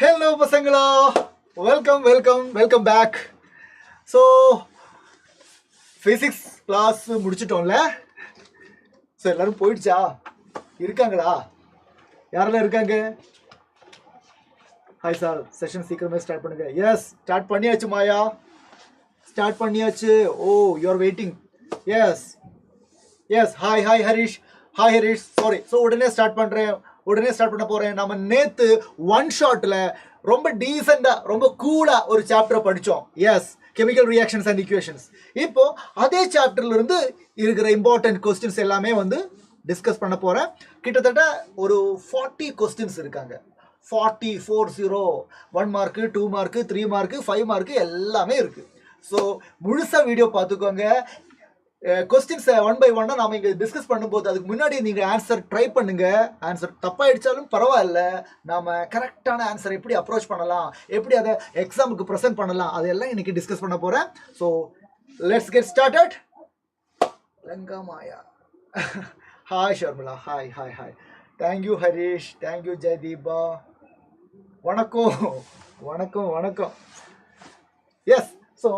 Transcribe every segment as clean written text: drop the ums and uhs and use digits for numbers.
Hello pasangala, welcome back. So physics class முடிச்சிட்டோம்ல. So எல்லாரும் போயிடுச்சா? இருக்காங்களா? யாரெல்லாம் இருக்காங்க? Hi sir, session சீக்கிரமே ஸ்டார்ட் பண்ணுங்க. Yes, ஸ்டார்ட் பண்ணியாச்சு மாயா. ஸ்டார்ட் பண்ணியாச்சு. Oh, you are waiting. Yes. Hi Harish. Sorry. So உடனே ஸ்டார்ட் பண்ண போறேன். நாம நேத்து ஒன் ஷாட்ல ரொம்ப டீசெண்டா ரொம்ப கூலா ஒரு சாப்டர் படிச்சோம். Yes, chemical reactions and equations. இப்போ அதே சாப்டர்ல இருந்து இருக்கிற இம்பார்ட்டன்ட் கொஸ்டின்ஸ் எல்லாமே டிஸ்கஸ் பண்ண போறேன். கிட்டத்தட்ட ஒரு 40 கொஸ்டின்ஸ் இருக்காங்க. 40 1 மார்க், 2 மார்க், 3 மார்க், 5 மார்க் எல்லாமே இருக்கு. ஸோ முழுசா வீடியோ பார்த்துக்கோங்க. கொஸ்டின்ஸ் ஒன் பை ஒன்னா நாம இங்க டிஸ்கஸ் பண்ணும்போது அதுக்கு முன்னாடி நீங்க ஆன்சர் ட்ரை பண்ணுங்க. ஆன்சர் தப்பாயிடுச்சாலும் பரவாயில்ல, நாம கரெக்டான ஆன்சர் எப்படி அப்ரோச் பண்ணலாம், எப்படி அதை எக்ஸாமுக்கு ப்ரெசென்ட் பண்ணலாம், அதெல்லாம் இன்னைக்கு டிஸ்கஸ் பண்ண போறேன். So let's get started. Lanka Maya. Hi Sharmila. Hi. Thank you Harish, thank you Jayadeepa. வணக்கம். எஸ், ஸோ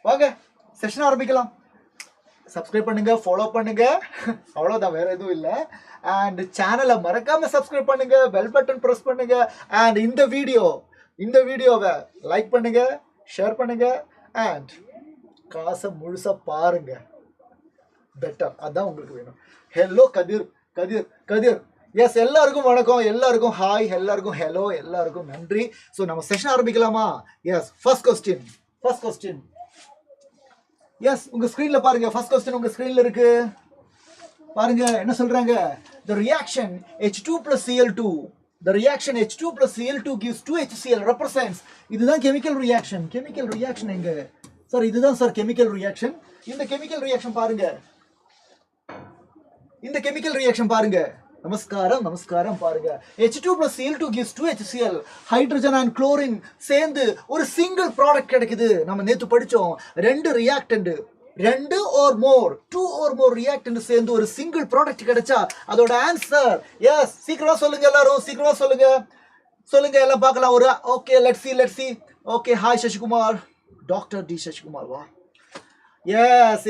வாங்க செஷன் ஆரம்பிக்கலாம். சப்ஸ்கிரைப் பண்ணுங்க, ஃபாலோ பண்ணுங்க, அவ்வளோதான், வேற எதுவும் இல்லை. அண்ட் சேனலை மறக்காம சப்ஸ்கிரைப் பண்ணுங்க, பெல் பட்டன் ப்ரெஸ் பண்ணுங்க. அண்ட் இந்த வீடியோவை லைக் பண்ணுங்க, ஷேர் பண்ணுங்க, அண்ட் காசை முழுசா பாருங்க. பெட்டர், அதான் உங்களுக்கு வேணும். ஹலோ கதிர். எஸ், எல்லாருக்கும் வணக்கம், எல்லாருக்கும் ஹாய், எல்லாருக்கும் ஹலோ, எல்லாருக்கும் நன்றி. ஸோ நம்ம செஷன் ஆரம்பிக்கலாமா? S, first question. எஸ், உங்க ஸ்கிரீன்ல பாருங்க. ஃபர்ஸ்ட் क्वेश्चन உங்க ஸ்கிரீன்ல இருக்கு பாருங்க. என்ன சொல்றாங்க? the reaction H2 plus Cl2 gives 2HCl represents. இதுதான் கெமிக்கல் ரியாக்ஷன் எங்க சார்? இதுதான் சார் கெமிக்கல் ரியாக்ஷன். இந்த கெமிக்கல் ரியாக்ஷன் பாருங்க. நமஸ்காரம் பாருங்க. H2 plus Cl2 gives 2HCl. Hydrogen and chlorine சேர்ந்து ஒரு சிங்கிள் ப்ராடக்ட் கிடைக்குது. நம்ம நேத்து படிச்சோம். 2 ரியாக்டன்ட், 2 or more ரியாக்டன்ட் சேர்ந்து ஒரு சிங்கிள் ப்ராடக்ட் கிடைச்சா அதோட ஆன்சர். எஸ், சீக்கிரமா சொல்லுங்க, எல்லாரும் சீக்கிரமா சொல்லுங்க எல்லாம் பார்க்கலாம். ஒரு okay, let's see. Okay, hi Sasikumar, doctor D Sasikumar. வா. Yes,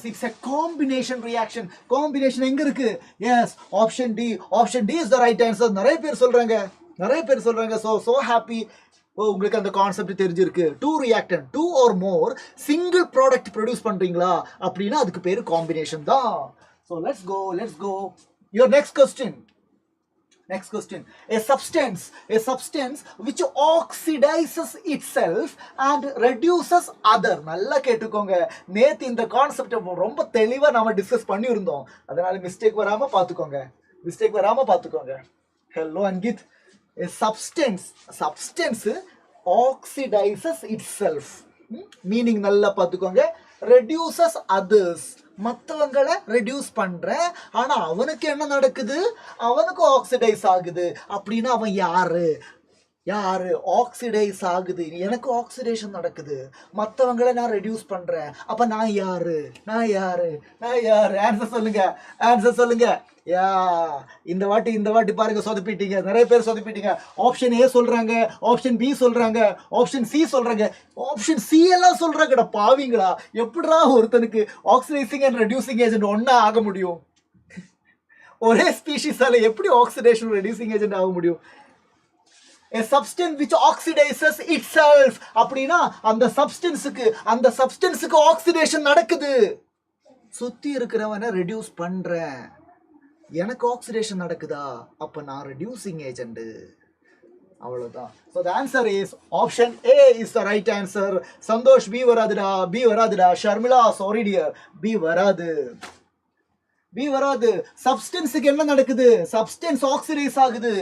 it's a combination reaction. Combination எங்க இருக்கு? Yes, option D is the right answer. நிறைய பேர் சொல்றாங்க. so happy. உங்களுக்கு அந்த கான்செப்ட் தெரிஞ்சிருக்கு. 2 reactant, 2 or more single product produce பண்றீங்களா அப்படின்னா அதுக்கு பேரு காம்பினேஷன் தான். so let's go your next question. A substance which oxidizes itself and reduces other. நல்லா கேட்டுக்கோங்க. நேத்து இந்த கான்செப்ட் ரொம்ப தெளிவா நாம டிஸ்கஸ் பண்ணி இருந்தோம். அதனால மிஸ்டேக் வராம பாத்துக்கோங்க. Hello Ankit. A substance oxidizes itself, meaning நல்லா பாத்துக்கோங்க. reduces others, மற்றவங்களை ரெடியூஸ் பண்ற. ஆனா அவனுக்கு என்ன நடக்குது? அவனுக்கு ஆக்சிடைஸ் ஆகுது. அப்படின்னா அவன் யாரு? ஆக்சிடைஸ் ஆகுது. எனக்கு ஆக்சிடேஷன் நடக்குது, மற்றவங்களை நான் ரெடியூஸ் பண்றேன். அப்ப நான் யாரு? ஆன்சர் சொல்லுங்க. யா, இந்த வாட்டி பாருங்க, சொதப்பிட்டீங்க. நிறைய பேர் சொதப்பிட்டீங்க. ஆப்ஷன் ஏ சொல்றாங்க, ஆப்ஷன் பி சொல்றாங்க, ஆப்ஷன் சி சொல்றாங்க, ஆப்ஷன் சி எல்லாம் சொல்றாங்கடா பாவீங்களா. எப்படிடா ஒருத்தனுக்கு ஆக்சிடைசிங் அண்ட் ரெடியூசிங் ஏஜென்ட் ஒன்னா ஆக முடியும்? ஒரே ஸ்பீஷிஸால எப்படி ஆக்சிடேஷன் ரெடியூசிங் ஏஜென்ட் ஆக முடியும்? A substance which oxidizes itself அப்படின்னா அந்த சப்ஸ்டன்ஸுக்கு ஆக்சிடேஷன் நடக்குது. சுத்தி இருக்கிறவனை ரெடியூஸ் பண்றேன், எனக்கு ஆக்சிடேஷன் நடக்குதா, அப்ப நான் ரெடியூசிங் ஏஜென்ட். அவ்வளவுதான். So the answer is option A is the right answer. Santhosh, B வராதுடா. ஷர்மிளா, sorry dear, B வராது. சப்ஸ்டன்ஸுக்கு என்ன நடக்குது? சப்ஸ்டன்ஸ் ஆக்சிடைஸ் ஆகுது.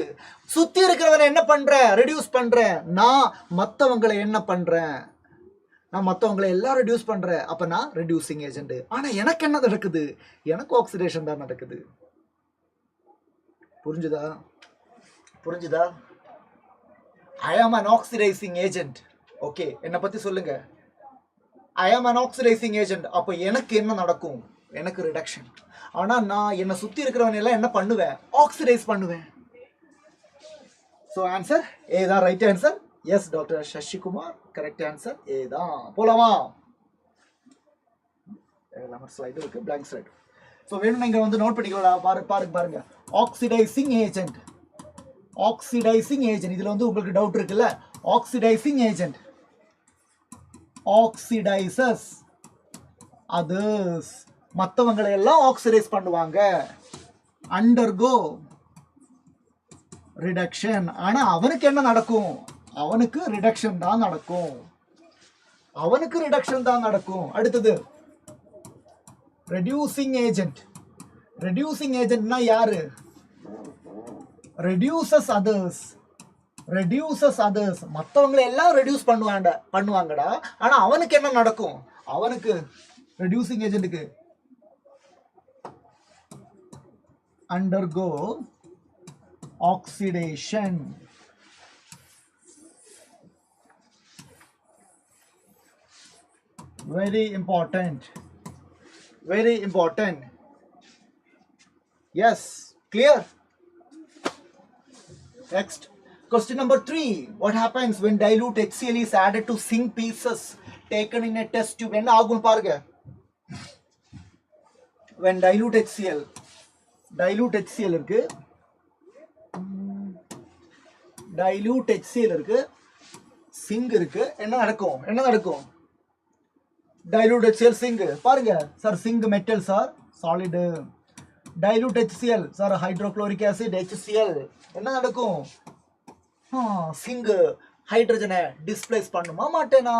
சுத்தி இருக்கிறவனை என்ன பண்றேன்? ரெடியூஸ் பண்றேன். நான் மத்தவங்களை என்ன பண்றேன்? நான் மத்தவங்களை எல்லாம் ரெடியூஸ் பண்றேன். அப்ப நான் ரெடியூசிங் ஏஜென்ட். ஆனா எனக்கு என்ன நடக்குது? எனக்கு ஆக்சிடேஷன் தான் நடக்குது. புரிஞ்சுதா? I am an oxidizing agent. Okay, என்னை பத்தி சொல்லுங்க. I am an oxidizing agent. அப்ப எனக்கு என்ன நடக்கும்? எனக்கு ரிடக்ஷன். ஆனா நான் என்ன சுத்தி இருக்கிறவன் எல்லாம் என்ன பண்ணுவேன்? ஆக்சிடைஸ் பண்ணுவேன். So answer A தான் right answer. Yes, Dr. Shashikumar, correct answer A தான். போலாமா? நம்ம ஸ்லைடு இருக்கு, blank slide. So வேணும் நீங்க வந்து நோட் பண்ணிக்கலாம். பாருங்க. Oxidizing agent. Oxidizing agent. இதுல வந்து உங்களுக்கு டவுட் இருக்குல்ல? Oxidizing agent. Oxidizes others. மத்தவங்களை எல்லாம் ஆக்சிடைஸ் பண்ணுவாங்க. Undergo reduction. ஆனா அவனுக்கு என்ன நடக்கும்? அவனுக்கு ரிடக்ஷன் தான் நடக்கும். அடுத்தது reducing agent. reducing agentனா யாரு? reduces others. மத்தவங்களை எல்லாம் ரெடியூஸ் பண்ணுவாங்கடா. ஆனா அவனுக்கு என்ன நடக்கும்? அவனுக்கு reducing agentக்கு undergo oxidation. Very important. Yes, clear. Next, question number 3. What happens when dilute HCl is added to zinc pieces taken in a test tube? என்ன ஆகும் பாருங்க. When dilute HCl இருக்கு, zinc இருக்கு, என்ன நடக்கும்? dilute HCl zinc பாருங்க sir, zinc metals are solid. dilute HCl sir hydrochloric acid HCl என்ன நடக்கும்? zinc ஹைட்ரஜனை டிஸ்பிளேஸ் பண்ணுமா மாட்டேனா?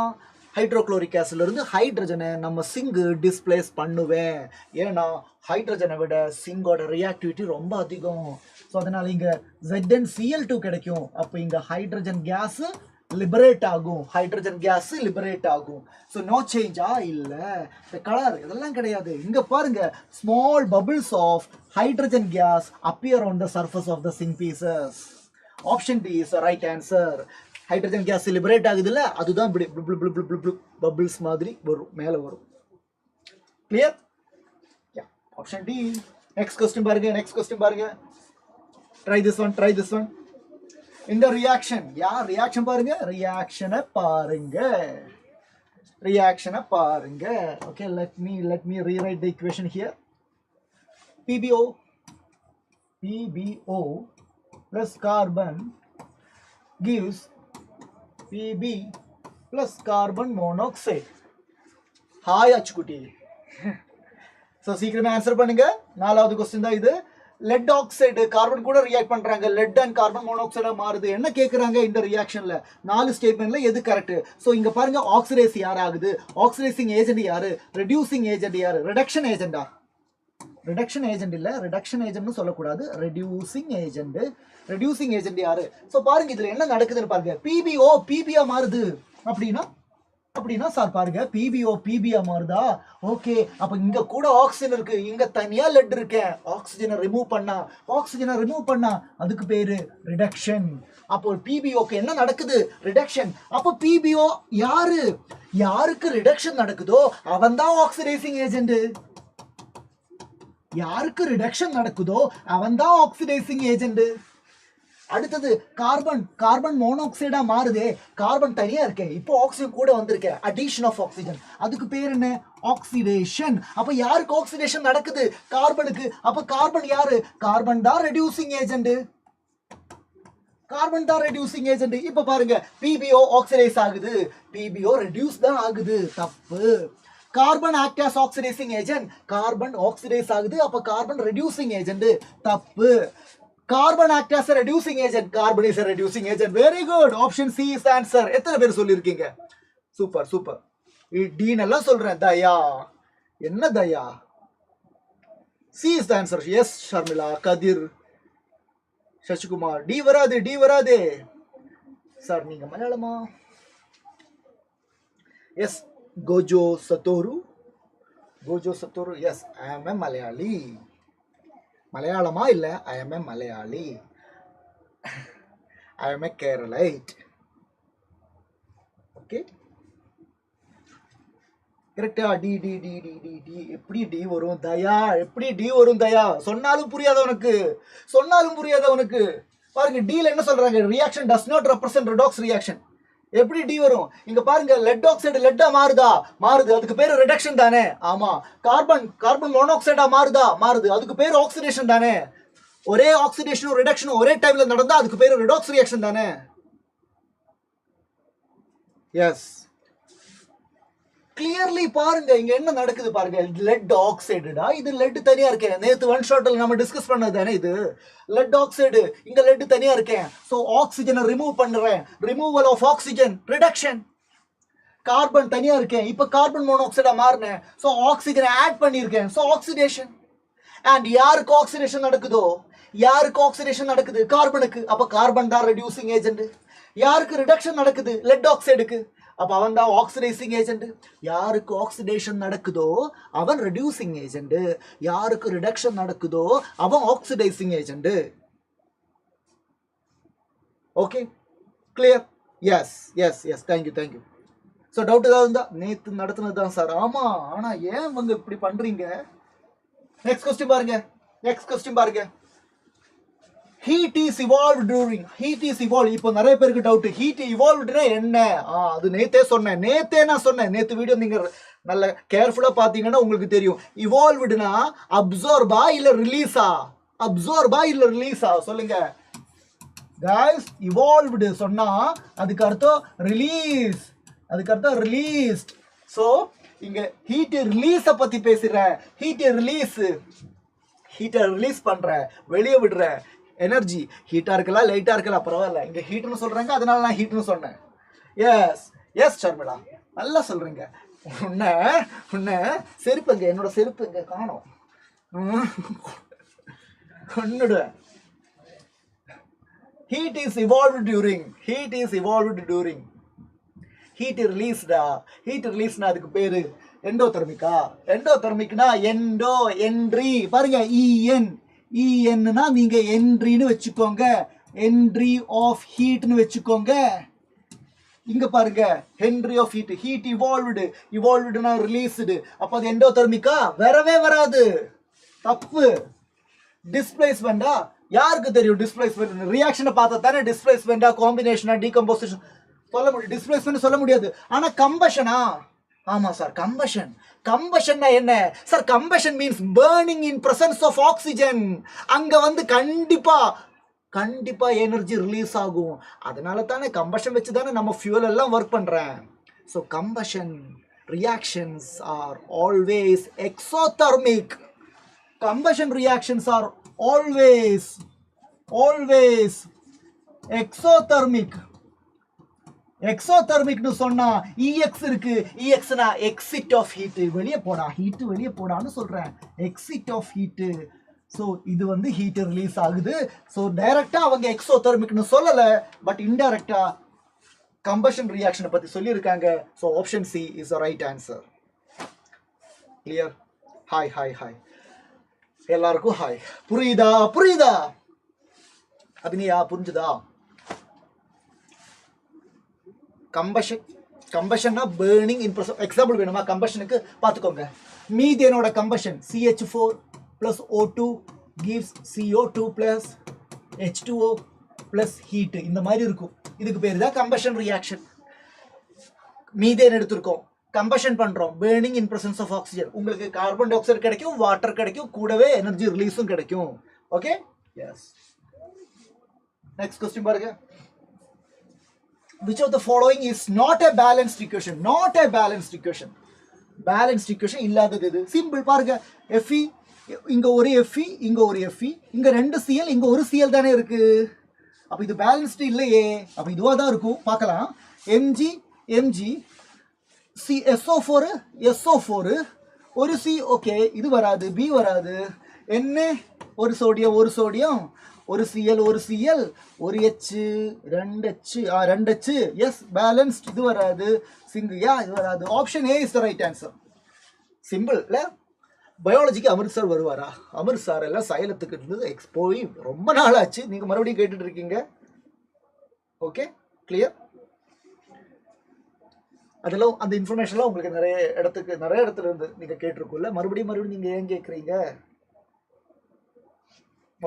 ஹைட்ரோக்ளோரிக் ஆசிட்ல இருந்து ஹைட்ரஜனை நம்ம சிங்க் டிஸ்பிளேஸ் பண்ணுவேன். ஏன்னா ஹைட்ரஜனை விட சிங்கோட ரியாக்டிவிட்டி ரொம்ப அதிகம். ஸோ அதனால இங்க ZnCl2 கிடைக்கும். அப்போ இங்க ஹைட்ரஜன் கேஸ் லிபரேட் ஆகும். ஸோ நோ சேஞ்சா இல்ல. இந்த கலர் இதெல்லாம் கிடையாது. இங்க பாருங்க, small bubbles of hydrogen gas appear on the surface of the zinc pieces. Option D is right answer. Hydrogen gas liberate ஆகுதுல்ல, அதுதான் பபிள்ஸ் மாதிரி வரும், மேல வரும். Clear? Option D. Next question பாருங்க. Try this one. இந்த ரியாக்ஷன் பாருங்க. ரியாக்ஷனை பாருங்க. Okay, let me rewrite the equation here. PbO plus carbon gives Pb plus carbon monoxide. Hi அச்சுக்குட்டி. ஸோ சீக்கிரமே ஆன்சர் பண்ணுங்க. 4வது கொஸ்டின் தான் இது. லெட் ஆக்சைடு கார்பன் கூட ரியாக்ட் பண்றாங்க, லெட் அண்ட் கார்பன் மோனோக்சைடா மாறுது. என்ன கேக்குறாங்க இந்த ரியாக்ஷன்ல? 4 ஸ்டேட்மெண்ட்ல எது கரெக்ட்? சோ இங்க பாருங்க, ஆக்சிடைஸ் யார் ஆகுது? ஆக்சிடைசிங் ஏஜென்ட் யாரு? ரெடியூசிங் ஏஜென்ட் யாரு? ரிடக்ஷன் ஏஜென்டா? ரிடக்ஷன் ஏஜென்ட் இல்ல, ரிடக்ஷன் ஏஜென்ட்னு சொல்லக்கூடாது, ரெடியூசிங் ஏஜென்ட் யாரு? சோ பாருங்க இதுல என்ன நடக்குதுன்னு பாருங்க. பிபியா மாறுது அப்படின்னா சார் பாருங்க, பிபியா மாறுதா? ஓகே, அப்ப இங்க கூட ஆக்சிஜன் இருக்கு, இங்க தனியா லெட் இருக்கு. ஆக்சிஜனை ரிமூவ் பண்ணா அதுக்கு பேரு ரிடக்ஷன். அப்போ பிபிஓக்கு என்ன நடக்குது? ரிடக்ஷன். அப்போ பிபிஓ யாருக்கு ரிடக்ஷன் நடக்குதோ அவன் தான் ஆக்சிடைசிங் ஏஜென்ட். யாருக்கு ரிடக்ஷன் நடக்குதோ அவன் தான் ஆக்சிடைசிங் ஏஜென்ட். அடுத்தது கார்பன் மோனோக்சைடா மாறுதே, கார்பன் தனியா இருக்கே, இப்போ ஆக்சிஜன் கூட வந்திருக்கே, அடிஷன் ஆஃப் ஆக்சிஜன், அதுக்கு பேர் என்ன? ஆக்சிடேஷன். அப்ப யாருக்கு ஆக்சிடேஷன் நடக்குது? கார்பனுக்கு. அப்ப கார்பன் யாரு? கார்பன் தான் ரெடியூசிங் ஏஜென்ட். இப்ப பாருங்க, பிபிஓ ஆக்சிடைஸ் ஆகுது, பிபிஓ ரெடியூஸ் தான் ஆகுது. தப்பு. Carbon act as oxidising agent, carbon oxidise ஆகுது, அப்ப கார்பன் ரெடியூசிங் ஏஜென்ட். தப்பு. Carbon act as a reducing agent. Carbon is a reducing agent. Very good. Option C is the answer. எத்தனை பேர் சொல்லிருக்கீங்க? சூப்பர். டி நல்லா சொல்றேன். தயா. என்ன Daya? C is the answer. Yes, Sharmila, Kathir, Sasikumar. D வராதே. சார் நீங்க மலையாளமா? Yes, Gojo Satoru. Yes, I am a Malayali. மலையாளமா இல்ல, I M A Malayali, I M A Keralite. Okay, கரெக்டா? டி. எப்படி டி வரும்? தயா, எப்படி டி வரும்? தயா சொன்னாலும் புரியாத உனக்கு. பாருங்க டீல என்ன சொல்றாங்க, reaction does not represent redox reaction. எப்படி டி வரும் இங்க பாருங்க, லெட் ஆக்சைடு லெட்டா மாறுதா, மாறுது, அதுக்கு பேரு ரிடக்ஷன் தானே. ஆமா. கார்பன் மோனோக்சைடா மாறுதா, மாறுது, அதுக்கு பேரு ஆக்சிடேஷன் தானே. ஒரே ஆக்சிடேஷனும் ரிடக்ஷனும் ஒரே டைம்ல நடந்தா அதுக்கு பேரு ரெடாக்ஸ் ரியாக்ஷன் தானே. எஸ், கிளியர்லி பாருங்க இங்க என்ன நடக்குது பாருங்க. லெட் ஆக்சைடுடா, இது லெட் தனியா இருக்கேன். நேத்து ஒன் ஷாட்ல நம்ம டிஸ்கஸ் பண்ணது தானே இது. லெட் ஆக்சைடு, இங்க லெட் தனியா இருக்கேன். சோ ஆக்சிஜனை ரிமூவ் பண்றேன். Removal of oxygen, reduction. Carbon தனியா இருக்கேன், இப்ப கார்பன் மோனோக்சைடா மாறினேன். சோ ஆக்சிஜனை ஆட் பண்ணியிருக்கேன். So oxidation. அண்ட் யாருக்கு ஆக்சிடேஷன் நடக்குதோ, யாருக்கு ஆக்சிடேஷன் நடக்குது, கார்பனுக்கு. அப்ப கார்பன் தான் ரெடியூசிங் ஏஜென்ட். யாருக்கு ரிடக்ஷன் நடக்குது, லெட் ஆக்சைடுக்கு. அப்ப அவன் தான் ஆக்சிடைசிங் ஏஜென்ட். யாருக்கு ஆக்சிடேஷன் நடக்குதோ அவன் ரெடியூசிங் ஏஜென்ட், யாருக்கு ரிடக்ஷன் நடக்குதோ அவன் oxidising agent. Okay, clear? Yes yes yes, thank you thank you. So doubt ஏதாவது இருந்தா, நேற்று நடத்துனது தான் சார். ஆமா, ஆனா ஏன் இவங்க இப்படி பண்றீங்க? நெக்ஸ்ட் கொஸ்டின் பாருங்க, நெக்ஸ்ட் கொஸ்டின் பாருங்க. Heat is evolve during. Heat is evolve. இப்போ நிறைய பேருக்கு டவுட், ஹீட் இவால்வ்டுனா என்ன? அது நேத்தே சொன்னேன். நான் சொன்னேன் நேத்து வீடியோ, நீங்க நல்ல கேர்ஃபுல்லா பாத்தீங்கன்னா உங்களுக்கு தெரியும். இவால்வ்டுனா அப்சார்பா இல்ல ரிலீஸா? அப்சார்பா இல்ல ரிலீஸா சொல்லுங்க गाइस. இவால்வ்டு சொன்னா அதுக்கு அர்த்தம் ரிலீஸ், அதுக்கு அர்த்தம் ரிலீஸ்ட். சோ இங்க ஹீட் ரிலீஸ பத்தி பேசுறேன். ஹீட் ரிலீஸ், ஹீட்டை ரிலீஸ் பண்ற, வெளியே விடுற எனர்ஜி. ஹீட்டா இருக்கலாம், லைட்டா இருக்கலாம், பரவாயில்ல. இங்க ஹீட்னு சொல்றாங்க, அதனால நான் ஹீட்னு சொன்னேன். எஸ் எஸ் ஷர்மிளா, நல்லா சொல்றீங்க. உன்ன செருப்புங்க, என்னோட செருப்பு இங்க காணோம், கொன்னுடுவேன். Heat is evolved during, heat is evolved during. Heat ரிலீஸ்டா, ஹீட் ரிலீஸ்னா அதுக்கு பேரு எண்டோதெர்மிக்கா. எண்டோதெர்மிக்னா எண்டோ, என்ட்ரி. பாருங்க, இஎன், இஎன்னா நீங்க என்ட்ரின்னு வச்சுக்கோங்க, என்ட்ரி ஆஃப் ஹீட்னு வச்சுக்கோங்க. இங்க பாருங்க, ஹென்ரி ஆஃப் ஹீட். ஹீட் இவால்வ்டு, இவால்வ்டுனா ரிலீஸ்டு. அப்ப அது எண்டோதெர்மிக்கா? வரவே வராது, தப்பு. டிஸ்பிளேஸ்மெண்டா? யாருக்கு தெரியும் டிஸ்பிளேஸ்மெண்ட்? ரியாக்ஷனை பார்த்தா தானே டிஸ்பிளேஸ்மெண்டா, காம்பினேஷனா, டீகம்போசிஷன் சொல்ல முடியும். டிஸ்பிளேஸ்மெண்ட் சொல்ல முடியாது. ஆனா கம்பஷனா? ஆமா சார், கம்பஷன். கம்பஷன்னா என்ன sir? Combustion means burning in presence of oxygen. அங்க வந்து கண்டிப்பா கண்டிப்பா எனர்ஜி ரிலீஸ் ஆகும். அதனால தானே கம்பஷன் வச்சு தானே நம்ம ஃபியூல் எல்லாம் ஒர்க் பண்றேன். So combustion reactions are always exothermic. Combustion reactions are always exothermic. எக்ஸோதெர்மிக்னு சொன்னா EX இருக்கு. EXனா எக்ஸிட் ஆஃப் ஹீட், வெளியே போடா, ஹீட் வெளியே போடான்னு சொல்றேன். Exit of heat. ஸோ இது வந்து ஹீட் ரிலீஸ் ஆகுது. ஸோ டைரக்டா அவங்க எக்ஸோதெர்மிக்னு சொல்லல, பட் இன்டைரக்டா கம்பஷன் ரியாக்ஷனை பத்தி சொல்லியிருக்காங்க. So option C is the right answer. Clear? Hi hi hi, எல்லாருக்கும் ஹாய். புரியுதா? புரியுதா அபினியா? புரிஞ்சுதா? கம்பஷன்னா பர்னிங் இன் ப்ராசஸ். எக்ஸாம்பிள் வேணுமா கம்பஷனுக்கு? பார்த்துக்கோங்க. மீதேனோட combustion CH4 plus O2 gives CO2 plus H2O plus heat. இந்த மாதிரி இருக்கும். இதுக்கு பேர் தான் கம்பஷன் ரியாக்ஷன். மீதேன் எடுத்திருக்கோம், கம்பஷன் பண்றோம், burning in presence of oxygen. உங்களுக்கு கார்பன் டை ஆக்சைடு கிடைக்கும், வாட்டர் கிடைக்கும், கூடவே எனர்ஜி ரிலீஸும் கிடைக்கும். Okay, yes. நெக்ஸ்ட் क्वेश्चन பாருங்க. Which of the following is not a balanced equation? Not a balanced equation. Balanced equation இல்லாதது இது. சிம்பிள் பாருங்க. Fe, இங்க ஒரு Fe, இங்க ஒரு Fe, இங்க ரெண்டு Cl, இங்க ஒரு Cl தானே இருக்கு. அப்ப இது பேலன்ஸ்டு இல்லையே. அப்ப இதுவா தான் இருக்கும். பார்க்கலாம். Mg, Mg, SO4, SO4, ஒரு C. ஓகே, இது வராது, B வராது. Na, ஒரு சோடியம், ஒரு சோடியம், ஒரு Cl, ஒரு Cl, ஒரு H, ரெண்டு H, ரெண்டு H. S, balanced. இது வராது. சிங்கிள், இது வராது. Option A is the right answer. Simple இல்ல? பயாலஜிக்கு அமிர்த் சார் வருவாரா? அமிர்த் சார் எல்லாம் சைலத்துக்கு இருந்தது போய் ரொம்ப நாள் ஆச்சு. நீங்க மறுபடியும் கேட்டுட்டு இருக்கீங்க. Okay, clear? அதெல்லாம் அந்த இன்ஃபர்மேஷன்லாம் உங்களுக்கு நிறைய இடத்துல இருந்து நீங்க கேட்டிருக்கும்ல. மறுபடியும் நீங்க ஏன் கேட்குறீங்க?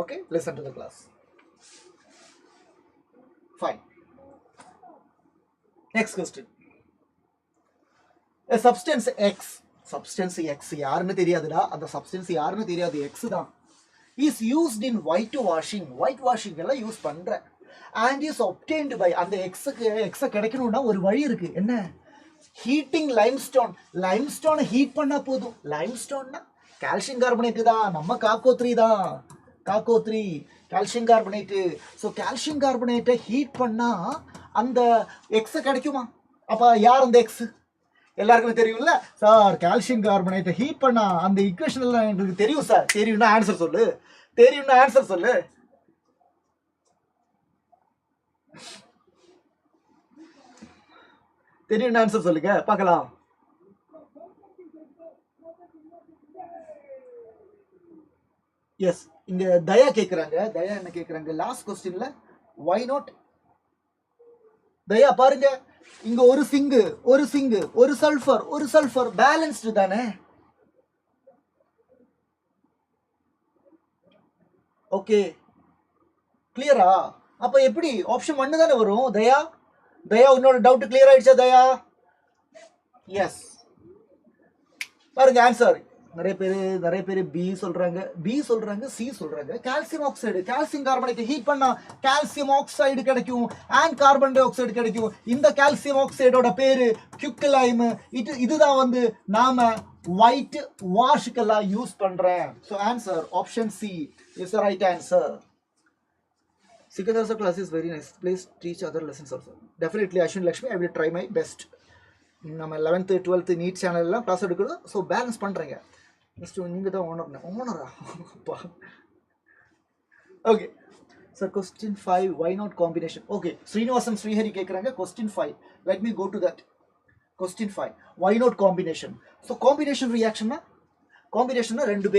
Okay, listen to the class. Fine. Next question. A substance X, substance X யாருன்னு தெரியாதுடா, அந்த substance யாருன்னு தெரியாது, X தான், is used in whitewashing எல்லாம் யூஸ் பண்ற, and is obtained by, அந்த X கிடைக்கணும்னா ஒரு வழி இருக்கு, என்ன? ஹீட்டிங் லைம்ஸ்டோன் ஹீட் பண்ணா போதும். லைம்ஸ்டோன்னா கால்சியம் கார்பனேட் தான், நம்ம காக்கோத்ரி கால்சியம் கார்பனேட்டு. ஸோ கால்சியம் கார்பனேட்டை ஹீட் பண்ணா அந்த எக்ஸ் கிடைக்குமா? அப்ப யார் அந்த எக்ஸ்? எல்லாருக்குமே தெரியும்ல சார், கால்சியம் கார்பனேட்டை ஹீட் பண்ணா அந்த ஈக்குவேஷன் எல்லாம் எனக்கு தெரியும் சார். தெரியும்னா ஆன்சர் சொல்லு. தெரியும் ஆன்சர் சொல்லுங்க பார்க்கலாம். எஸ், இங்க தயா கேக்குறாங்க. தயா என்ன கேக்குறாங்க லாஸ்ட் क्वेश्चनல, why not? தயா பாருங்க, இங்க ஒரு சிங்க் ஒரு சல்ஃபர் பேலன்ஸ்டு தானே. ஓகே கிளியரா? அப்ப எப்படி ஆப்ஷன் 1 தானே வரும். தயா உன்னோட டவுட் கிளியர் ஆயிடுச்சா தயா? எஸ் பாருங்க ஆன்சர். நிறைய பேர் பி சொல்றாங்க சி சொல்றாங்க. Calcium oxide, calcium carbonate heat பண்ணா கால்சியம் ஆக்சைடு கிடைக்கும் அண்ட் கார்பன் டை ஆக்சைடு கிடைக்கும். இந்த கால்சியம் ஆக்சைடோட பேரு குவிக்லைம். இதுதான் வந்து நாம ஒயிட் வாஷ்க்கெல்லாம் யூஸ் பண்றேன். So answer option C is the right answer. Sikkander sir class is very nice. Please teach other lessons also. Definitely Ashwin Lakshmi, I will try my best. நம்ம 11th 12th NEET channel எல்லாம் class எடுக்கிறது. So balance பண்ணுறீங்க. Next நீங்கள் தான் ஓனரா? Okay sir, question 5 why not combination? Okay, Srinivasan Srihari கேட்குறாங்க question 5. Let me go to that. Question 5 why not combination? So combination ரியாக்ஷன்னா ரெண்டு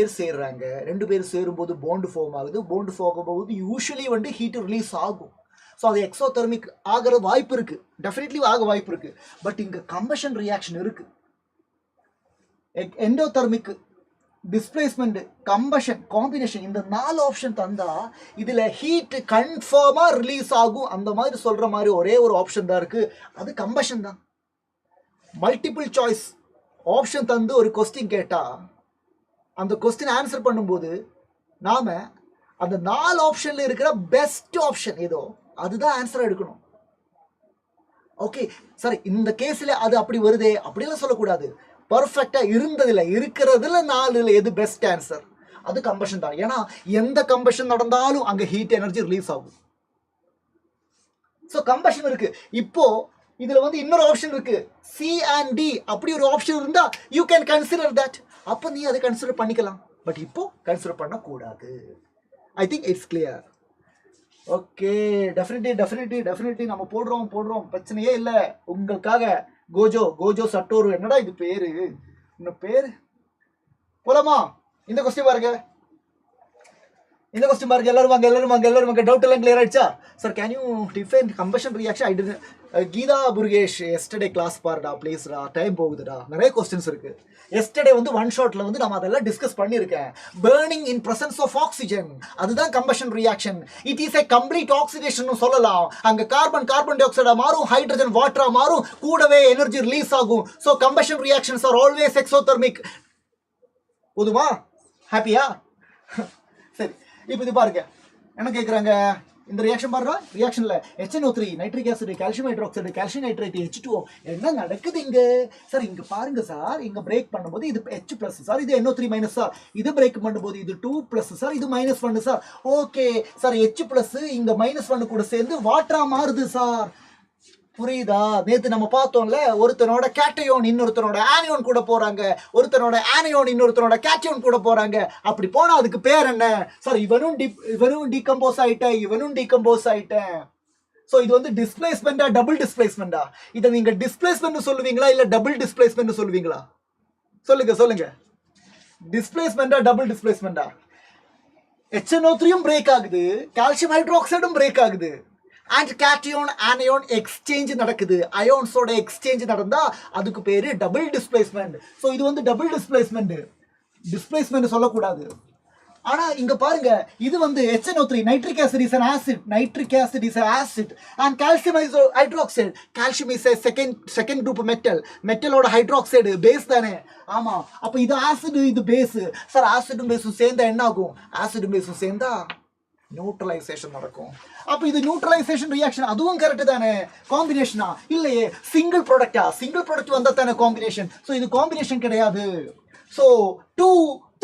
பேர் சேரும்போது பாண்ட் ஃபார்ம் ஆகுது. பாண்ட் ஃபார்ம் ஆகும்போது யூஸ்வலி வந்து ஹீட் ரிலீஸ் ஆகும். ஸோ அது எக்ஸோதெர்மிக் ஆகிற வாய்ப்பு இருக்கு, டெஃபினெட்லி ஆக வாய்ப்பு இருக்கு. பட் இங்க கம்பஷன் ரியாக்ஷன் இருக்கு. எண்டோதெர்மிக், டிஸ்பிளேஸ்மெண்ட், கம்பஷன், காம்பினேஷன், இந்த 4 ஆப்ஷன் தந்தா இதுல ஹீட் கன்ஃபார்மா ரிலீஸ் ஆகும். அந்த மாதிரி சொல்ற மாதிரி ஒரே ஒரு ஆப்ஷன் தான் இருக்கு, அது கம்பஷன் தான். மல்டிபிள் சாய்ஸ் ஆப்ஷன் தந்து ஒரு கொஸ்டின் கேட்டா அந்த கொஸ்டின் ஆன்சர் பண்ணும்போது நாம அந்த 4 ஆப்ஷன்ல இருக்கிற பெஸ்ட் ஆப்ஷன் ஏதோ அதுதான் ஆன்சர் எடுக்கணும். ஓகே சரி, இந்த கேஸ்ல அது அப்படி வருதே அப்படிலாம் சொல்லக்கூடாது. பர்ஃபெக்டா இருக்கிறதுல 4ல எது பெஸ்ட் ஆன்சர், அது கம்பஷன் தான். ஏன்னா எந்த கம்பஷன் நடந்தாலும் அங்க ஹீட் எனர்ஜி ரிலீஸ் ஆகும். ஸோ கம்பஷன் இருக்கு. இப்போ இதுல வந்து இன்னொரு ஆப்ஷன் இருக்கு, சி அண்ட் டி. அப்படி ஒரு ஆப்ஷன் இருந்தா யூ கேன் கன்சிடர் தட். அப்போ நீ அதை கன்சிடர் பண்ணிக்கலாம். பட் இப்போ கன்சிடர் பண்ணக்கூடாது. I think it's clear. Okay, definitely நம்ம போடுறோம், பிரச்சனையே இல்லை. உங்களுக்காக கோஜோ சட்டோரு, என்னடா இது பேரு, இன்னும் பேரு போலாமா? இந்த கொஸ்டின் பாருங்க, எல்லாரும் வாங்க. டவுட் எல்லாம் கிளியர் ஆயிடுச்சா? Sir can you define combustion reaction? I did Geetha Purugesh yesterday class பாருடா ப்ளீஸ்டா, டைம் போகுதுடா, நிறைய கொஸ்டின்ஸ் இருக்கு. எஸ்டர்டே வந்து ஒன் ஷாட்ல வந்து நம்ம அதெல்லாம் டிஸ்கஸ் பண்ணியிருக்கேன். Burning in presence of oxygen, அதுதான் combustion reaction. It is a complete oxidation சொல்லலாம். அங்க கார்பன் டை ஆக்சைடா மாறும், ஹைட்ரஜன் வாட்டரா மாறும், கூடவே எனர்ஜி ரிலீஸ் ஆகும். So combustion reactions are always exothermic. போதுமா? ஹாப்பியா? சரி, இப்போ இது பாருங்க என்ன கேட்குறாங்க. இந்த ரியாக்ஷன் பாருங்க, ரியாக்ஷன்ல HNO3 nitric acid, calcium hydroxide, calcium nitrate, H2O என்ன நடக்குது இங்க? சார் இங்க பாருங்க சார், இங்க பிரேக் பண்ணும்போது இது H+ சார், இது NO3- சார், இது பிரேக் பண்ணும்போது இது 2+ சார், இது -1 சார். ஓகே சார், H+ இங்க -1 கூட சேர்ந்து வாட்டரா மாறுது சார். புரியுதா? நேத்து நம்ம பார்த்தோம்ல, ஒருத்தனோட கேட்டயோன் இன்னொருத்தனோட ஆனியோன் கூட போறாங்க, ஒருத்தனோட ஆனியோன் இன்னொருத்தனோட கேட்டயோன் கூட போறாங்க. அப்படி போனா அதுக்கு பேர் என்ன சார்? இவனும் டீகம்போஸ் ஆயிட்டேன். சோ இது வந்து டிஸ்பிளேஸ்மெண்டா டபுள் டிஸ்பிளேஸ்மெண்டா? இதை நீங்க டிஸ்பிளேஸ்மெண்ட் சொல்லுவீங்களா இல்ல டபுள் டிஸ்பிளேஸ்மெண்ட் சொல்லுவீங்களா? சொல்லுங்க. டிஸ்பிளேஸ்மெண்டா டபுள் டிஸ்பிளேஸ்மெண்டா? HNO3யும் பிரேக் ஆகுது, கால்சியம் ஹைட்ராக்சைடும் பிரேக் ஆகுது, அண்ட் கேட்டியோன் ஆனியோன் எக்ஸ்சேஞ்ச் நடக்குது. அயோன்ஸோட எக்ஸ்சேஞ்ச் நடந்தா அதுக்கு பேரு டபுள் டிஸ்பிளேஸ்மெண்ட். ஸோ இது வந்து டபுள் டிஸ்பிளேஸ்மெண்ட் சொல்லக்கூடாது. ஆனா இங்க பாருங்க இது வந்து HNO3 nitric acid is an acid, nitric acid is an acid and calcium is hydroxide. Calcium is a second group metal, metalோட hydroxide base தானே. ஆமா, அப்ப இது acid இது base. சார் ஆசிடும் பேஸும் சேர்ந்தா என்ன ஆகும்? ஆசிடும் பேஸும் சேர்ந்தா நியூட்ரலைசேஷன் நடக்கும். அப்ப இது நியூட்ரலைசேஷன் ரியாக்ஷன், அதுவும் கரெக்ட் தானே. காம்பினேஷனா இல்லையே, சிங்கிள் ப்ராடக்டா? சிங்கிள் ப்ராடக்ட் வந்தா தானே காம்பினேஷன். சோ இது காம்பினேஷன் கிடையாது. சோ 2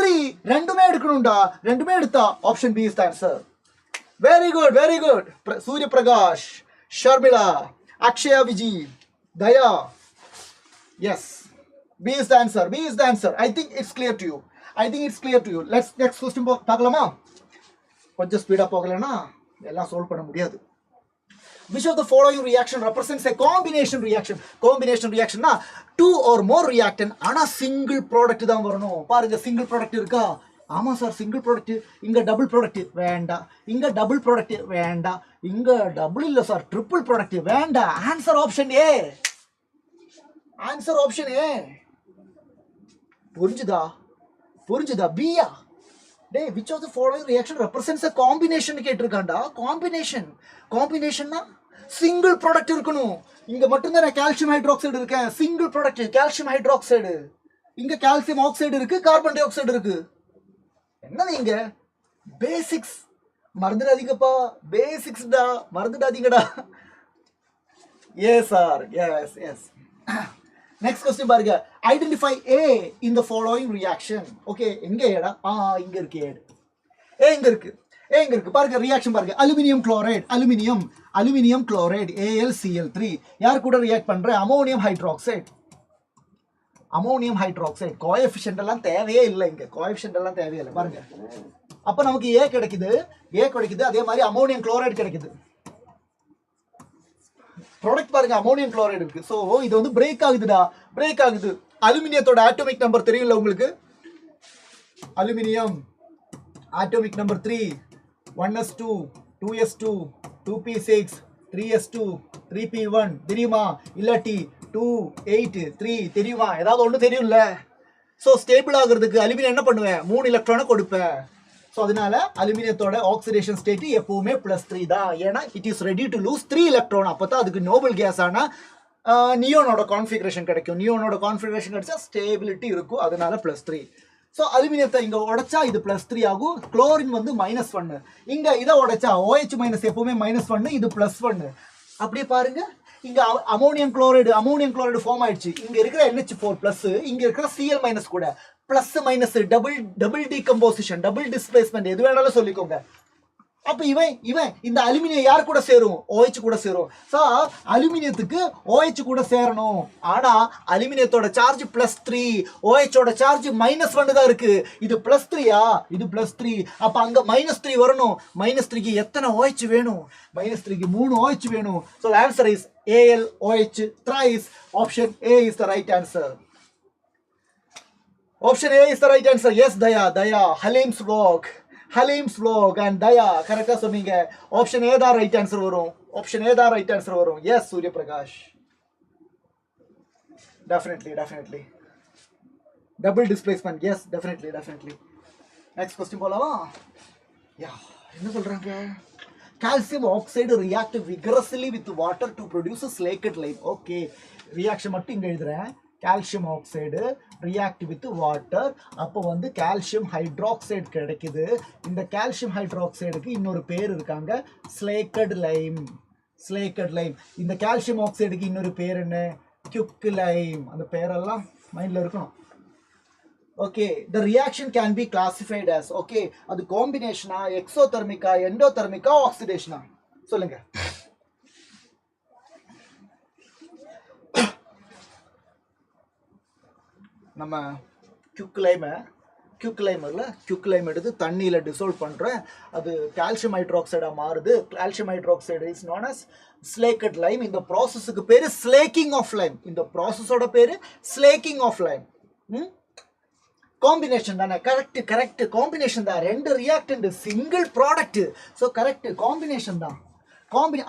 3 ரெண்டுமே எடுக்கணும்டா. ரெண்டுமே எடுத்தா option B is the answer. Very good, very good. Surya Prakash, Sharmila, Akshaya Viji, Daya. Yes, B is the answer. B is the answer. I think it's clear to you. I think it's clear to you. Let's next question பார்க்கலாமா? கொஞ்சம் speedo போகலனா எல்லாம் solve பண்ண முடியாது. Which of the following reaction represents a combination reaction? Combination reaction na two or more reactant ஆனா single product தான் வரணும். பாருங்க single product இருக்கா? ஆமா சார், single product. இங்க double product வேண்டாம், இங்க double product வேண்டாம், இங்க double இல்ல சார், triple product வேண்டாம். Answer option A. Answer option A. புரிஞ்சுதா? புரிஞ்சுதா? B யா? டேய், which of the following reaction represents a combination கேட்டிருக்காண்டா. combination. combinationனா சிங்கிள் ப்ராடக்ட் இருக்கணும். இங்க மட்டும் தான் கால்சியம் ஹைட்ராக்சைடு இருக்கேன், சிங்கிள் ப்ராடக்ட் கால்சியம் ஹைட்ராக்சைடு. இங்க கால்சியம் ஆக்சைடு இருக்கு, கார்பன் டை ஆக்சைடு இருக்கு. என்னது இங்க பேசிக்ஸ் மறந்துடாதீங்கப்பா, பேசிக்ஸ்டா மறந்துடாதீங்கடா. Yes sir, yes yes. Next question பாருங்க. Identify A in the following reaction. Okay, எங்க ஏடா? இங்க இருக்கு ஏடு. எங்க இருக்கு? எங்க இருக்கு? பாருங்க ரியாக்ஷன் பாருங்க. Aluminium chloride, aluminium chloride AlCl3 யார் கூட ரியாக்ட் பண்ற? Ammonium hydroxide. Ammonium hydroxide coefficient எல்லாம் தேவையே இல்லை இங்க. கோஎஃபிஷியன்ட் எல்லாம் தேவையே இல்லை. பாருங்க. அப்ப நமக்கு A கிடைக்குது, அதே மாதிரி அமோனியம் குளோரைடு கிடைக்குது. ப்ராடக்ட் பாருங்க, அமோனியம் குளோரைடு இருக்கு. சோ இது வந்து பிரேக் ஆகுதுடா, பிரேக் ஆகுது. அலுமினியத்தோட ஆட்டோமிக் நம்பர் தெரியும்ல உங்களுக்கு? Aluminium atomic number 3, 1s2, 2s2, 2p6, 3s2, 3p1 தெரியுமா? இல்லாட்டி 2, 8, 3 தெரியுமா? ஏதாவது ஒன்று தெரியும்ல? ஸோ ஸ்டேபிள் ஆகுறதுக்கு அலுமினியம் என்ன பண்ணுவேன்? 3 எலக்ட்ரானை கொடுப்பேன். ஸோ அதனால அலுமினியத்தோட ஆக்சிடேஷன் ஸ்டேட் எப்பவுமே +3 தான். ஏன்னா it is ready to lose 3 electron. அப்போ தான் அதுக்கு நோபல் கேஸான நியோனோட கான்ஃபிகரேஷன் கிடைக்கும். நியோனோட கான்ஃபிகரேஷன் கிடைச்சா ஸ்டேபிலிட்டி இருக்கும், அதனால +3. ஸோ அலுமினியத்தை இங்க உடைச்சா இது +3 ஆகும். குளோரின் வந்து -1. இங்க இதை உடைச்சா OH- எப்பவுமே -1, இது +1. அப்படியே பாருங்க, இங்க அமோனியம் குளோரைடு ஃபார்ம் ஆயிடுச்சு. இங்க இருக்கிற NH4+, இங்க இருக்கிற Cl- கூட plus minus double decomposition, double displacement எது வேணாலும் சொல்லிக்கோங்க. அப்ப இவன் இந்த அலுமினியம் யார் கூட சேரும்? OH கூட சேரும். சார் அலுமினியத்துக்கு OH கூட சேரணும். ஆனா அலுமினியத்தோட சார்ஜ் +3, OH ஓட சார்ஜ் -1 தான் இருக்கு. இது +3யா? இது +3. அப்ப அங்க -3 வரணும். -3க்கு எத்தனை OH வேணும்? -3க்கு 3 OH வேணும். So the answer is AlOH thrice. Option A is the right answer. Option A is the right answer. Yes, Daya. Halim's vlog and Daya correct சொன்னீங்க. Option A தான் right answer வரும். Yes, Surya Prakash. Definitely. Double displacement. Yes, definitely. Next question போலாமா? என்ன சொல்றாங்க? Calcium oxide react vigorously with water to produce a slaked lime. Okay, reaction மட்டும் இங்க எழுதுறேன். Calcium oxide react with water. அப்போ வந்து கால்சியம் ஹைட்ராக்சைடு கிடைக்குது. இந்த கால்சியம் ஹைட்ராக்சைடுக்கு இன்னொரு பேர் இருக்காங்க, ஸ்லேக்கட் லைம். இந்த கால்சியம் ஆக்சைடுக்கு இன்னொரு பேர் என்ன? குயிக்லைம். அந்த பேரெல்லாம் மைண்ட்ல இருக்கணும். Okay, the reaction can be classified as, okay, அது காம்பினேஷனா, எக்ஸோதெர்மிக்கா, எண்டோதெர்மிக்கா, ஆக்சிடேஷனா? சொல்லுங்க. நம்ம குயிக்லைம் எடுத்து தண்ணியில் டிசால்வ் பண்ணுறேன், அது கால்சியம் ஹைட்ராக்சைடாக மாறுது. Calcium hydroxide is known as slaked lime. இந்த ப்ராசஸுக்கு பேர் ஸ்லேக்கிங் ஆஃப் லைம். இந்த ப்ராசஸோட பேர் ஸ்லேக்கிங் ஆஃப் லைம். காம்பினேஷன் தானே? கரெக்ட் காம்பினேஷன் தான். 2 reactant, single product. So correct combination தான்.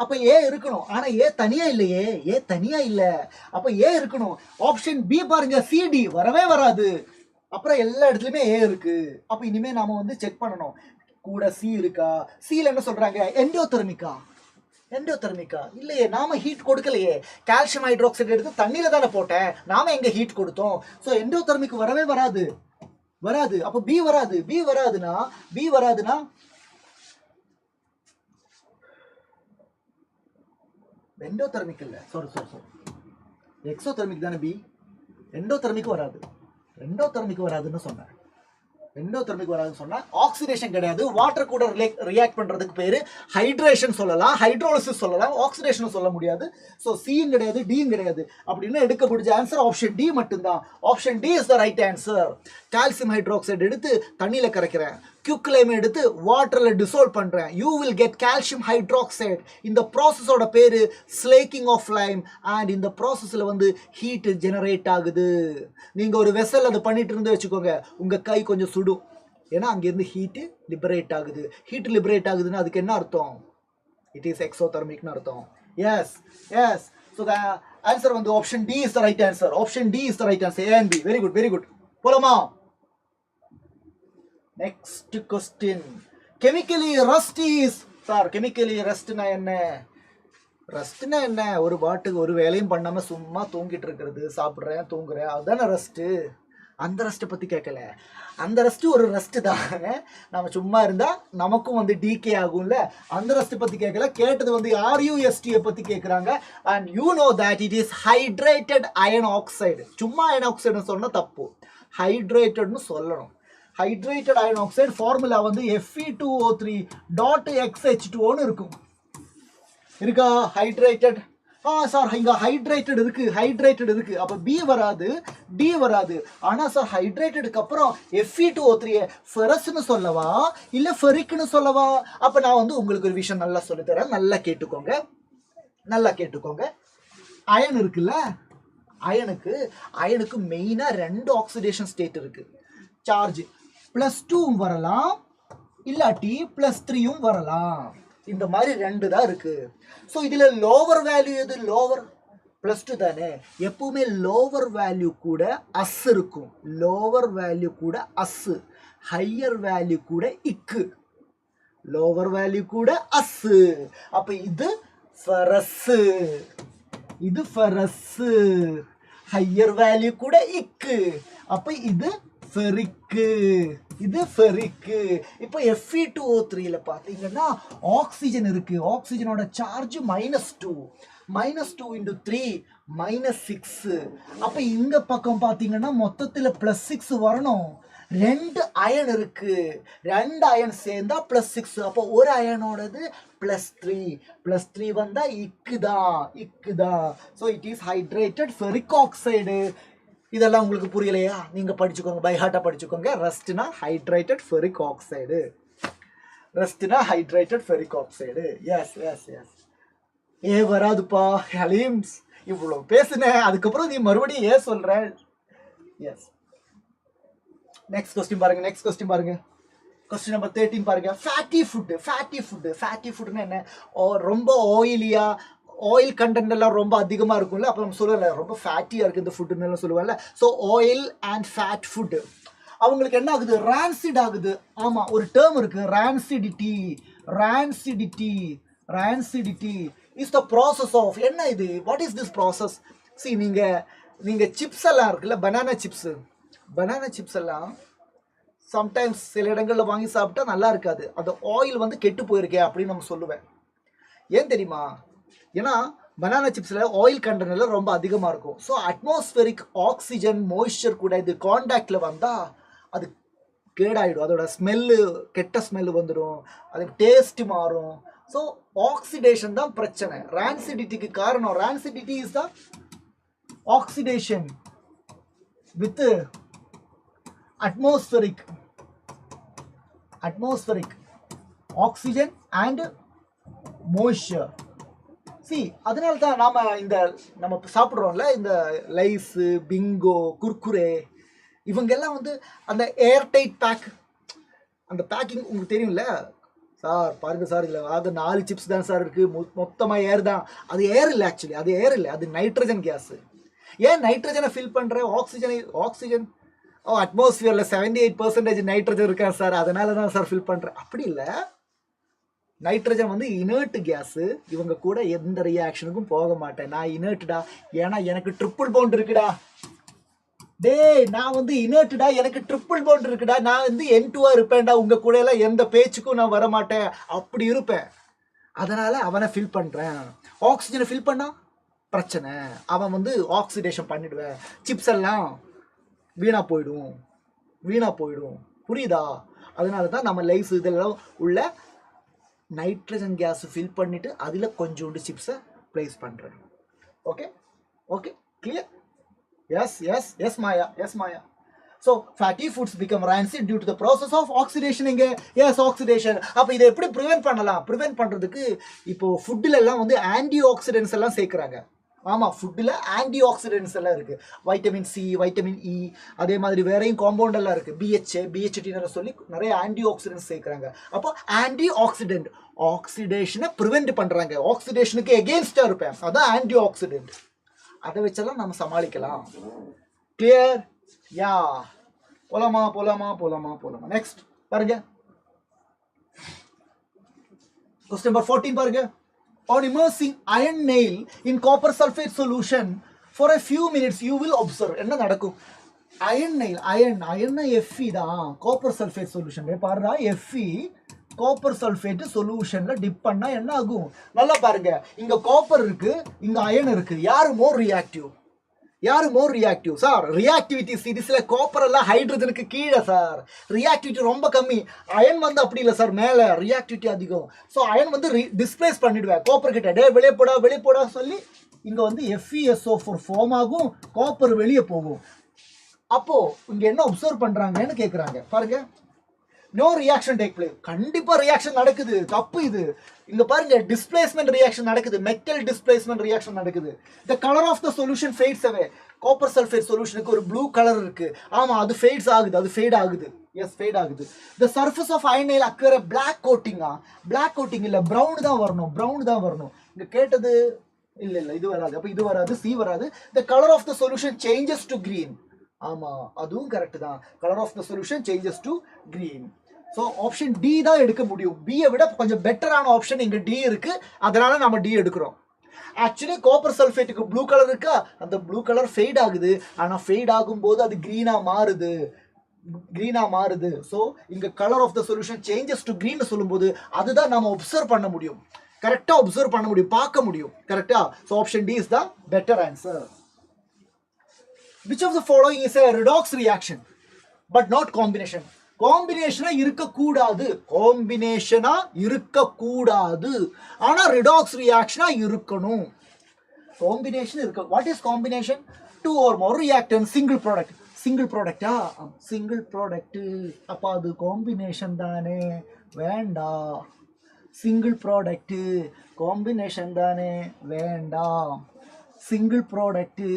அப்ப ஏ இருக்கணும். ஆனா ஏ தனியா இல்ல. அப்ப ஏ இருக்கணும். ஆப்ஷன் பி பாருங்க, சிடி வரவே வராது. அப்புறம் எல்லா இடத்துலையுமே ஏ இருக்கு. அப்போ இனிமேல் நாம வந்து செக் பண்ணணும், கூட சி இருக்கா. சியில் என்ன சொல்றாங்க, எண்டோதெர்மிக்கா. எண்டோதெர்மிக்கா இல்லையே, நாம ஹீட் கொடுக்கலையே. கால்சியம் ஹைட்ராக்சைடு எடுத்து தண்ணியில தானே போட்டேன், நாம எங்க ஹீட் கொடுத்தோம். ஸோ எண்டோதெர்மிக் வரவே வராது. அப்போ பி வராது. பி வராதுன்னா எண்டோதெர்மிக் இல்ல, சாரி எக்ஸோதெர்மிக் தானே பி. எண்டோதெர்மிக் வராதுன்னு சொன்னேன். எண்டோதெர்மிக் வராதுன்னு சொன்னா ஆக்சிடேஷன் கிடையாது. வாட்டர் கூட ரியாக்ட் பண்றதுக்கு பேரு ஹைட்ரேஷன் சொல்லலாம், ஹைட்ரோலிசிஸ் சொல்லலாம், ஆக்சிடேஷன் சொல்ல முடியாது. ஸோ சியும் கிடையாது, டியும் கிடையாது. அப்படின்னு எடுக்க முடிஞ்ச ஆன்சர் ஆப்ஷன் டி மட்டும்தான். Option D is the right answer. Calcium hydroxide எடுத்து தண்ணியில கரைக்கிறேன், குயிக்லைம் எடுத்து வாட்டர்ல டிசால்வ் பண்றேன், you will get calcium hydroxide. இந்த ப்ராசஸோட பேரு ஸ்லேக்கிங் ஆஃப் லைம். அண்ட் இந்த ப்ராசஸ்ல வந்து ஹீட் ஜெனரேட் ஆகுது. நீங்க ஒரு வெசல் அது பண்ணிட்டு இருந்து வச்சுக்கோங்க, உங்க கை கொஞ்சம் சுடும். ஏன்னா அங்கிருந்து ஹீட் லிபரேட் ஆகுது. ஹீட் லிபரேட் ஆகுதுன்னா அதுக்கு என்ன அர்த்தம்? இட் இஸ் எக்ஸோதெர்மிக்னு அர்த்தம். எஸ். ஸோ த ஆன்சர் வந்து option D is the right answer. Option D is the right answer. A and B. Very good. போலாமா? Next question. Chemically rust is. Sir chemically ரஸ்ட்னா என்ன? ரஸ்ட்னா என்ன? ஒரு பாட்டுக்கு ஒரு வேலையும் பண்ணாம சும்மா தூங்கிட்டு இருக்கிறது, சாப்பிட்றேன் தூங்குறேன், அதுதானே ரெஸ்ட்டு. அந்த ரெஸ்ட்டை பற்றி கேட்கல. அந்த ரெஸ்ட்டு ஒரு ரெஸ்ட்டு தான். நம்ம சும்மா இருந்தால் நமக்கும் வந்து டிகே ஆகும்ல, அந்த ரெஸ்ட்டை பற்றி கேட்கல. கேட்டது வந்து ஆர்யூஎஸ்டியை பற்றி கேட்குறாங்க. And you know that it is hydrated iron oxide. சும்மா அயன் ஆக்சைடுன்னு சொன்னால் தப்பு, ஹைட்ரேட்டட்னு சொல்லணும். ஹைட்ரேட்டட் அயன் ஆக்சைடு ஃபார்முலா வந்து Fe2O3.XH2O இருக்கும். இருக்கா ஹைட்ரேட்டட்? சார் இங்க ஹைட்ரேட்டட் இருக்கு. அப்ப பி வராது, டி வராது. ஆனா சார் ஹைட்ரேட்டடுக்கு அப்புறம் Fe2O3 ஃபெரஸ்னு சொல்லவா இல்ல ஃபெரிக்னு சொல்லவா? அப்ப நான் வந்து உங்களுக்கு ஒரு விஷயம் நல்லா சொல்லி தரேன், நல்லா கேட்டுக்கோங்க. அயன் இருக்குல்ல, அயனுக்கு மெயினா 2 ஆக்சிடேஷன் ஸ்டேட் இருக்கு. சார்ஜ் +2 வரலாம், இல்லாட்டி +3 வரலாம். இந்த மாதிரி 2 தான் இருக்கு. ஸோ இதுல லோவர் வேல்யூ எது? லோவர் +2 தானே. எப்பவுமே லோவர் வேல்யூ கூட அஸ் இருக்கும். ஹையர் வேல்யூ கூட இக்கு. லோவர் வேல்யூ கூட அஸ். அப்ப இது ஃபெரஸ். ஹையர் வேல்யூ கூட இக்கு. அப்ப இது ஃபெரிக்கு. இப்போ Fe2O3ல பார்த்தீங்கன்னா ஆக்சிஜன் இருக்கு. ஆக்சிஜனோட சார்ஜ் -2 × 3 -6. அப்ப இங்க பக்கம் பார்த்தீங்கன்னா மொத்தத்தில் +6 வரணும். 2 அயன் இருக்கு, 2 அயன் சேர்ந்தா +6. அப்போ ஒரு அயனோடது +3 வந்தா இக்குதான். So it is hydrated ferric oxide. இதெல்லாம் உங்களுக்கு புரியலையா? நீங்க படிச்சுக்கோங்க, பை ஹார்ட்டா படிச்சுக்கோங்க. ரஸ்ட்னா hydrated ferric oxide. Yes. A வராதுப்பா ஹலீம்ஸ். இவ்வளவு பேசுனேன், அதுக்கப்புறம் நீ மறுபடியும் ஏ சொல்ற. எஸ். நெக்ஸ்ட் கொஸ்டின் பாருங்க. கொஸ்டின் நம்பர் 13 பாருங்க. ஃபேட்டி ஃபுட்னா என்ன? ரொம்ப ஆயிலியா, ஆயில் கண்டென்ட் எல்லாம் ரொம்ப அதிகமாக இருக்கும்ல, அப்போ நம்ம சொல்லல ரொம்ப ஃபேட்டியாக இருக்குது இந்த ஃபுட்டுன்னு எல்லாம் சொல்லுவாங்கல்ல. So oil and fat food அவங்களுக்கு என்ன ஆகுது? ரான்சிட் ஆகுது. ஆமாம், ஒரு டேர்ம் இருக்கு, rancidity is the process of. என்ன இது? What is this process? சி நீங்கள் சிப்ஸ் எல்லாம் இருக்குல்ல, பனானா சிப்ஸ் எல்லாம் சம்டைம்ஸ் சில இடங்களில் வாங்கி சாப்பிட்டா நல்லா இருக்காது. அந்த ஆயில் வந்து கெட்டு போயிருக்கே அப்படின்னு நம்ம சொல்லுவேன். ஏன் தெரியுமா? ஏன்னா பனானா சிப்ஸில் ஆயில் கண்டென்ட் ரொம்ப அதிகமாக இருக்கும். ஸோ அட்மாஸ்பரிக் ஆக்சிஜன் மாய்ஸ்சர் கூட இது காண்டாக்டில் வந்தால் அது கேடாயிடும். அதோட ஸ்மெல்லு, கெட்ட ஸ்மெல்லு வந்துடும், அது டேஸ்ட் மாறும். ஸோ ஆக்சிடேஷன் தான் பிரச்சனை. ரான்சிடிட்டிக்கு காரணம், rancidity is the oxidation with atmospheric oxygen and moisture. அதனால தான் நம்ம சாப்பிட்றோம்ல, இந்த லைஸு, பிங்கோ, குர்குரே, இவங்கெல்லாம் வந்து அந்த ஏர்டைட் பேக், அந்த பேக்கிங் உங்களுக்கு தெரியும்ல. சார் பாருங்க சார், இதில் அது 4 சிப்ஸ் தான் சார் இருக்குது, மொத்தமாக ஏர் தான். அது ஏர் இல்லை, ஆக்சுவலி அது ஏர் இல்லை, அது நைட்ரஜன் கேஸு. ஏன் நைட்ரஜனை ஃபில் பண்ணுற? ஆக்சிஜன் அட்மாஸ்பியரில் 78% நைட்ரஜன் இருக்கா சார், அதனால தான் சார் ஃபில் பண்ணுறேன். அப்படி இல்லை, நைட்ரஜன் வந்து இனர்ட் கேஸு, இவங்க கூட எந்த ரியாக்ஷனுக்கும் போக மாட்டேன், நான் இனர்ட்டுடா, ஏன்னா எனக்கு ட்ரிபிள் பவுண்ட் இருக்குடா. டேய், நான் வந்து இனர்ட்டுடா, எனக்கு ட்ரிபிள் பவுண்ட் இருக்குடா, நான் வந்து N2 இருப்பேன்டா, உங்கள் கூட எல்லாம் எந்த பேச்சுக்கும் நான் வரமாட்டேன், அப்படி இருப்பேன். அதனால் அவனை ஃபில் பண்ணுறேன். ஆக்சிஜனை ஃபில் பண்ணால் பிரச்சனை, அவன் வந்து ஆக்சிடேஷன் பண்ணிவிடுவேன், சிப்ஸ் எல்லாம் வீணாக போயிடும், புரியுதா? அதனால தான் நம்ம லைஃப் இதெல்லாம் உள்ள நைட்ரஜன் கேஸ் ஃபில் பண்ணிவிட்டு அதில் கொஞ்சோண்டு சிப்ஸை ப்ளேஸ் பண்ணுறேன். Okay okay, clear? Yes Maya. So fatty foods become rancid due to the process of oxidation. Oxidation. அப்போ இதை எப்படி ப்ரிவென்ட் பண்ணலாம்? ப்ரிவென்ட் பண்ணுறதுக்கு இப்போது ஃபுட்டில் எல்லாம் வந்து ஆன்டி ஆக்சிடென்ட்ஸ் எல்லாம் சேர்க்குறாங்க. ஆமாம், ஃபுட்டில் ஆன்டி ஆக்சிடென்ட்ஸ் எல்லாம் இருக்குது, வைட்டமின் சி, வைட்டமின் இ, அதே மாதிரி வேறையும் காம்பவுண்ட் எல்லாம் இருக்குது, பிஹெச்டின்னு சொல்லி நிறைய ஆன்டி ஆக்சிடென்ட்ஸ் சேர்க்குறாங்க. அப்போ ஆன்டி ஆக்சிடென்ட் ஆக்சிடேஷனை ப்ரிவென்ட் பண்ணுறாங்க, ஆக்சிடேஷனுக்கு எகெயின்ஸ்டாக இருப்பேன், அதான் ஆன்டி ஆக்சிடென்ட். அதை வச்செல்லாம் நம்ம சமாளிக்கலாம். கிளியர்? யா, போலாமா. நெக்ஸ்ட் பாருங்க, கொஸ்டின் நம்பர் 14 பாருங்க. On immersing iron nail in copper sulfate solution for a few minutes you will observe. என்ன நடக்கும்? iron nail, iron Fe தான், copper sulfate solution பாருடா, Fe copper sulfate solutionல டிப் பண்ணா என்ன ஆகும்? நல்லா பாருங்க, இங்க காப்பர் இருக்கு, இங்க அயன் இருக்கு, யாரு மோர் ரியாக்டிவ் சார்? ரியாக்டிவிட்டி சீரிஸ்ல காப்பர் எல்லாம் ஹைட்ரஜனுக்கு கீழே சார், ரியாக்டிவிட்டி ரொம்ப கம்மி. அயன் வந்து அப்படி இல்லை சார், மேலே ரியாக்டிவிட்டி அதிகம். ஸோ அயன் வந்து டிஸ்பிளேஸ் பண்ணிடுவேன் காப்பர் கிட்ட, டே வெளியே போடா சொல்லி இங்கே வந்து FeSO4 ஃபார்ம் ஆகும், காப்பர் வெளியே போகும். அப்போ இங்கே என்ன அப்சர்வ் பண்ணுறாங்கன்னு கேட்குறாங்க பாருங்க. No reaction take place. கண்டிப்பாக ரியாக்ஷன் நடக்குது, தப்பு இது. இங்க பாருங்க, டிஸ்பிளேஸ்மெண்ட் ரியாக்ஷன் நடக்குது, மெட்டல் டிஸ்பிளேஸ்மெண்ட் ரியாக்ஷன் நடக்குது. The colour of the solution fades away. Copper sulphate சொல்யூஷனுக்கு ஒரு ப்ளூ கலர் இருக்கு, ஆமா, அது ஃபேட் ஆகுது. எஸ், ஃபேட் ஆகுது. The surface of iron nail acquire black கோட்டிங்கா? பிளாக் கோட்டிங் இல்ல, பிரவுன் தான் வரணும். இங்க கேட்டது இல்ல, இது வராது. அப்ப இது வராது, சி வராது. The colour of the solution changes to green. ஆமா, அதுவும் கரெக்ட் தான். Colour of the solution changes to green. So option D தான் எடுக்க முடியும். பியை விட கொஞ்சம் பெட்டரான ஆப்ஷன் இங்கே டி இருக்கு, அதனால நம்ம டி எடுக்கிறோம். ஆக்சுவலி காப்பர் சல்ஃபேட்டுக்கு ப்ளூ கலர் இருக்கா, அந்த ப்ளூ கலர் ஃபேட் ஆகுது, ஆனால் ஃபேட் ஆகும்போது அது க்ரீனாக மாறுது. ஸோ இங்கே colour of the solution changes to green சொல்லும்போது அதுதான் நம்ம ஒப்சர்வ் பண்ண முடியும், கரெக்டாக ஒப்சர்வ் பண்ண முடியும், பார்க்க முடியும், கரெக்டா? So option D is the better answer. Which of the following is a redox reaction but not combination? காம்பினேஷனா இருக்கக்கூடாது, ஆனா ரிடாக்ஸ் ரியாக்ஷனா இருக்கணும். காம்பினேஷன் இருக்க. What is combination? 2 or more reactants, single ப்ராடக்டா? சிங்கிள் ப்ராடக்ட், அப்ப அது காம்பினேஷன் தானே, வேண்டாம். சிங்கிள் ப்ராடக்ட் காம்பினேஷன் தானே, வேண்டாம். சிங்கிள் ப்ராடக்ட்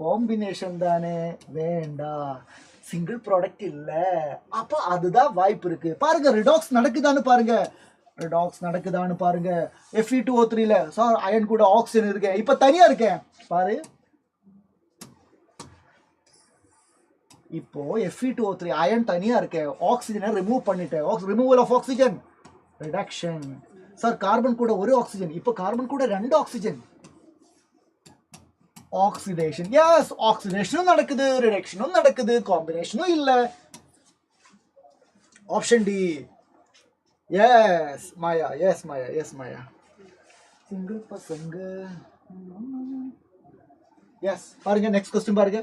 காம்பினேஷன் தானே, வேண்டாம். சிங்கிள் ப்ராடக்ட் இல்லை, அப்போ அதுதான் வாய்ப்பு இருக்கு. பாருங்க, ரிடாக்ஸ் நடக்குதான்னு பாருங்க. Fe2O3ல சார் அயன் கூட ஆக்சிஜன் இருக்கு, இப்ப தனியா இருக்கேன் பாரு. இப்போ Fe2O3 அயன் தனியா இருக்கேன், ஆக்சிஜனை ரிமூவ் பண்ணிட்டேன். Removal of oxygen, reduction. Sir carbon கூட ஒரு ஆக்சிஜன், இப்போ கார்பன் கூட 2 ஆக்சிஜன். ஆக்சிடேஷன். எஸ், ஆக்சிடேஷனும் நடக்குது, ரிடக்ஷனும் நடக்குது, காம்பினேஷனும் இல்ல. Option D. Yes Maya. Single பசங்க. எஸ், பாருங்க நெக்ஸ்ட் क्वेश्चन பாருங்க.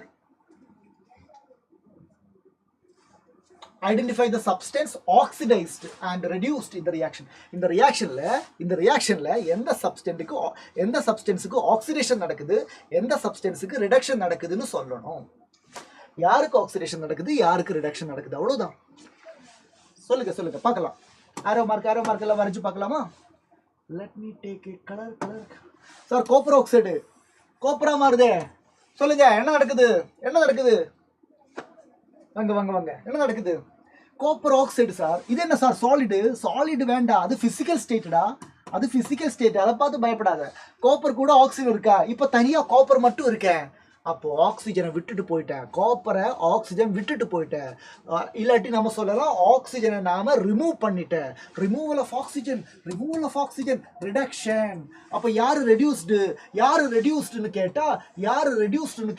Identify the substance oxidized and reduced in the reaction. இந்த ரியாக்ஷன்ல எந்த சப்ஸ்டன்ஸுக்கு ஆக்சிடேஷன் நடக்குது, எந்த சப்ஸ்டன்ஸுக்கு ரிடக்ஷன் நடக்குதுன்னு சொல்லணும். யாருக்கு ஆக்சிடேஷன் நடக்குது, யாருக்கு ரிடக்ஷன் நடக்குது, அவ்வளவுதான். சொல்லுங்க பார்க்கலாம். ஆரோ மார்க் எல்லாம் வரைஞ்சு பார்க்கலாமா? Let me take a color. Sir copper oxide காப்பரா மாறுதே, சொல்லுங்க என்ன நடக்குது? வாங்க என்ன நடக்குது? Copper oxide sir. இது என்ன சார்? சாலிடு வேண்டாம், அது பிசிக்கல் ஸ்டேட்டடா, அதை பார்த்து பயப்படாத. காப்பர் கூட ஆக்சிஜன் இருக்கா? இப்ப தனியா காப்பர் மட்டும் இருக்கேன், அப்போ ஆக்சிஜனை விட்டுட்டு போயிட்டேன், காப்பரை ஆக்சிஜன் விட்டுட்டு போயிட்டேன். இல்லாட்டி நம்ம சொல்லலாம் ஆக்சிஜனை நாம ரிமூவ் பண்ணிட்டேன். Removal of oxygen reduction. அப்போ யாரு ரெடியூஸ்டுன்னு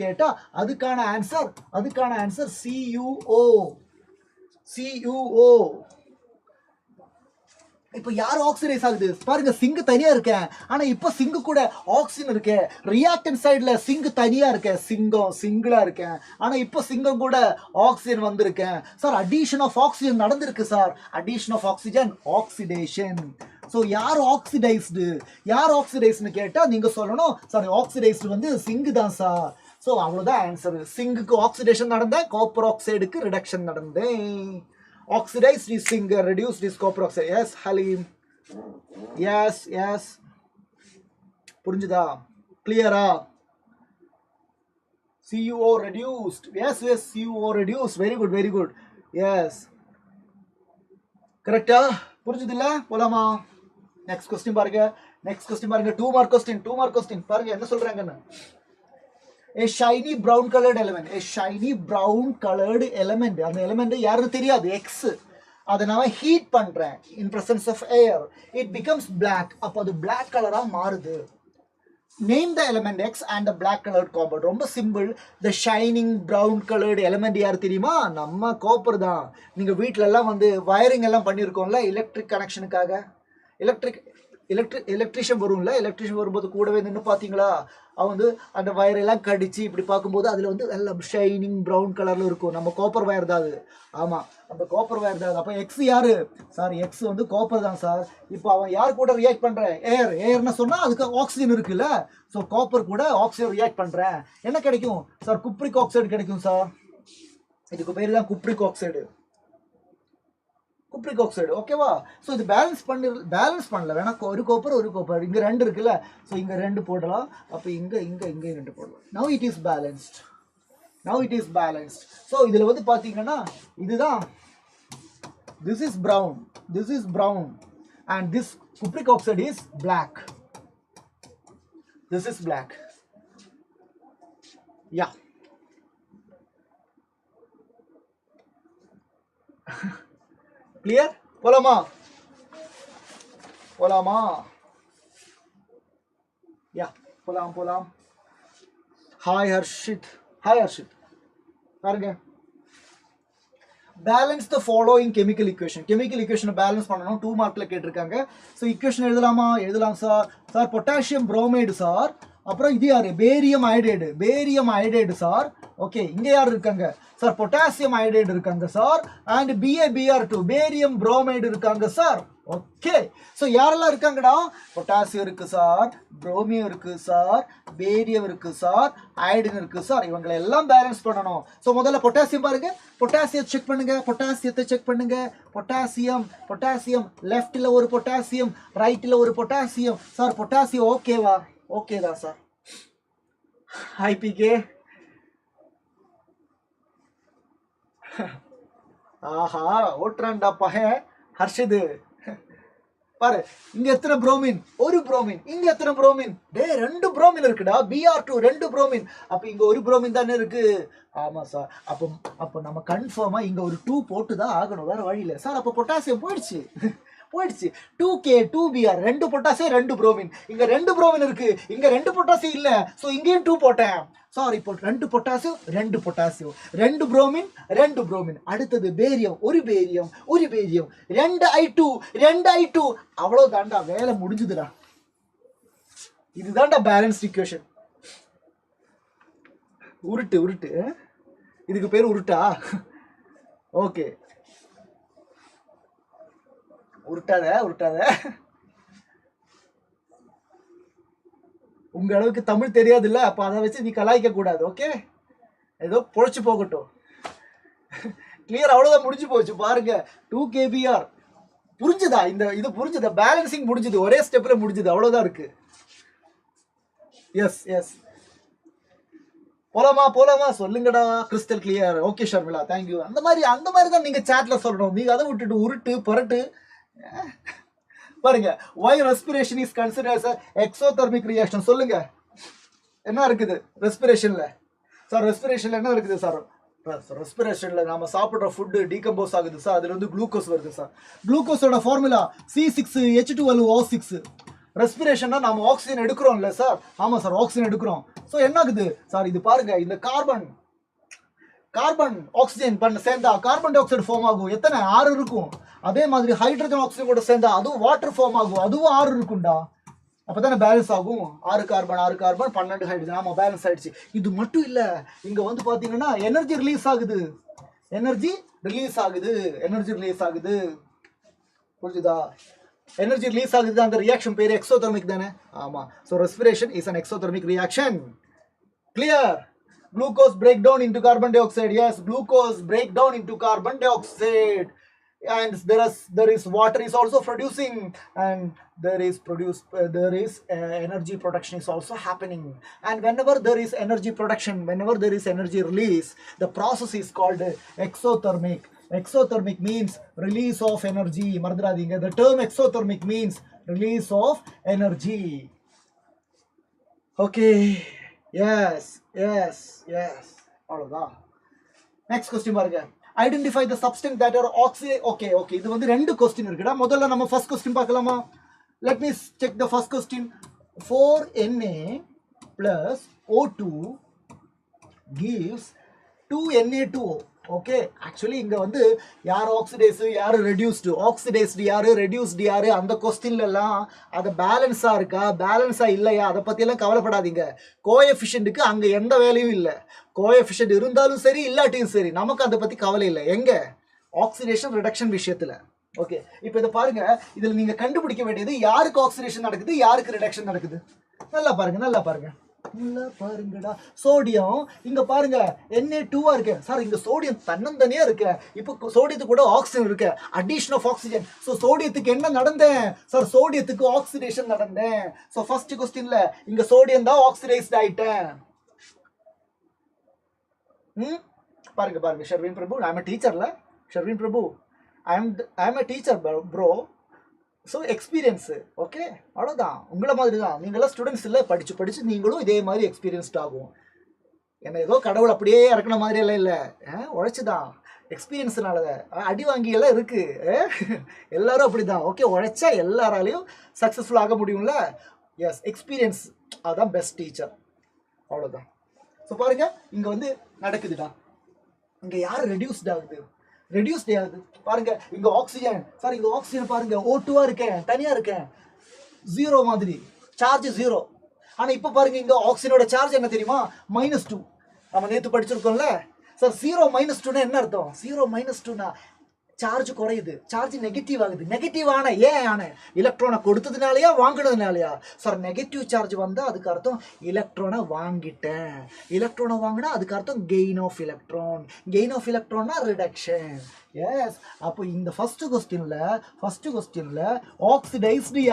கேட்டா அதுக்கான ஆன்சர் CuO. இப்போ யார் ஆக்சிடைஸ் ஆகுது பாருங்க, சிங்க் தனியா இருக்கேன், ஆனா இப்போ சிங்க் கூட ஆக்சிஜன் இருக்கு. ரியாக்டன்ட் சைடுல சிங்க் தனியா இருக்கேன், சிங்கிளா இருக்கேன், ஆனா இப்போ சிங்கம் கூட ஆக்சிஜன் வந்திருக்கேன். சார் அடிஷன் ஆஃப் ஆக்சிஜன் நடந்திருக்கு sir. Addition of oxygen oxidation. So யார் ஆக்சிடைஸ்னு கேட்டா நீங்க சொல்லணும் சார் ஆக்சிடைஸ்டு வந்து சிங்க் தான் சார். ஸோ அவ்வளோதான் ஆன்சர். சிங்குக்கு ஆக்சிடேஷன் நடந்த, காப்பர் ஆக்சைடுக்கு ரிடக்ஷன் நடந்தேன். Oxidized is zinc, reduced is copper oxide. Yes, Halim. Yes. புரிஞ்சுதா? கிளியரா? CuO reduced. Yes, CuO reduced. Very good. Yes. கரெக்டா? புரிஞ்சுதுல்ல? போலாமா? Next question பாருங்க. 2 mark question. பாருங்க என்ன சொல்றாங்கன்னு. A shiny brown colored element. அந்த எலிமெண்ட் யாருன்னு தெரியாது, X. அதை நான் ஹீட் பண்றேன் in presence of air. It becomes black. அப்போ அது black கலரா மாறுது. Name the element X and the black colored copper. ரொம்ப simple. The shining brown colored element யார் தெரியுமா? நம்ம காப்பர் தான். நீங்க வீட்ல எல்லாம் வந்து வயரிங் எல்லாம் பண்ணியிருக்கோம்ல, எலக்ட்ரிக் கனெக்ஷனுக்காக. எலக்ட்ரிஷியன் வரும்ல, எலக்ட்ரிஷியன் வரும்போது கூடவே நின்று பார்த்தீங்களா, அவன் வந்து அந்த வயரெல்லாம் கடிச்சு இப்படி பார்க்கும்போது அதில் வந்து நல்ல ஷைனிங் ப்ரௌன் கலரில் இருக்கும். நம்ம காப்பர் வயர் தான் அது. ஆமாம், அந்த காப்பர் வயர் தான். அப்போ எக்ஸ் யாரு சார்? எக்ஸ் வந்து காப்பர் தான் சார். இப்போ அவன் யார் கூட ரியாக்ட் பண்ணுறேன்? ஏர்னு சொன்னால் அதுக்கு ஆக்சிஜன் இருக்குல்ல. ஸோ காப்பர் கூட ஆக்சிஜன் ரியாக்ட் பண்ணுறேன். என்ன கிடைக்கும் சார்? குப்ரிக் ஆக்சைடு கிடைக்கும் சார். இதுக்கு பேர் தான் குப்ரிக் ஆக்சைடு. ஓகேவா? ஸோ இது பேலன்ஸ் பண்ணல வேணா, ஒரு கோப்பர் இங்கே 2 இருக்குல்ல. ஸோ இங்கே 2 போடலாம். அப்போ இங்கே 2 போடலாம். Now it is balanced. So இதில் வந்து பார்த்தீங்கன்னா இதுதான், this is brown and this cupric oxide is black. This is black. Yeah. Clear? போலாமா? யா போலாம். ஹாய் ஹர்ஷித். பாருங்க, balance the following chemical equation balance பண்ணணும். 2 மார்க்ல கேட்டிருக்காங்க. ஸோ ஈக்குவேஷன் எழுதலாம் சார். Potassium bromide sir. அப்புறம் இது யாரு? Barium iodide sir. ஓகே, இங்க யார் இருக்காங்க சார்? பொட்டாசியம் அயோடைடு இருக்காங்க sir. And BaBr2 barium bromide இருக்காங்க சார். ஓகே, ஸோ யாரெல்லாம் இருக்காங்கடா? பொட்டாசியம் இருக்கு சார், புரோமியம் இருக்கு சார், பேரியம் இருக்கு சார், அயோடின் இருக்கு சார். இவங்களை எல்லாம் பேலன்ஸ் பண்ணணும். ஸோ முதல்ல பொட்டாசியம் பாருங்க. பொட்டாசியத்தை செக் பண்ணுங்க. பொட்டாசியம் லெஃப்ட்ல ஒரு பொட்டாசியம், ரைட்ல ஒரு பொட்டாசியம். சார் பொட்டாசியம் ஓகேவா? ஓகே தான் சார். ஐபிகே. ஆஹா, ஓட்டுறான்டா பையன் ஹர்ஷிது. பாரு, இங்க எத்தனை புரோமின்? ஒரு புரோமின். இங்க எத்தனை புரோமின்? 2 புரோமின் இருக்குடா. Br2 2 bromine. அப்ப இங்க ஒரு புரோமின் தானே இருக்கு. ஆமா சார். அப்போ நம்ம கன்ஃபார்மா இங்க ஒரு 2 போட்டு தான் ஆகணும், வேற வழி இல்லை சார். அப்போ பொட்டாசியம் போயிடுச்சு. 2K 2Br 2 potassium 2 bromine. இங்க 2 புரோமின் இருக்கு, இங்க 2 பொட்டாசியம் இல்ல. சோ இங்கேயும் 2 போட்டேன். சாரி, இப்போ 2 பொட்டாசியம் 2 புரோமின். அடுத்தது பேரியம், ஒரு பேரியம் 2 I2. அவ்வளவுதான்டா, வேலை முடிஞ்சுதுடா. இதுதான்டா பேலன்ஸ்ட் ஈக்குவேஷன். உருட்டு இதுக்கு பேர் உருட்டா? ஓகே, உருட்டாத. உங்க அளவுக்கு தமிழ் தெரியாது இல்ல, அப்ப அதை வச்சு நீ கலாய்க்க கூடாது. ஓகே, ஏதோ பொழைச்சு போகட்டும். கிளியர்? அவ்வளவுதான், முடிஞ்சு போச்சு. பாருங்க, 2kBr புரிஞ்சுதா? இது புரிஞ்சுதா? பேலன்சிங் முடிஞ்சுது, ஒரே ஸ்டெப்ல முடிஞ்சுது. அவ்வளவுதான் இருக்கு. எஸ். போலாமா சொல்லுங்கடா. Crystal clear. Okay Sharmila, thank you. அந்த மாதிரி தான் நீங்க சாட்ல சொல்லணும். நீங்க அதை விட்டுட்டு உருட்டு பரட்டு. பாருங்க, why respiration is considered as a exothermic reaction. சொல்லுங்க, என்ன இருக்குது ரெஸ்பிரேஷன்ல? சார் ரெஸ்பிரேஷன்ல என்ன இருக்குது சார்? ரெஸ்பிரேஷன்ல நாம சாப்பிடுற ஃபுட் டீகம்போஸ் ஆகுது சார், அதுல இருந்து குளுக்கோஸ் வருது சார். குளுக்கோஸோட formula C6H12O6. ரெஸ்பிரேஷன்னா நாம ஆக்சிஜன் எடுக்கிறோம்ல சார்? ஆமா சார், ஆக்சிஜன் எடுக்கிறோம். ஸோ என்ன ஆகுது சார்? இது பாருங்க, இந்த கார்பன் ஆக்சிஜன் பண்ண சேர்ந்தா கார்பன் டை ஆக்சைடு ஃபார்ம் ஆகும். எத்தனை? 6 இருக்கும். அதே மாதிரி ஹைட்ரஜன் ஆக்சிஜன் கூட சேர்ந்தா அதுவும் வாட்டர் ஃபார்ம் ஆகும், அதுவும் 6 இருக்கும்டா. அப்பதானே பேலன்ஸ் ஆகும். 6 கார்பன் 12 ஹைட்ரஜன். ஆமா, பேலன்ஸ் ஆயிடுச்சு. இது மட்டும் இல்ல, இங்க வந்து பாத்தீங்கன்னா எனர்ஜி ரிலீஸ் ஆகுது. புரிஞ்சுதா? எனர்ஜி ரிலீஸ் ஆகுது. அந்த ரியாக்ஷன் பேரு எக்ஸோதெர்மிக் தானே? ஆமா. So respiration is an exothermic reaction. Clear? Glucose break down into carbon dioxide. Yes, glucose break down into carbon dioxide. And there is water is also producing, and there is energy production is also happening. And whenever there is energy production, whenever there is energy release, the process is called exothermic. Exothermic means release of energy. Mardradinga, the term exothermic means release of energy. Okay, yes. அவ்வளவுதா. Next question பாருங்க. Identify the substance that are oxidate. Okay, இது வந்து ரெண்டு question இருக்குடா. முதல்ல நம்ம first question பார்க்கலாமா? Let me check the first question. 4Na plus O2 gives 2Na2O. Okay, actually இங்க வந்து யார் ஆக்சிடைஸ் யாரு ரெடியூஸ்டு, ஆக்சிடைஸ்டு யாரு ரெடியூஸ்டு யாரு, அந்த கொஸ்டின்ல எல்லாம் அது பேலன்ஸா இருக்கா பேலன்ஸா இல்லையா அதை பத்தி எல்லாம் கவலைப்படாதீங்க. கோஎஃபிஷியன்ட்டுக்கு அங்க எந்த வேலையும் இல்லை. கோஎஃபிஷியன்ட் இருந்தாலும் சரி இல்லாட்டியும் சரி நமக்கு அதை பத்தி கவலை இல்லை. எங்க ஆக்சிடேஷன் ரிடக்ஷன் விஷயத்துல. ஓகே, இப்போ இதை பாருங்க. இதுல நீங்க கண்டுபிடிக்க வேண்டியது யாருக்கு ஆக்சிடேஷன் நடக்குது யாருக்கு ரிடக்ஷன் நடக்குது. நல்லா பாருங்கடா. சோடியம் இங்க பாருங்க Na2 இருக்கு சார். இங்க சோடியம் தன்னந்தனியா இருக்கு. இப்போ சோடியத்துக்கு கூட ஆக்சிஜன் இருக்கு, அடிஷன் ஆஃப் ஆக்சிஜன். சோ சோடியத்துக்கு என்ன நடந்தேன் சார்? சோடியத்துக்கு ஆக்சிடேஷன் நடந்தேன். சோ ஃபர்ஸ்ட் क्वेश्चनல இங்க சோடியம் தான் ஆக்சிடைஸ்ட் ஆயிட்டேன். பாருங்க ஷர்வின் பிரபு, ஐ அம் a teacher ல. ஷர்வின் பிரபு, ஐ அம் a teacher bro. So experience. Okay, அவ்வளோதான். உங்களை மாதிரி தான் நீங்களாம் ஸ்டூடெண்ட்ஸ் இல்லை, படித்து நீங்களும் இதே மாதிரி எக்ஸ்பீரியன்ஸ்ட் ஆகும். என்ன ஏதோ கடவுள் அப்படியே இறக்குன மாதிரி எல்லாம் இல்லை, உழைச்சி தான் எக்ஸ்பீரியன்ஸ்னால அடி வாங்கியெல்லாம் இருக்கு. எல்லாரும் அப்படி தான். ஓகே, உழைச்சா எல்லாராலையும் சக்ஸஸ்ஃபுல் ஆக முடியும்ல. எஸ், எக்ஸ்பீரியன்ஸ் அதுதான் பெஸ்ட் டீச்சர். அவ்வளோதான். ஸோ பாருங்க, இங்கே வந்து நடக்குதுடா. இங்கே யார் ரெடியூஸ்ட் ஆகுது பாருங்க. இங்க ஆக்சிஜன் சார், இங்க ஆக்சிஜன் பாருங்க O2 இருக்கேன், தனியா இருக்கேன், 0 மாதிரி சார்ஜ் 0. ஆனா இப்ப பாருங்க, இங்க ஆக்சிஜனோட சார்ஜ் என்ன தெரியுமா? -2. நம்ம நேத்து படிச்சிருக்கோம்ல சார். 0 -2 என்ன அர்த்தம்? 0 -2 சார்ஜ் குறையுது, சார்ஜ் நெகட்டிவ் ஆகுது. நெகட்டிவ் ஆன ஏன் ஆன? எலக்ட்ரானை கொடுத்ததுனாலயா வாங்கினதுனாலயா சார்? நெகட்டிவ் சார்ஜ் வந்தா அதுக்கு அர்த்தம் எலக்ட்ரானை வாங்கிட்டேன். எலக்ட்ரானை வாங்கினா அதுக்கு அர்த்தம் கெயின் ஆஃப் எலக்ட்ரான்னா ரிடக்ஷன். எஸ், அப்போ இந்த ஃபர்ஸ்ட் கொஸ்டின்ல ஆக்சிடைஸ்டு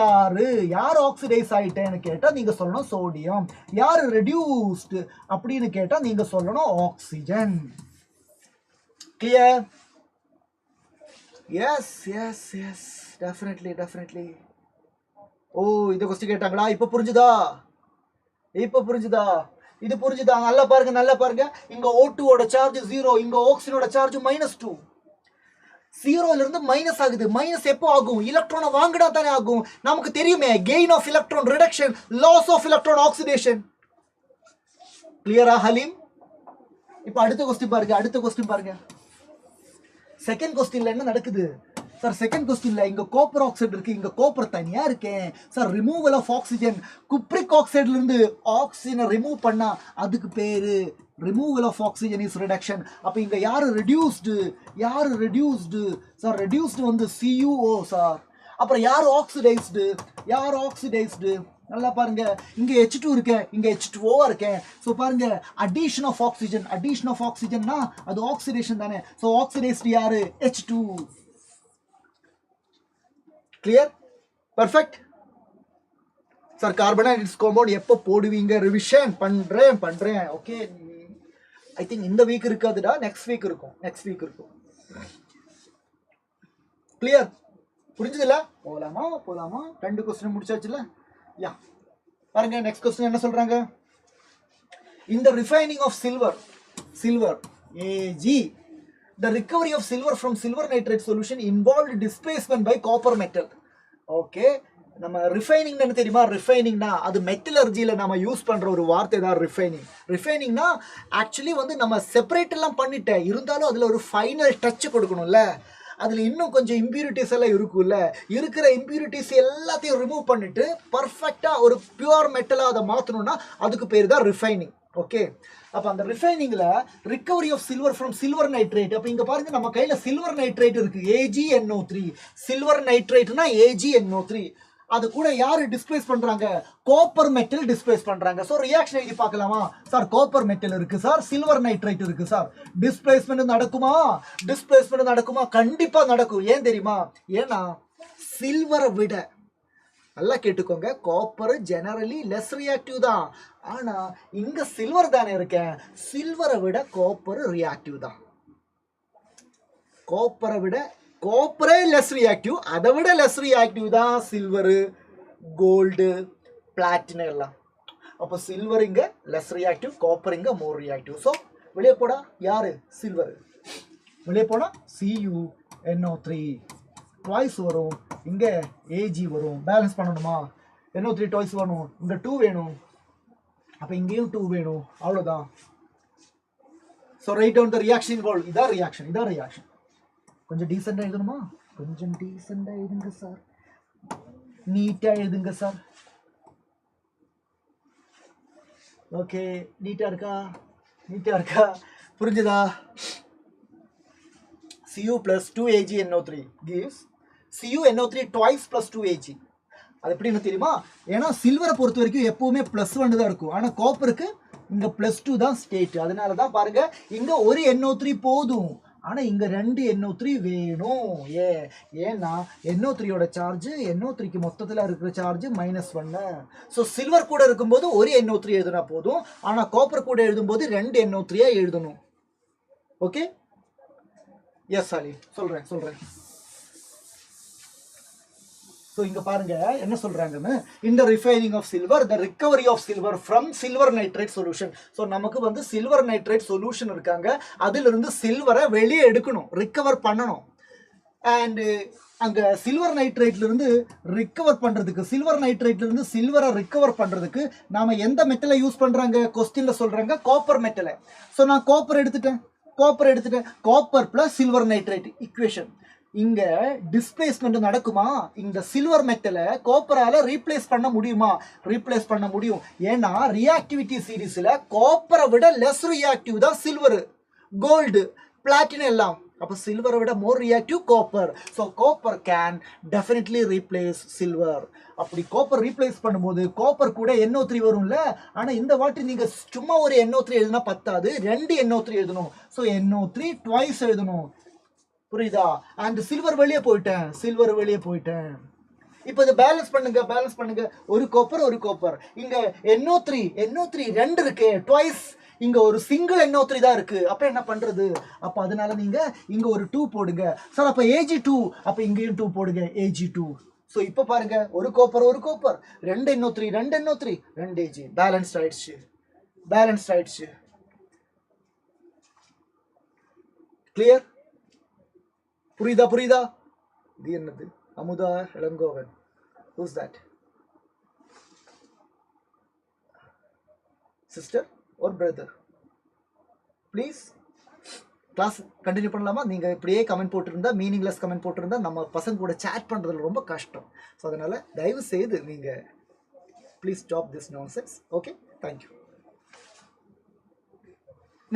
யார் ஆக்சிடைஸ் ஆயிட்டேன்னு கேட்டா நீங்க சொல்லணும் சோடியம். யார் ரெடியூஸ்டு அப்படின்னு கேட்டா நீங்க சொல்லணும் ஆக்சிஜன். கிளியர்? Yes, definitely. ஓ, இந்த கொஸ்டின் கேட்டாங்களா? இப்ப புரிஞ்சுதா? இது புரிஞ்சுதா? நல்லா பாருங்க. இங்க O2 ஓட சார்ஜ் 0, இங்க ஆக்சிஜனோட சார்ஜ் -2. 0ல இருந்து மைனஸ் ஆகுது. மைனஸ் எப்போ ஆகும்? எலக்ட்ரானை வாங்கினா தானே ஆகும். நமக்கு தெரியுமே, gain of electron reduction, loss of electron oxidation. கிளியரா ஹலீம்? இப்போ அடுத்த கொஸ்டின் பாருங்க. செகண்ட் கொஸ்டின்ல என்ன நடக்குது சார்? செகண்ட் கொஸ்டின்ல இங்க காப்பர் ஆக்சைடு இருக்கு, இங்க காப்பர் தனியா இருக்கேன் sir. Removal of oxygen. Cupric ஆக்சைடுல இருந்து ஆக்சிஜனை ரிமூவ் பண்ணா அதுக்கு பேரு removal of oxygen is reduction. அப்ப இங்க யாரு ரெடியூஸ்டு சார்? ரெடியூஸ்டு வந்து CuO சார். அப்புறம் யார் ஆக்சிடைஸ்டு? நல்லா பாருங்க, இங்க H2 இருக்கேன், இங்க H2O இருக்கேன். சோ பாருங்க, அடிஷன் ஆஃப் ஆக்சிஜன்னா அது ஆக்சிடேஷன் தானே. சோ ஆக்சிடைஸ்டு யாரு? H2. Clear? Perfect sir. Carbon and it's compound எப்போ போடுவீங்க? ரிவிஷன் பண்றேன். ஓகே, ஐ திங்க் இந்த வீக் இருக்காதுடா, நெக்ஸ்ட் வீக் இருக்கும். கிளியர்? புரிஞ்சதுல? போலாமா? 2 கொஸ்டின் முடிச்சாச்சுல? யா, பாருங்க. நெக்ஸ்ட் கொஸ்டின் என்ன சொல்றாங்க? In the refining of silver, Ag, the recovery of silver from silver nitrate solution involved displacement by copper metal. Okay, நம்ம refining என்ன தெரியுமா? ரிஃபைனிங்னா அது மெட்டலர்ஜியில் நம்ம யூஸ் பண்ணுற ஒரு வார்த்தை தான் ரிஃபைனிங். ரிஃபைனிங்னா ஆக்சுவலி வந்து நம்ம செப்பரேட் எல்லாம் பண்ணிட்டேன், இருந்தாலும் அதில் ஒரு ஃபைனல் டச் கொடுக்கணும்ல. அதில் இன்னும் கொஞ்சம் இம்ப்யூரிட்டிஸ் எல்லாம் இருக்கும்ல, இருக்கிற இம்ப்யூரிட்டிஸ் எல்லாத்தையும் ரிமூவ் பண்ணிட்டு பர்ஃபெக்டாக ஒரு பியூர் மெட்டலாக அதை மாற்றணும்னா அதுக்கு பேர் தான் ரிஃபைனிங். ஓகே, அப்போ அந்த ரிஃபைனிங்கில் recovery of silver from silver nitrate. அப்போ இங்கே பாருங்க, நம்ம கையில் சில்வர் நைட்ரேட் இருக்குது, AgNO3. சில்வர் நைட்ரேட்னா AgNO3. அது கூட யாரு டிஸ்பிளேஸ் பண்றாங்க? காப்பர் மெட்டல் டிஸ்பிளேஸ் பண்றாங்க. சோ ரியாக்ஷன் எழுதி பார்க்கலாமா? சார் காப்பர் மெட்டல் இருக்கு சார், சில்வர் நைட்ரேட் இருக்கு சார், டிஸ்பிளேஸ்மெண்ட் நடக்குமா? டிஸ்பிளேஸ்மெண்ட் நடக்குமா? கண்டிப்பா நடக்கும். ஏன் தெரியுமா? ஏன்னா சில்வரை விட, நல்லா கேட்டுக்கோங்க, காப்பர் ஜெனரலி லெஸ் ரியாக்டிவ் தான். ஆனா இங்க சில்வர் தானே இருக்கேன், சில்வரை விட காப்பர் ரியாக்டிவ் தான். காப்பரே லெஸ் ரியாக்டிவ், அதை விட லெஸ் ரியாக்டிவ் தான் சில்வரு, கோல்டு, பிளாட்டினம் எல்லாம். அப்போ சில்வர் இங்க லெஸ் ரியாக்டிவ், காப்பர் இங்க மோர் ரியாக்டிவ். ஸோ வெளியே போடா யாரு? சில்வர். வெளியே போனா CuNO3 ட்வைஸ் வரும், இங்க Ag வரும். பேலன்ஸ் பண்ணணுமா? NO3 ட்வைஸ் வரும், இங்க 2 வேணும், அப்போ இங்கேயும் 2 வேணும். அவ்வளோதான். So write down the reaction involve. இதான் ரியாக்ஷன். கொஞ்சம் டீசெண்டாக எழுதணுமா? கொஞ்சம் டீசெண்டாக எழுதுங்க சார், நீட்டாக எழுதுங்க சார். ஓகே, நீட்டாக இருக்கா? புரிஞ்சுதா? Cu plus 2AgNO3 gives CuNO3 twice plus 2Ag. அது எப்படின்னு தெரியுமா? ஏன்னா சில்வரை பொறுத்த வரைக்கும் எப்பவுமே +1 தான் இருக்கும், ஆனால் காப்பருக்கு இங்கே +2 தான் ஸ்டேட். அதனால தான் பாருங்க, இங்கே ஒரு NO3 போதும், ஆனால் இங்கே 2 NO3 வேணும். ஏன்னா NO3யோட சார்ஜ், NO3க்கு மொத்தத்தில் இருக்கிற சார்ஜ் -1. ஸோ சில்வர் கூட இருக்கும்போது ஒரு NO3 எழுதுனா போதும், ஆனால் காப்பர் கூட எழுதும்போது 2 NO3 எழுதணும். ஓகே, எஸ் சாலி, சொல்கிறேன். ஸோ இங்கே பாருங்க என்ன சொல்கிறாங்கன்னு, இந்த refining of silver, the recovery of silver from silver nitrate solution. So நமக்கு வந்து சில்வர் நைட்ரேட் சொல்யூஷன் இருக்காங்க, அதிலிருந்து சில்வரை வெளியே எடுக்கணும், ரிக்கவர் பண்ணணும். அண்டு அங்கே சில்வர் நைட்ரேட்லேருந்து ரிக்கவர் பண்ணுறதுக்கு, சில்வரை ரிக்கவர் பண்ணுறதுக்கு நாம் எந்த மெட்டலை யூஸ் பண்ணுறாங்க? கொஸ்டினில் சொல்கிறாங்க காப்பர் மெட்டலை. ஸோ நான் காப்பர் எடுத்துட்டேன், copper plus silver nitrate equation. இங்க டிஸ்பிளேஸ்மெண்ட் நடக்குமா? இந்த சில்வர் மெட்டலை காப்பரால ரீப்ளேஸ் பண்ண முடியுமா? ரீப்ளேஸ் பண்ண முடியும். ஏன்னா ரியாக்டிவிட்டி சீரீஸ்ல காப்பரை விட லெஸ் ரியாக்டிவ் தான் சில்வர், கோல்டு, பிளாட்டினம் எல்லாம். அப்போ சில்வரை விட மோர் reactive copper. So copper can definitely replace silver. அப்படி காப்பர் ரீப்ளேஸ் பண்ணும்போது காப்பர் கூட NO3 வரும்ல. ஆனால் இந்த வாட்டி நீங்கள் சும்மா ஒரு NO3 எழுதுனா பத்தாது, 2 NO3 எழுதணும். ஸோ NO3 ட்வைஸ் எழுதணும். புரியுதா? அண்ட் சில்வர் வெளியே போயிட்டேன். இப்போ இதை பேலன்ஸ் பண்ணுங்க. ஒரு காப்பர். இங்க NO3 2 இருக்கு, ட்வைஸ். இங்க ஒரு சிங்கிள் NO3 தான் இருக்கு. அப்ப என்ன பண்றது? அப்ப அதனால நீங்க இங்க ஒரு 2 போடுங்க சார். அப்ப Ag2, அப்ப இங்கேயும் 2 போடுங்க, Ag2. ஸோ இப்போ பாருங்க, ஒரு காப்பர் 2 NO3 2 Ag, பேலன்ஸ்ட் ஆயிடுச்சு. கிளியர்? புரியுதா? இது என்னது? Amudha Elangovan. Who's that? Sister or brother? Please class continue பண்ணலாமா? நீங்கள் இப்படியே கமெண்ட் போட்டிருந்தா, மீனிங்லெஸ் கமெண்ட் போட்டிருந்தா நம்ம பசங்க கூட சேட் பண்ணுறதுல ரொம்ப கஷ்டம். ஸோ அதனால் தயவு செய்து நீங்கள் please stop this nonsense. Okay, thank you.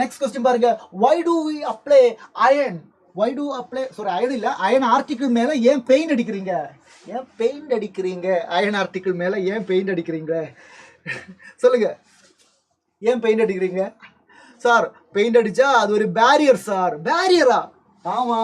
Next question பாருங்க. why do we apply iron? Iron இல்லை, அயன் ஆர்டிக்கிள் மேலே ஏன் பெயிண்ட் அடிக்கிறீங்க? அயன் ஆர்டிக்கிள் மேலே ஏன் பெயிண்ட் அடிக்கிறீங்க? சொல்லுங்க, ஏன் பெயிண்ட் அடிக்கிறீங்க? சார் பெயிண்ட் அடிச்சா அது ஒரு பேரியர் சார். பேரியரா? ஆமா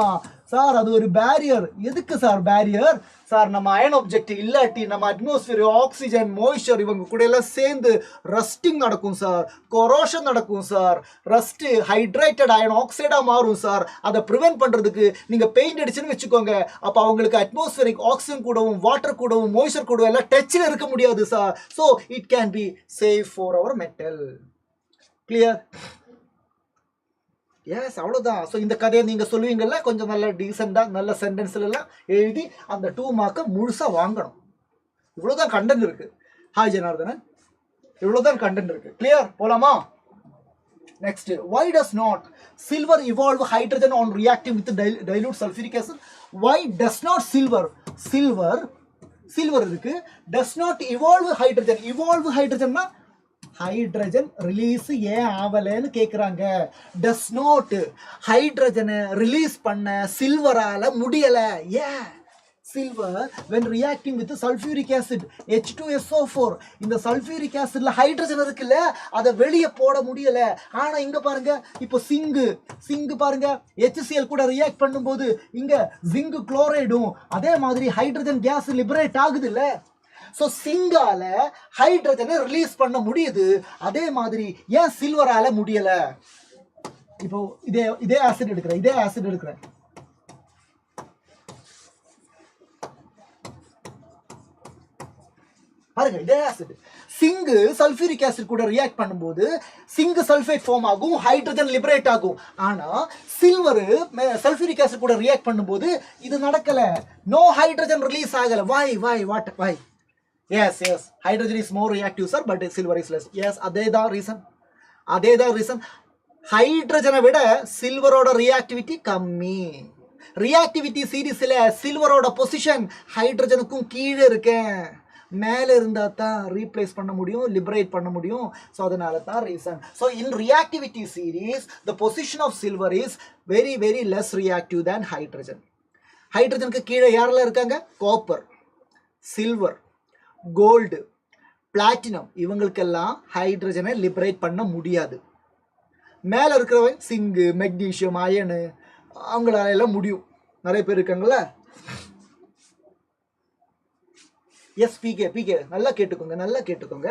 சார், அது ஒரு பேரியர். எதுக்கு சார் பேரியர்? சார் நம்ம அயன் ஆப்ஜெக்ட் இல்லாட்டி நம்ம அட்மாஸ்பியர், ஆக்சிஜன், மாய்ஸ்சர் இவங்க கூட எல்லாம் சேர்ந்து ரஸ்டிங் நடக்கும் சார், கொரோஷன் நடக்கும் சார். ரஸ்ட் ஹைட்ரேட்டட் அயன் ஆக்சைடா மாறும் சார். அதை ப்ரிவென்ட் பண்றதுக்கு நீங்க பெயிண்ட் அடிச்சுன்னு வச்சுக்கோங்க. அப்போ அவங்களுக்கு அட்மாஸ்பியரிக் ஆக்சிஜன் கூடவும் வாட்டர் கூடவும் மாய்ஸ்சர் கூடவும் எல்லாம் டச்சில் இருக்க முடியாது sir. So it can be safe for our metal. Clear? Yes, அவ்வளோதான். ஸோ இந்த கதையை நீங்கள் சொல்லுவீங்கல்ல, கொஞ்சம் நல்ல டீசெண்டாக நல்ல சென்டென்ஸ்லாம் எழுதி அந்த 2 மார்க்கை முழுசாக வாங்கணும். இவ்வளோதான் கண்டென்ட் இருக்குது. ஹாய் ஜனார்தனன், இவ்வளோதான் கண்டென்ட் இருக்குது. கிளியர்? போகலாமா? Next, why does not silver evolve hydrogen on reacting with dilute sulfuric acid? Why does not silver இருக்கு, does not evolve hydrogen? evolve hydrogenனா ஹைட்ரஜன் ரிலீஸ் ஏன் ஆவலன்னு கேட்குறாங்க. டஸ் நாட் ஹைட்ரஜனை ரிலீஸ் பண்ண சில்வரால முடியல. ஏன்? Silver when reacting with sulfuric acid H2SO4, இந்த சல்ஃபியூரிக் ஆசிட்ல ஹைட்ரஜன் இருக்குல்ல, அதை வெளியே போட முடியல. ஆனா இங்க பாருங்க, இப்போ சிங்கு பாருங்க, HCl கூட ரியாக்ட் பண்ணும்போது இங்க ஜிங்க் குளோரைடும் அதே மாதிரி ஹைட்ரஜன் கேஸ் லிபரேட் ஆகுது இல்ல. ஸோ சிங்கால ஹைட்ரஜனை ரிலீஸ் பண்ண முடியுது, அதே மாதிரி ஏன் சில்வரால முடியல? இப்போ இதே ஆசிட் எடுக்கிறேன். பாருங்க, இதே ஆசிட் சிங்க் சல்ஃபியூரிக் ஆசிட் கூட ரியாக்ட் பண்ணும்போது சிங்க் சல்ஃபேட் ஃபார்ம் ஆகும், ஹைட்ரஜன் லிபரேட் ஆகும். ஆனா சில்வர் சல்ஃபியூரிக் ஆசிட் கூட ரியாக்ட் பண்ணும்போது இது நடக்கல, நோ ஹைட்ரஜன் ரிலீஸ் ஆகல. Why? Yes, hydrogen is more reactive sir, but silver is less. Yes, அதேதான் ரீசன். ஹைட்ரஜனை விட சில்வரோட ரியாக்டிவிட்டி கம்மி. ரியாக்டிவிட்டி சீரீஸ்ல சில்வரோட பொசிஷன் ஹைட்ரஜனுக்கும் கீழே இருக்கேன். மேலே இருந்தால் தான் ரீப்ளேஸ் பண்ண முடியும், லிபரேட் பண்ண முடியும். ஸோ அதனால தான் reason. So in reactivity series the position of silver is very very less reactive than hydrogen. ஹைட்ரஜனுக்கு கீழே யாரெல்லாம் இருக்காங்க? காப்பர், சில்வர், கோல்டு, பிளாட்டினம், இவங்களுக்கெல்லாம் ஹைட்ரஜனை லிபரேட் பண்ண முடியாது. மேலே இருக்கிறவன் சிங்கு, மெக்னீஷியம், அயனு, அவங்களால எல்லாம் முடியும். நிறைய பேர் இருக்காங்களா? எஸ், பிகே நல்லா கேட்டுக்கோங்க.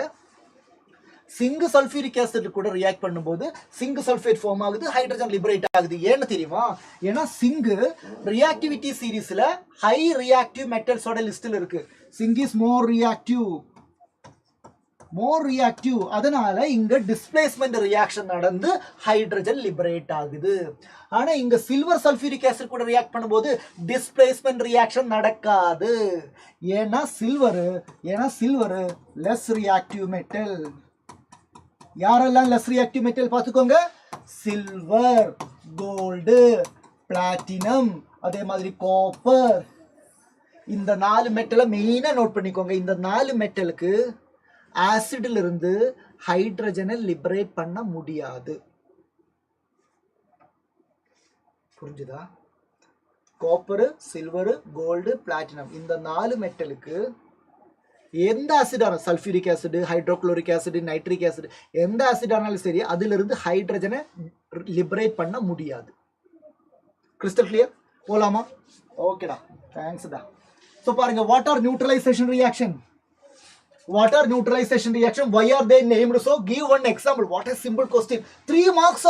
சிங்க் சல்ஃபியூரிக் ஆசிட் கூட ரியாக்ட் பண்ணும்போது சிங்க் சல்ஃபேட் ஃபார்ம் ஆகுது, ஹைட்ரஜன் லிபரேட் ஆகுது. ஏன்னு தெரியுமா? ஏன்னா சிங்க் ரியாக்டிவிட்டி சீரீஸ்ல ஹை ரியாக்டிவ் மெட்டல்ஸோட லிஸ்ட்ல இருக்கு. Zinc is more reactive. அதனால இங்க டிஸ்பிளேஸ்மெண்ட் ரியாக்ஷன் நடந்து ஹைட்ரஜன் லிபரேட் ஆகுது. ஆனா இங்க சில்வர் சல்ஃபியூரிக் ஆசிட் கூட ரியாக்ட் பண்ணும்போது டிஸ்பிளேஸ்மெண்ட் ரியாக்ஷன் நடக்காது. ஏன்னா சில்வர் லெஸ் ரியாக்டிவ் மெட்டல். யாரெல்லாம் லெஸ் ரியாக்டிவ் மெட்டல் பார்த்துக்கோங்க? சில்வர், கோல்டு, பிளாட்டினம், அதே மாதிரி காப்பர். இந்த 4 மெட்டலை மெயினா நோட் பண்ணிக்கோங்க. இந்த 4 மெட்டலுக்கு ஆசிட்ல இருந்து ஹைட்ரஜனை லிபரேட் பண்ண முடியாது. புரிஞ்சுதா? காப்பர், சில்வர், கோல்டு, பிளாட்டினம், இந்த 4 மெட்டலுக்கு எந்த ஆசிடான sulphuric acid, hydrochloric acid, nitric acid, எந்த ஆசிடானாலும் சரி அதுல இருந்து ஹைட்ரஜனை லிபரேட் பண்ண முடியாது. Crystal clear? போலாமா? ஓகேடா, தேங்க்ஸ் டா. ஸோ பாருங்க, what are neutralisation reaction? Why are they named so? Give one example. What a simple question. 3 marks.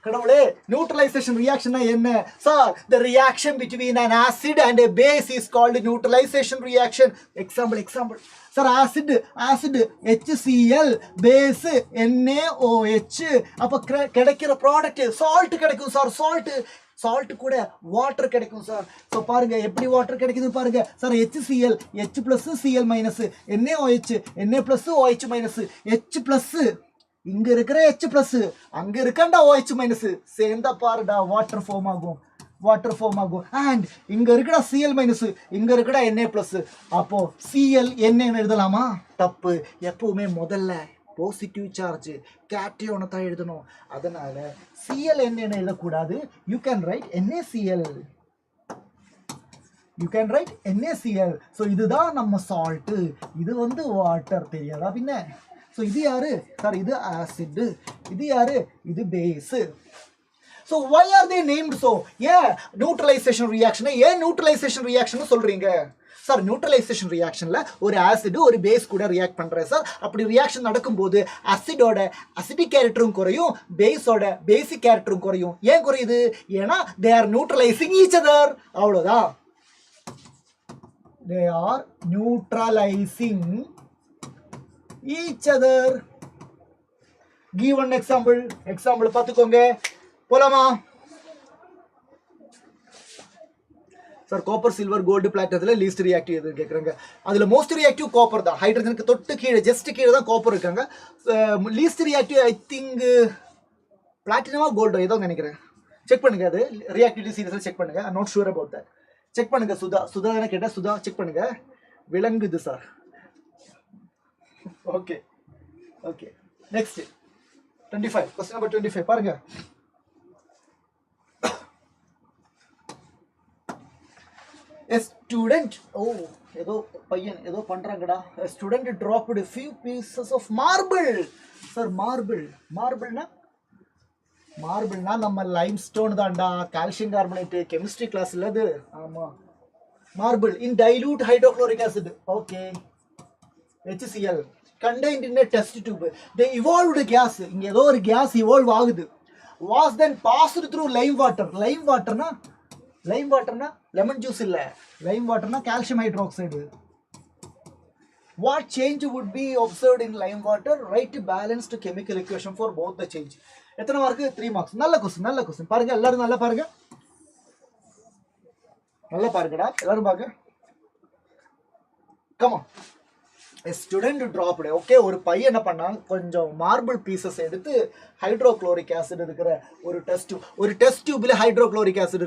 கடவுளே, neutralization reaction என்ன? Sir, the reaction between an acid and a base is called neutralization reaction. Example. Sir, acid HCl, base NaOH. அப்ப கிடைக்கிற product salt கிடைக்கும் sir. Salt கூட water கிடைக்கும் sir. So பாருங்க எப்படி water கிடைக்குது பாருங்க sir. HCl, H plus Cl minus, NaOH, Na plus OH minus, H plus இங்க இருக்கிற H பிளஸ் அங்க இருக்கண்டா OH மைனஸ் சேர்ந்தா பாருடா வாட்டர் ஃபார்ம் ஆகும். அண்ட் இங்க இருக்கடா Cl மைனஸ், இங்க இருக்கடா Na பிளஸ். அப்போ Cl Na எழுதலாமா? தப்பு. எப்பவுமே முதல்ல பாசிட்டிவ் சார்ஜ் கேட்டியோனை தான் எழுதணும். அதனால Cl என்ன எழுதக்கூடாது. You can write NaCl. So இதுதான் நம்ம சால்ட், இது வந்து வாட்டர், தெரியாதா பின்ன? ஸோ இது யாரு சார்? இது ஆசிட். இது யாரு? இது base. So why are they named so? ஏன் நியூட்ரலைசேஷன் ரியாக்ஷன் சொல்றீங்க சார்? நியூட்ரலைசேஷன் ரியாக்ஷன்ல ஒரு ஆசிட் ஒரு பேஸ் கூட ரியாக்ட் பண்றேன் சார். அப்படி ரியாக்ஷன் நடக்கும்போது ஆசிடோட அசிடிக் கேரக்டரும் குறையும், பேஸோட பேசிக் கேரக்டரும் குறையும். ஏன் குறையுது? ஏன்னா they are neutralizing each other. அவ்வளவுதான். They are neutralizing each other. Give one example. Example பார்த்துக்கோங்க. போலாமா? சார் காப்பர் சில்வர் கோல்டு பிளாட்டினத்துல லீஸ்ட் ரியாக்டிவ் எது கேட்குறாங்க. அதில் மோஸ்ட் ரியாக்டிவ் காப்பர் தான். ஹைட்ரஜனுக்கு தொட்டு கீழே ஜஸ்ட் கீழே தான் காப்பர் இருக்காங்க. லீஸ்ட் ரியாக்டிவ் ஐ திங்க் பிளாட்டினமா கோல்டோ ஏதோ நினைக்கிறேன். செக் பண்ணுங்க, அது ரியாக்டிவிட்டி சீரியஸில் செக் பண்ணுங்க. I not sure about that. Check பண்ணுங்க. சுதா தானே கேட்டால் சுதா செக் பண்ணுங்க. விளங்குது sir. Okay okay next 25 question number 25 பாருங்க. A student, ஏதோ பையன் ஏதோ பண்றாங்கடா. A student dropped a few pieces of marble. Sir மார்பிள்னா நம்ம லைம்ஸ்டோன் தான்டா, கால்சியம் கார்பனேட் கெமிஸ்ட்ரி கிளாஸ்ல அது. ஆமா, marble in dilute hydrochloric acid. Okay, HCl contained in a test tube. They evolved gas. இங்க ஏதோ ஒரு கேஸ் இவால்வ் ஆகுது. Was then passed through lime water. Lime வாட்டர்னா லெமன் ஜூஸ் இல்ல, லைம் வாட்டர்னா calcium hydroxide. What change would be observed in lime water? Write balanced chemical equation for both the change. எத்தனை mark? 3 marks. நல்ல question பாருங்க. எல்லாரும் நல்லா பாருங்கடா, எல்லாரும் பாருங்க. Come on. A student dropped. Okay, ஒரு பையன் என்ன பண்ணா, கொஞ்சம் மார்பிள் பீசஸ் எடுத்து ஹைட்ரோக்ளோரிக் ஆசிட் இருக்கிற ஒரு டெஸ்ட் டியூப்ல ஹைட்ரோக்ளோரிக் ஆசிட்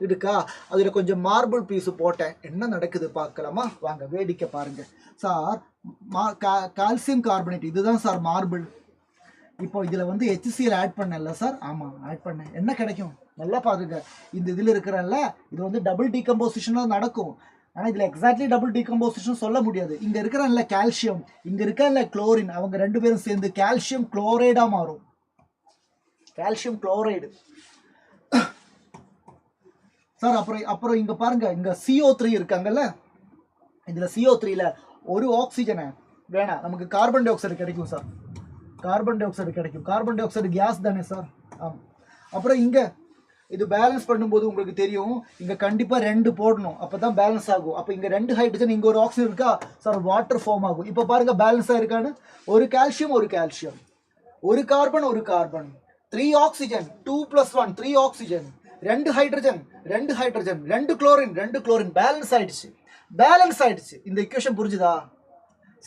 இருக்கா, அதுல கொஞ்சம் மார்பிள் பீஸ் போட்டேன். என்ன நடக்குது பார்க்கலாமா? வாங்க வேடிக்கை பாருங்க. சார் கால்சியம் கார்பனேட் இதுதான் சார் மார்பிள். இப்போ இதுல வந்து HCl ஆட் பண்ணல சார். ஆமா, ஆட் பண்ணேன். என்ன கிடைக்கும்? நல்லா பாருங்க. இந்த இதுல இருக்கிறல்ல, இது வந்து டபுள் டீகம்போசிஷனா நடக்கும். ஆனால் இதில் எக்ஸாக்ட்லி டபுள் டீகம்போசிஷன் சொல்ல முடியாது. இங்கே இருக்கிற கால்சியம், இங்கே இருக்கிற குளோரின், அவங்க ரெண்டு பேரும் சேர்ந்து கால்சியம் குளோரைடாக மாறும். Calcium chloride sir. அப்புறம் இங்கே பாருங்க, இங்கே CO3 இருக்காங்கல்ல, இதில் CO3ல ஒரு ஆக்சிஜனை வேணாம், நமக்கு கார்பன் டை ஆக்சைடு கிடைக்கும் sir. Carbon di oxide gas தானே சார். ஆமாம். அப்புறம் இங்கே இது பேலன்ஸ் பண்ணும்போது உங்களுக்கு தெரியும், இங்க கண்டிப்பா 2 போடணும், அப்பதான் பேலன்ஸ் ஆகும். அப்ப இங்க 2 ஹைட்ரஜன், இங்க ஒரு ஆக்சிஜன் இருக்கா சார், வாட்டர் ஃபார்ம் ஆகும். இப்ப பாருங்க பேலன்ஸ் ஆயிருக்கான்னு. ஒரு கால்சியம், ஒரு carbon 3 oxygen 2 + 1 3 oxygen, 2 hydrogen 2 chlorine balance ஆயிடுச்சு. இந்த ஈக்குவேஷன் புரிஞ்சுதா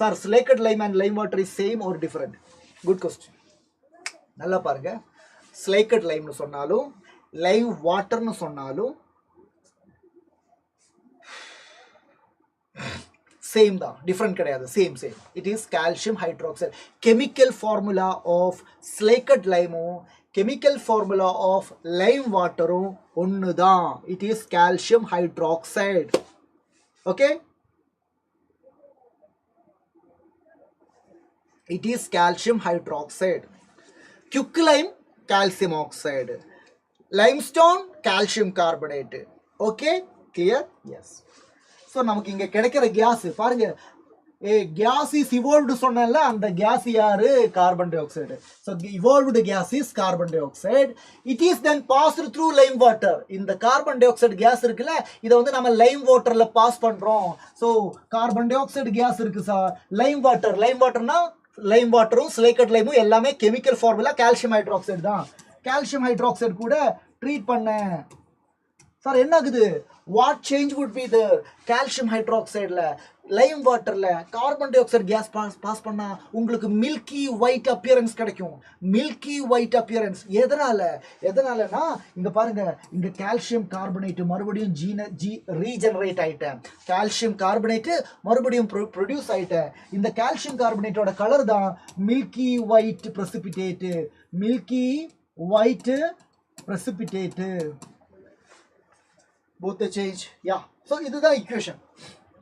sir? Slaked lime and lime water is same or different? Good question. நல்லா பாருங்க. ஸ்லேக்கட் லைம்னு சொன்னாலும் லைம் வாட்டர்னு சொன்னாலும் சேம் தான், டிஃப்ரெண்ட் கிடையாது. Same. It is calcium hydroxide. Chemical formula of slaked லைமும் கெமிக்கல் ஃபார்முலா ஆஃப் லைம் வாட்டரும் ஒன்று தான். It is calcium hydroxide. Okay, it is calcium hydroxide. Quicklime calcium oxide, limestone calcium carbonate. Okay, clear? yes. So நமக்கு இங்க கிடைக்கிற case பாருங்க. Case is evolved சொன்னல, அந்த கேஸ் யாரு? Carbon di oxide. So evolved gas is carbon di oxide. It is then passed through lime water. இந்த carbon di oxide gas இருக்குல்ல, இதை வந்து நம்ம லைம் வாட்டர்ல பாஸ் பண்றோம். So carbon di oxide gas இருக்கு சார். லைம் வாட்டர்னா லைம் வாட்டரும் ஸ்லேக்கட் லைமும் எல்லாமே கெமிக்கல் ஃபார்முலா கால்சியம் ஹைட்ராக்சைடு தான். கால்சியம் ஹைட்ராக்சைடு கூட ட்ரீட் பண்ண சார் என்ன ஆகுது? What change would be there? Calcium ஹைட்ராக்சைடில் லைம் வாட்டரில் carbon di oxide gas pass பண்ணால் உங்களுக்கு மில்கி ஒயிட் அப்பியரன்ஸ் கிடைக்கும். எதனாலனா இங்கே பாருங்க, இங்கே கால்சியம் கார்பனேட் மறுபடியும் ரீஜெனரேட் ஆயிட்டேன். கால்சியம் கார்பனேட் மறுபடியும் ப்ரொடியூஸ் ஆயிட்டேன். இந்த கால்சியம் கார்பனேட்டோட கலர் தான் milky white precipitate. both the change. yeah, so இதுதான் ஈக்குவேஷன்.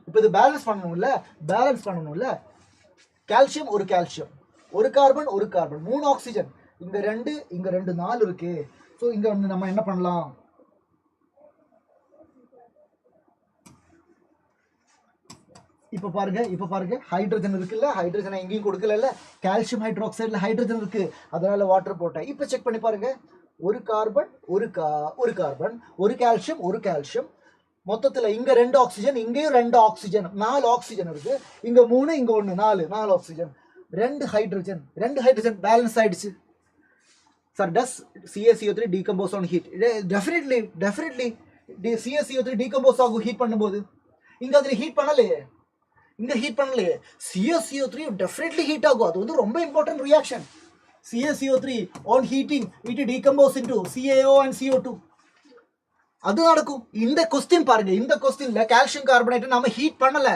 இப்போ இது பேலன்ஸ் பண்ணணும்ல. கால்சியம் ஒரு கார்பன் 3 ஆக்சிஜன், இங்க 2 4 இருக்கு. ஸோ இங்க வந்து நம்ம என்ன பண்ணலாம்? இப்போ பாருங்க ஹைட்ரஜன் இருக்குல்ல, ஹைட்ரஜனை எங்கேயும் கொடுக்கல, கால்சியம் ஹைட்ராக்சைடுல ஹைட்ரஜன் இருக்கு, அதனால வாட்டர் போட்டேன். இப்போ செக் பண்ணி பாருங்க, ஒரு கார்பன் ஒரு கால்சியம் மொத்தத்தில் இங்க 2 ஆக்சிஜன், இங்கேயும் 2 ஆக்சிஜன், 4 ஆக்சிஜன் இருக்கு. இங்க 3, இங்க 1, 4 ஆக்சிஜன். 2 ஹைட்ரஜன் பேலன்ஸ் ஆயிடுச்சு. Sir, does CaCO3 decompose on heat? Definitely CaCO3 decompose ஆகும் ஹீட் பண்ணும்போது. இங்க அதுல ஹீட் பண்ணலையே, CaCO3 definitely ஹீட் ஆகும். அது வந்து ரொம்ப important reaction. CaCO3 on heating it decompose into CaO and CO2. அது நடக்கும். இந்த கொஸ்டின் பாருங்க, இந்த கொஸ்டின்ல கால்சியம் கார்பனேட் நாம ஹீட் பண்ணல.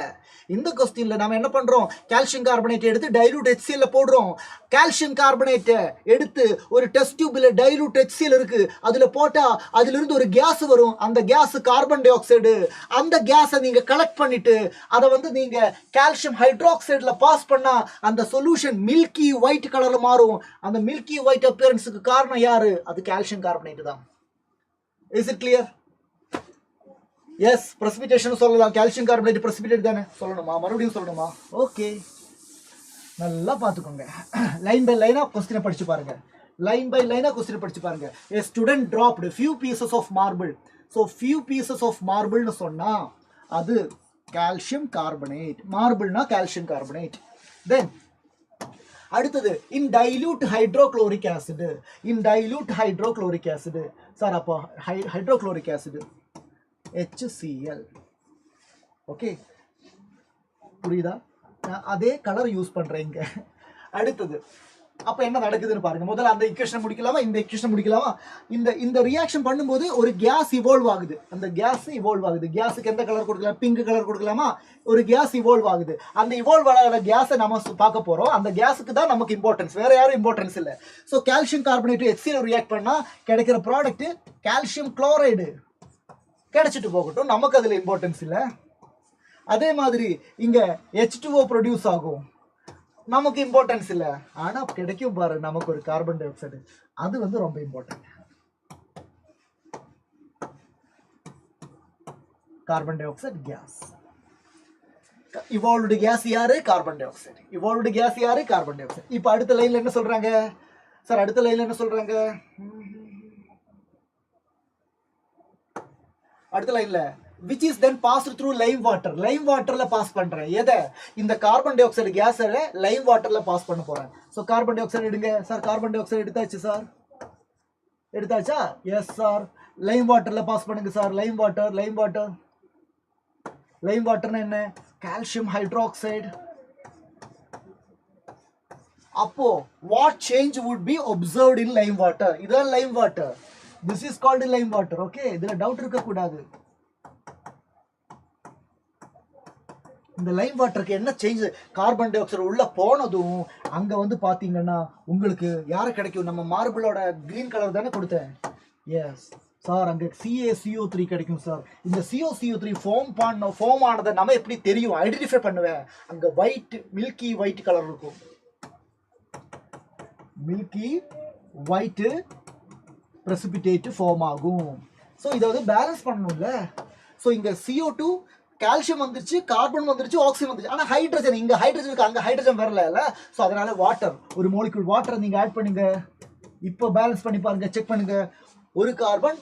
இந்த கொஸ்டின்ல நாம என்ன பண்றோம், கால்சியம் கார்பனேட் எடுத்து டைலூட் HCl போடுறோம். கால்சியம் கார்பனேட் எடுத்து ஒரு டெஸ்ட் டியூப்ல டைலூட் HCl இருக்கு, அதுல போட்டா அதுல இருந்து ஒரு கேஸ் வரும். அந்த கேஸ் கார்பன் டை ஆக்சைடு. அந்த கேஸை நீங்க கலெக்ட் பண்ணிட்டு அதை வந்து நீங்க கால்சியம் ஹைட்ராக்சைடுல பாஸ் பண்ணா அந்த சொல்யூஷன் மில்கி ஒயிட் கலர்ல மாறும். அந்த மில்கி ஒயிட் அப்பியரன்ஸுக்கு காரணம் யாரு? அது கால்சியம் கார்பனேட் தான். Is it clear? Yes, precipitation சொல்லலாம். கால்சியம் கார்பனேட் பிரசிபிடேட் தானே சொல்லணுமா, மறுபடியும் சொல்லணுமா? ஓகே, நல்லா பார்த்துக்கோங்க. லைன் பை லைனா கொஸ்டினை படிச்சு பாருங்க. A student dropped few pieces of marble. So few pieces of marble னு சொன்னா அது கால்சியம் கார்பனேட். மார்பிள்னா கால்சியம் கார்பனேட். தென் அடுத்தது in dilute hydrochloric acid. Sir அப்போ ஹைட்ரோக்ளோரிக் ஆசிட் HCl. ஓகே, புரியுதா? நான் அதே கலர் யூஸ் பண்றேன் இங்க. அடுத்தது அப்ப என்ன நடக்குதுன்னு பாருங்க. முதல்ல அந்த ஈக்குவேஷன் முடிக்கலாமா, இந்த ஈக்குவேஷன் முடிக்கலாமா? இந்த ரியாக்ஷன் பண்ணும்போது ஒரு கேஸ் இவால்வ் ஆகுது. அந்த கேஸ் இவால்வ் ஆகுது. கேஸுக்கு எந்த கலர் கொடுக்கலாம்? பிங்க் கலர் கொடுக்கலாமா? ஒரு கேஸ் இவால்வ் ஆகுது. அந்த இவால்வ் ஆகிற கேஸை நம்ம பார்க்க போறோம். அந்த கேஸுக்கு தான் நமக்கு இம்பார்ட்டன்ஸ், வேற யாரும் இம்பார்ட்டன்ஸ் இல்லை. So calcium carbonate HCl react பண்ணா கிடைக்கிற ப்ராடக்ட் கால்சியம் குளோரைடு. கிடைச்சிட்டு போகட்டும், நமக்கு அதுல இம்பார்ட்டன்ஸ் இல்லை. அதே மாதிரி இங்க H2O ப்ரொடியூஸ் ஆகும், நமக்கு இம்பார்ட்டன்ஸ் இல்லை. ஆனா கிடைக்கும் பாரு நமக்கு ஒரு கார்பன் டை ஆக்சைடு, அது வந்து ரொம்ப important. Carbon di oxide gas. Evolved gas யாரு? Carbon di oxide. இப்ப அடுத்த லைன்ல என்ன சொல்றாங்க சார்? அடுத்த லைன்ல which is then passed through lime waterல பாஸ் பண்றேன். எதை? இந்த கார்பன் டை ஆக்சைடு கேஸை லைம் வாட்டர்ல பாஸ் பண்ண போறேன். சோ கார்பன் டை ஆக்சைடு எடுங்க சார். கார்பன் டை ஆக்சைடு எடுத்தாச்சு சார். எடுத்தாச்சா? Yes sir. லைம் வாட்டர்ல பாஸ் பண்ணுங்க சார். லைம் வாட்டர்னா என்ன? Calcium hydroxide. அப்போ what change would be observed in lime water? இதான் Lime water. This is called lime water. Okay, இதுல டவுட் இருக்க கூடாது. இந்த லைம் வாட்டருக்கு என்ன சேஞ்ச்? கார்பன் டை ஆக்சைடு உள்ள போனதும் அங்க வந்து பாத்தீங்கன்னா உங்களுக்கு யாரை கிடைக்கும்? நம்ம மார்பிளோட கிரீன் கலர் தானே கொடுத்தேன். எஸ் சார், அங்க CaCO3 கிடைக்கும் சார். இந்த CaCO3 ஃபார்ம் ஆனதை நம்ம எப்படி தெரியும், ஐடென்டிஃபை பண்ணுவேன்? அங்க ஒயிட், மில்கி ஒயிட் கலர் இருக்கும். மில்கி ஒயிட் precipitate ஃபார்ம் ஆகும். ஸோ இதை வந்து பேலன்ஸ் பண்ணணும்ல. ஸோ இங்க CO2 கால்சியம் வந்துருச்சு, கார்பன் வந்துருச்சு, ஆக்சிஜன் வந்துருச்சு. ஆனால் ஹைட்ரஜன், இங்க ஹைட்ரஜனுக்கு அங்கே ஹைட்ரஜன் வரல. ஸோ அதனால வாட்டர், ஒரு மாலிக்யூல் வாட்டரை நீங்க ஆட் பண்ணுங்க. இப்போ பேலன்ஸ் பண்ணி பாருங்க, செக் பண்ணுங்க. ஒரு கார்பன்,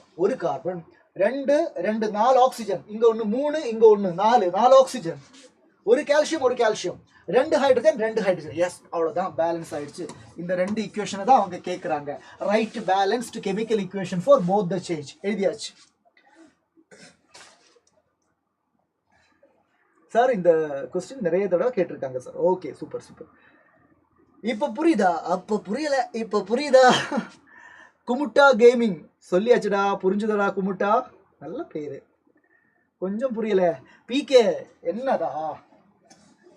ரெண்டு 4 ஆக்சிஜன். இங்க ஒன்று 3, இங்க ஒன்று 4 ஆக்சிஜன். ஒரு கால்சியம், 2 ஹைட்ரஜன். எஸ், அவ்வளவுதான், பேலன்ஸ் ஆயிடுச்சு. இந்த 2 ஈக்குவேஷனை தான் அவங்க கேட்குறாங்க. Right balanced chemical equation for both the change. எழுதியாச்சு சார். இந்த கொஸ்டின் நிறைய தடவை கேட்டிருக்காங்க சார். Okay, super. இப்ப புரியுதா? அப்ப புரியல, இப்ப புரியுதா? குமுட்டா கேமிங் சொல்லியாச்சுடா, புரிஞ்சுதடா? குமுட்டா நல்ல பேரு. கொஞ்சம் புரியல. பிகே என்னதா?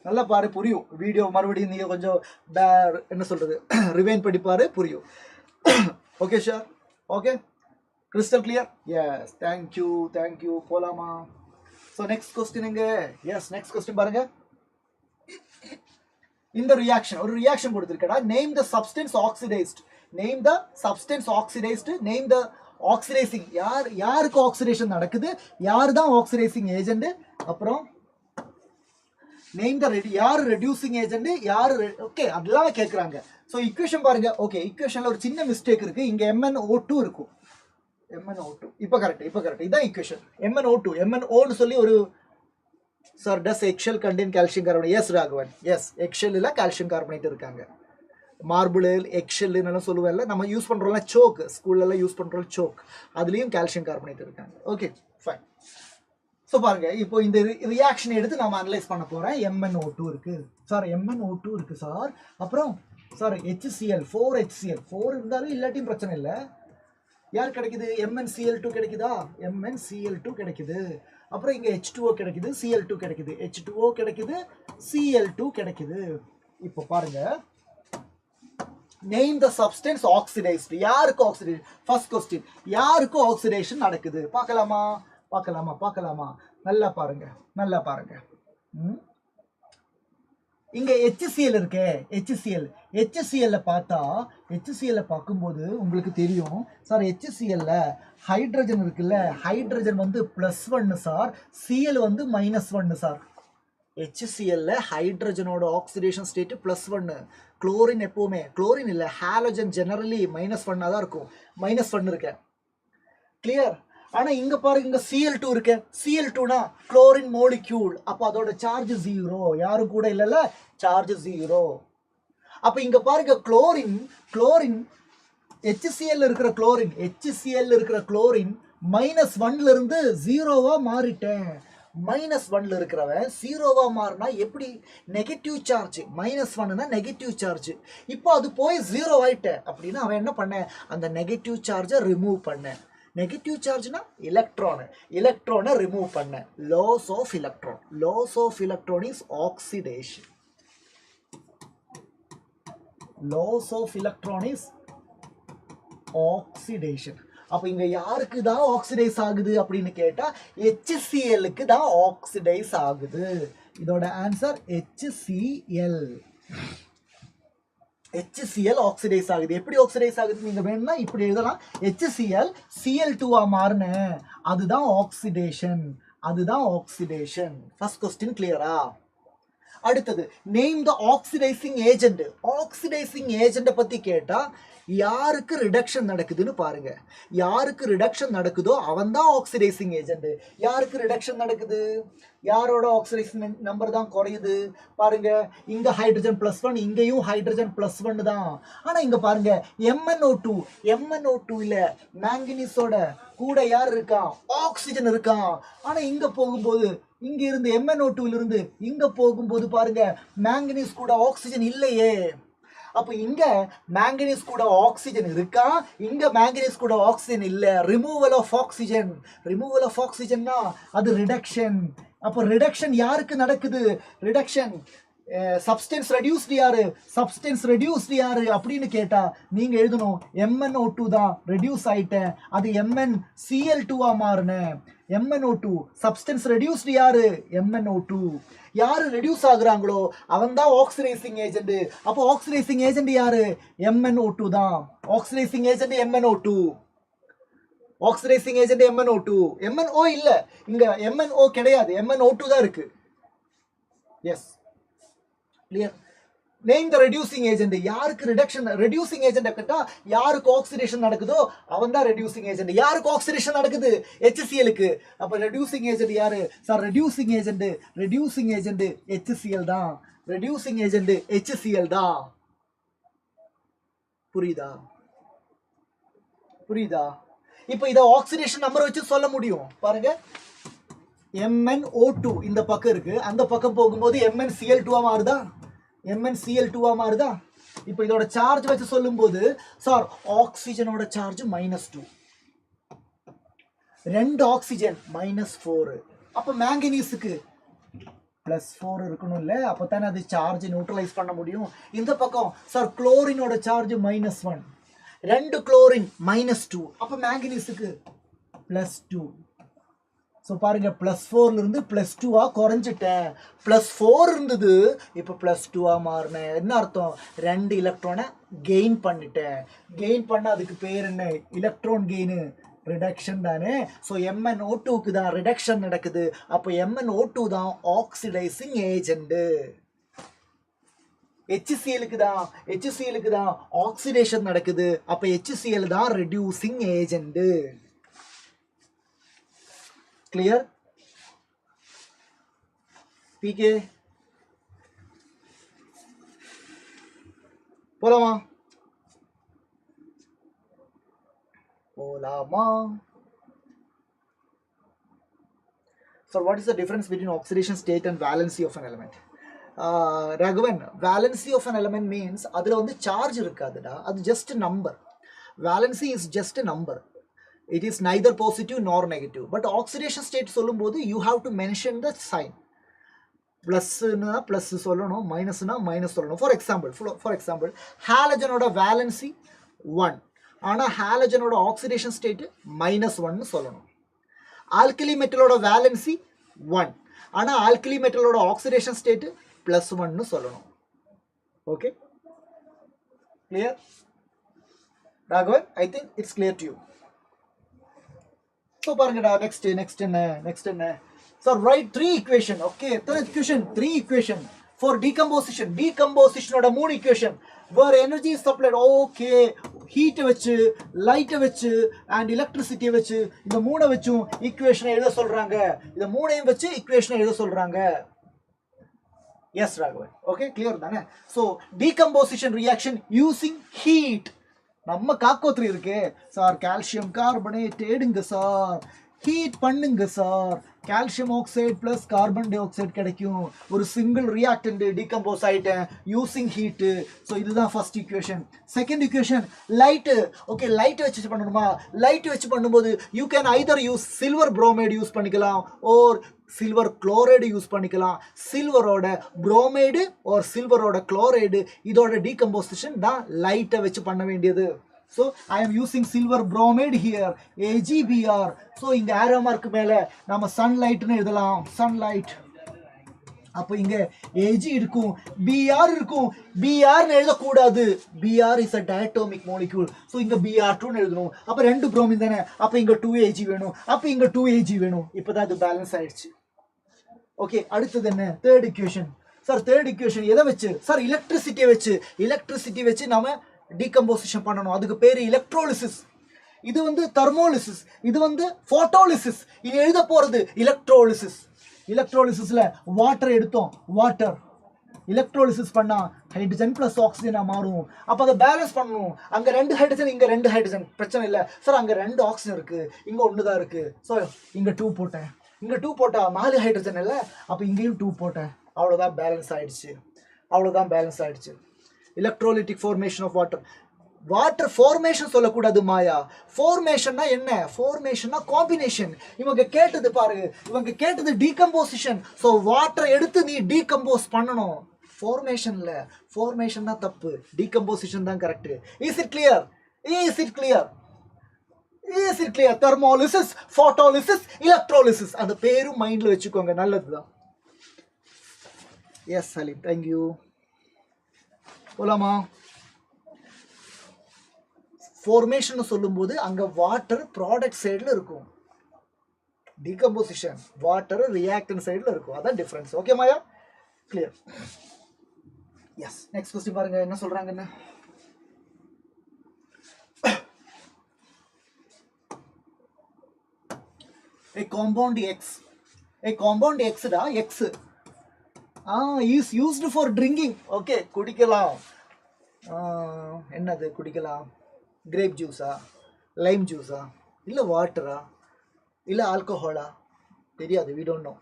நல்லா பாரு, புரியும். வீடியோ மறுபடியும் நீங்க கொஞ்சம் என்ன சொல்றது, ரிவைண்ட் படிப்பாரு, புரியும். Okay sir. Okay, crystal clear? Yes, thank you. போலாமா? ஸோ நெக்ஸ்ட் கொஸ்டின் எங்க? எஸ், நெக்ஸ்ட் கொஸ்டின் பாருங்க. இந்த ரியாக்ஷன், ஒரு ரியாக்ஷன் கொடுத்திருக்கடா. Name the substance oxidised. Name the oxidising. யாருக்கு ஆக்சிடேஷன் நடக்குது, யார் தான் ஆக்சிடைசிங் ஏஜென்ட், அப்புறம் நேம் த யார் ரெடியூசிங் ஏஜென்ட், யார். ஓகே, அதெல்லாம் கேட்குறாங்க. ஸோ ஈக்குவேஷன் பாருங்க. ஓகே, ஈக்குவேஷன்ல ஒரு சின்ன மிஸ்டேக் இருக்கு. இங்க MnO2 இருக்கும். MnO2 இப்போ கரெக்ட். இதான் ஈக்குவேஷன். MnO2 MnOன்னு சொல்லி ஒரு Sir, does eggshell contain calcium carbonate? Yes, Raghavan. Yes, eggshell illa calcium carbonate irukanga. Marble, eggshell ennala solluvala. Nama use pandrolla choke. School la use pandrolla choke. Adiliyum calcium carbonate irukanga. Okay, fine. So பாருங்க இப்போ இந்த reaction எடுத்து நாம analyse பண்ண போறேன். MnO2 இருக்கு sir, MnO2 இருக்கு sir. அப்புறம் சார் HCl 4HCl 4 இருந்தாலும் இல்லாட்டியும் பிரச்சனை இல்லை. யார் கிடைக்குது? MnCl2 கிடைக்குதா? MnCl2 கிடைக்குது. அப்புறம் இங்க H2O கிடைக்குது, Cl2 கிடைக்குது, H2O கிடைக்குது, Cl2 கிடைக்குது. இப்போ பாருங்க, name the substance oxidized. யாருக்கு ஆக்சிடேஷன்? ஃபர்ஸ்ட் क्वेश्चन, யாருக்கு ஆக்சிடேஷன் நடக்குது பார்க்கலாமா? பார்க்கலாமா? பார்க்கலாமா? நல்லா பாருங்க, நல்லா பாருங்க. இங்க HCl இருக்கே, HCl பார்த்தா, HCl பார்க்கும்போது உங்களுக்கு தெரியும் சார், HCl ஹைட்ரஜன் இருக்குல்ல, ஹைட்ரஜன் வந்து +1 சார், Cl வந்து -1 சார். HCl ஹைட்ரஜனோட ஆக்சிடேஷன் ஸ்டேட் +1. குளோரின் எப்பவுமே, குளோரின் இல்ல ஹாலோஜன் ஜெனரலி -1 தான் இருக்கும், -1 இருக்கு. கிளியர்? ஆனா இங்க பாருங்க, இங்க Cl2 இருக்கு. Cl2னா குளோரின் மோலிக்யூல், அப்ப அதோட சார்ஜ் 0. யாரும் கூட இல்லல, சார்ஜ் 0. அப்ப இங்க பாருங்க, குளோரின் HCl இருக்கிற குளோரின், -1ல இருந்து 0வா மாறிட்டேன். -1ல இருக்கிறவன் 0வா மாறினா எப்படி? Negative charge. -1னா நெகட்டிவ் சார்ஜ். இப்போ அது போய் 0 ஆயிட்ட அப்படின்னா அவன் என்ன பண்ண? அந்த நெகட்டிவ் சார்ஜை ரிமூவ் பண்ண. நெகட்டிவ் சார்ஜ்னா எலக்ட்ரானை ரிமூவ் பண்ண. Loss of electron is oxidation. Loss of electron is oxidation. அப்ப இங்க யாருக்கு தான் ஆக்சிடைஸ் ஆகுது அப்படின்னு கேட்டா, HClக்கு தான் ஆக்சிடைஸ் ஆகுது. இதோட ஆன்சர் HCl. HCl ஆக்சிடைஸ் ஆகுது. எப்படி ஆக்சிடைஸ் ஆகுது நீங்க வேணும்னா இப்படி எழுதலாம். HCl Cl2ஆ மாறுன, அதுதான் ஆக்சிடேஷன், அதுதான் ஆக்சிடேஷன். ஃபர்ஸ்ட் क्वेश्चन கிளியரா? அடுத்தது, name the oxidising agent. Oxidising agent பத்தி கேட்டா யாருக்கு ரிடக்ஷன் நடக்குதுன்னு பாருங்க. யாருக்கு ரிடக்ஷன் நடக்குதோ அவன் தான் ஆக்சிடைசிங் ஏஜென்ட். யாருக்கு ரிடக்ஷன் நடக்குது? யாரோட ஆக்சிடைசிங் நம்பர் தான் குறையுது? பாருங்க, இங்க ஹைட்ரஜன் +1, இங்கேயும் ஹைட்ரஜன் +1 தான். ஆனா இங்க பாருங்க, MnO2 இல்ல, மேங்கனீஸோட கூட யார் இருக்கா? ஆக்சிஜன் இருக்கான். ஆனா இங்க போகும்போது, இங்க இருந்து MnO2ல இருந்து இங்க போகும்போது பாருங்க, மேங்கனீஸ் கூட ஆக்சிஜன் இல்லையே. அப்ப இங்க மேங்கனீஸ் கூட ஆக்சிஜன் இருக்கா, இங்க மேங்கனீஸ் கூட ஆக்சிஜன் இல்ல. ரிமூவல் ஆஃப் ஆக்சிஜன்னா அது ரிடக்ஷன். அப்ப ரிடக்ஷன் யாருக்கு நடக்குது? ரிடக்ஷன் சப்ஸ்டன்ஸ் ரெடியூஸ்டு யாரு அப்படின்னு கேட்டா நீங்க எழுதணும் MnO2 தான் ரெடியூஸ் ஆயிட்டேன், அது MnCl2ஆ மாறுனேன். MnO2 சப்ஸ்டன்ஸ் ரெடியூஸ்டு யாரு? MnO2. யாரு ரெடியூஸ் ஆகுறாங்களோ அவன் தான் ஆக்சிடைசிங் ஏஜென்ட். அப்போ ஆக்சிடைசிங் ஏஜென்ட் யாரு? MnO2 தான். Oxidising agent MnO2. Oxidising agent MnO2. MnO இல்ல, இங்க MnO கிடையாது, MnO2 தான் இருக்கு. Yes, clear? Name the reducing agent. யாருக்கு ரெடியூசிங் ஏஜென்ட் கேட்டா யாருக்கு ஆக்சிடேஷன் நடக்குதோ அவன் தான் ரெடியூசிங் ஏஜென்ட். யாருக்கு ஆக்சிடேஷன் நடக்குது? HClக்கு. அப்ப ரெடியூசிங் ஏஜென்ட் யாரு சார்? ரெடியூசிங் ஏஜென்ட் HCl தான். ரெடியூசிங் ஏஜென்ட் HCl தான். புரியுதா? இப்போ இத ஆக்சிடேஷன் நம்பர் வச்சு சொல்ல முடியும். பாருங்க, MnO2 இந்த பக்கம் இருக்கு, அந்த பக்கம் போகும்போது MnCl2ஆ மாறுதா? இப்போ இதோட சார்ஜ் வச்சு சொல்லும்போது சார், ஆக்சிஜனோட சார்ஜ் -2, 2 ஆக்சிஜன் -4. அப்ப மேங்கனீஸுக்கு +4 இருக்கணும்ல, அப்பதானே அது சார்ஜ் நியூட்ரலைஸ் பண்ண முடியும். இந்த பக்கம் சார் குளோரினோட சார்ஜ் -1, 2 குளோரின் -2, அப்ப மேங்கனீஸுக்கு +2. ஸோ பாருங்க, +4ல இருந்து +2ஆ குறைஞ்சிட்டேன். +4 இருந்தது, இப்போ +2ஆ மாறினேன். என்ன அர்த்தம்? 2 எலக்ட்ரானை கெயின் பண்ணிட்டேன். கெயின் பண்ண அதுக்கு பேர் என்ன? எலக்ட்ரான் கெயின், ரிடக்ஷன் தானே. ஸோ MnO2க்கு தான் ரிடக்ஷன் நடக்குது. அப்போ MnO2 தான் ஆக்சிடைசிங் ஏஜென்ட். HClக்கு தான் ஆக்சிடேஷன் நடக்குது. அப்போ HCl தான் ரெடியூசிங் ஏஜென்ட். கிளியர்? PK போலாமா? So what is the difference between oxidation state and valency of an element? Raghavan, valency of an element means adula vandu charge irukadada, adu just a number. Valency is just a number. It is neither positive nor negative. But oxidation state solumbodhu you have to mention the sign. Plus na plus sollanum, minus na minus sollanum. For example, halogen oda valency 1. Ana halogen oda oxidation state -1 nu sollanum. Alkali metal oda valency 1. Ana alkali metal oda oxidation state +1 nu sollanum. Okay? Clear? Raghavan, I think it's clear to you. So parangada, next enna. So write 3 equation. Okay, equation 3 equation for decomposition. Decomposition oda 3 equation where energy is supplied. Okay, heat vechu, light vechu and electricity vechu இந்த மூணை வெச்சும் equation எழுத சொல்றாங்க. இந்த மூணையும் வெச்சு equation எழுத சொல்றாங்க. Yes, Raghavan. Okay, clear தானே? So decomposition reaction using heat. நம்ம காக்கோத்ரி இருக்கே சார், கால்சியம் கார்பனேட் எடுங்க சார், ஹீட் பண்ணுங்க sir, calcium oxide plus carbon di oxide கிடைக்கும், ஒரு சிங்கிள் ரியாக்டன்ட் டீகம்போஸ் ஆயிட்டேன் யூசிங் ஹீட்டு. ஸோ இதுதான் first equation. Second equation light. Okay, light வச்சு பண்ணணுமா? லைட் வச்சு பண்ணும்போது you can either use silver bromide use பண்ணிக்கலாம் ஓர் சில்வர் குளோரைடு யூஸ் பண்ணிக்கலாம். சில்வரோட புரோமைடு ஒரு சில்வரோட குளோரைடு இதோட டீகம்போசிஷன் தான் லைட்டை வச்சு பண்ண வேண்டியது. So I am using silver bromide here, AgBr. So இங்கே ஆரோ மார்க்கு மேலே நம்ம சன்லைட்னு எழுதலாம், சன்லைட். அப்போ இங்கே Ag இருக்கும், Br இருக்கும். Brன்னு எழுதக்கூடாது, Br is a diatomic molecule. So இங்கே Br2ன்னு எழுதணும். அப்போ 2 புரோமின் தானே, அப்போ இங்கே 2Ag வேணும், அப்போ இங்கே 2Ag வேணும். இப்போ தான் அது பேலன்ஸ் ஆயிடுச்சு. ஓகே, அடுத்தது என்ன? Third equation. Sir third equation எதை வச்சு? சார் எலக்ட்ரிசிட்டி வச்சு நாம டீகம்போசிஷன் பண்ணணும். அதுக்கு பேர் எலக்ட்ரோலிசிஸ். இது வந்து தெர்மோலிசிஸ், இது வந்து போட்டோலிசிஸ். இது எழுத போறது எலக்ட்ரோலிசிஸ். எலக்ட்ரோலிசிஸ்ல வாட்டர் எடுத்தோம், வாட்டர் எலக்ட்ரோலிசிஸ் பண்ணா ஹைட்ரஜன் பிளஸ் ஆக்சிஜனா மாறும். அப்போ அதை பேலன்ஸ் பண்ணணும். அங்க 2 ஹைட்ரஜன், இங்க 2 ஹைட்ரஜன், பிரச்சனை இல்லை சார். அங்க 2 ஆக்சிஜன் இருக்கு, இங்க 1 தான் இருக்கு. ஸோ இங்க 2 போட்டேன், இங்க 2 போட்டா 4 ஹைட்ரஜன் இல்லை, அப்போ இங்கேயும் 2 போட்டேன். அவ்வளோதான் பேலன்ஸ் ஆயிடுச்சு. Electrolytic formation of water. Water formation சொல்லக்கூடாது மாயா. ஃபார்மேஷன்னா என்ன? ஃபார்மேஷன்னா காம்பினேஷன். இவங்க கேட்டது டீகம்போசிஷன். ஸோ வாட்டரை எடுத்து நீ டீகம்போஸ் பண்ணணும். ஃபார்மேஷன் தான் தப்பு, டீகம்போசிஷன் தான் correct. Is it clear? Thermolysis, photolysis, electrolysis, அந்த பேரும் மைண்ட்ல வச்சுக்கோங்க, நல்லதுதான். Yes Salim, thank you. போலாமா? ஃபார்மேஷன் சொல்லும்போது அங்க வாட்டர் ப்ராடக்ட் சைடுல இருக்கும், டீகம்போசிஷன் வாட்டர் ரியாக்டன்ட் சைடுல இருக்கும். அதான் டிஃபரன்ஸ். ஓகே மாயா, கிளியர்? எஸ். நெக்ஸ்ட் क्वेश्चन பாருங்க என்ன சொல்றாங்கன்னு. A compound X da X is used for drinking. Okay, குடிக்கலாம். என்னது குடிக்கலாம்? கிரேப் ஜூஸா, லைம் ஜூஸா, இல்லை வாட்டரா, இல்லை ஆல்கஹாலா தெரியாது, we don't know.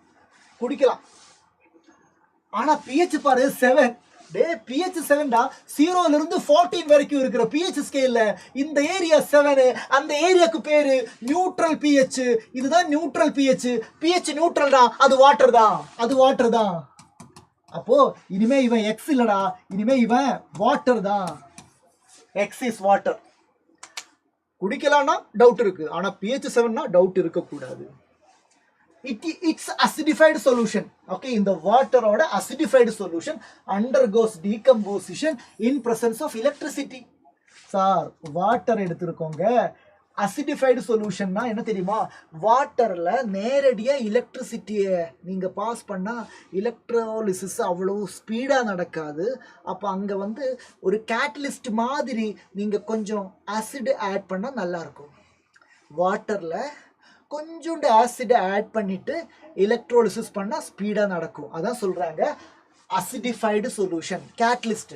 குடிக்கலாம். ஆனால் pH பாரு 7. pH 7டா, 0ல இருந்து 14 வரைக்கும் இருக்கிற pH ஸ்கேல்ல இந்த ஏரியா 7, அந்த ஏரியாக்கு பேரு நியூட்ரல் pH. இதுதான் நியூட்ரல் pH. pH நியூட்ரல் தான், அது வாட்டர் தான். அப்போ இனிமே இவன் X இல்லடா, இனிமே இவன் வாட்டர் தான். X is water. குடிக்கலாம்னா டவுட் இருக்கு, ஆனா pH 7னா டவுட் இருக்கக்கூடாது. It's acidified solution. Okay, in the water oda acidified solution undergoes decomposition in presence of electricity. Sir, water எடுத்துருக்கோங்க. acidified solution na என்ன தெரியுமா? வாட்டர்ல நேரடியா எலக்ட்ரிசிட்டியை நீங்க பாஸ் பண்ணா எலக்ட்ரோலிசிஸ் அவ்வளவு ஸ்பீடா நடக்காது. அப்ப அங்க வந்து ஒரு கேட்டலிஸ்ட் மாதிரி நீங்க கொஞ்சம் ஆசிட் ஆட் பண்ணா நல்லா இருக்கும். வாட்டர்ல கொஞ்சோண்டு ஆசிட் ஆட் பண்ணிட்டு எலக்ட்ரோலிசிஸ் பண்ணா ஸ்பீடா நடக்கும். அதான் சொல்றாங்க அசிடிஃபைடு சொல்யூஷன். கேட்டலிஸ்ட்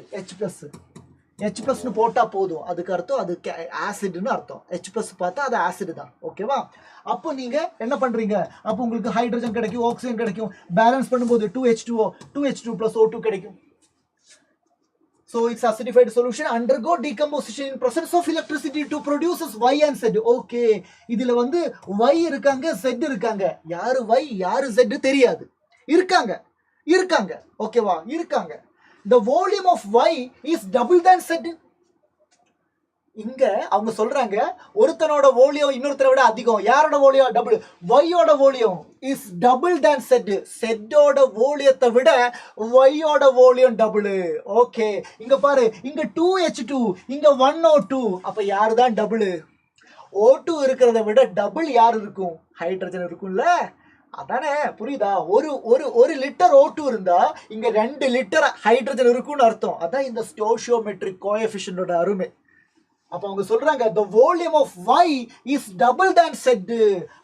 H+ னு போட்டா போதும், அதுக்கு அர்த்தம் அது ஆசிட்னு அர்த்தம். H+ பார்த்தா அது ஆசிட் தான். ஓகேவா? அப்போ நீங்க என்ன பண்றீங்க, அப்போ உங்களுக்கு ஹைட்ரஜன் கிடைக்கும், ஆக்சிஜன் கிடைக்கும். பேலன்ஸ் பண்ணும்போது 2H2O 2H2 + O2 கிடைக்கும். So its acidified solution undergo decomposition in presence of electricity to produces Y and Z. Okay, இதுல வந்து Y இருக்காங்க, Z இருக்காங்க. யாரு Y யாரு Z தெரியாது. இருக்காங்க. ஓகேவா? இருக்காங்க. The volume of Y is double than Z. இங்க அவங்க சொல்றாங்க ஒருத்தனோட வோலியம் இன்னொருத்தரை விட அதிகம். யாரோட வோலியம்? டபுள். Y ஓட volume is double than Z. Z ஓட வோலியத்தை விட Y ஓட வோலியம் டபுள். ஓகே, இங்க பாரு, இங்க 2H2, இங்க 1O2. அப்ப யாரு தான் டபுள்? O2 இருக்கிறத விட டபுள் யார் இருக்கும்? ஹைட்ரஜன் இருக்கும்ல. அதானே, புரியுதா? ஒரு லிட்டர் O2 இருந்தா இங்க 2 லிட்டர் ஹைட்ரஜன் இருக்கும்னு அர்த்தம். அதான் இந்த ஸ்டோஷியோமெட்ரிக் கோஎஃபிஷியன்டோட அருமை. அப்ப அவங்க சொல்றாங்க the volume of Y is double than Z.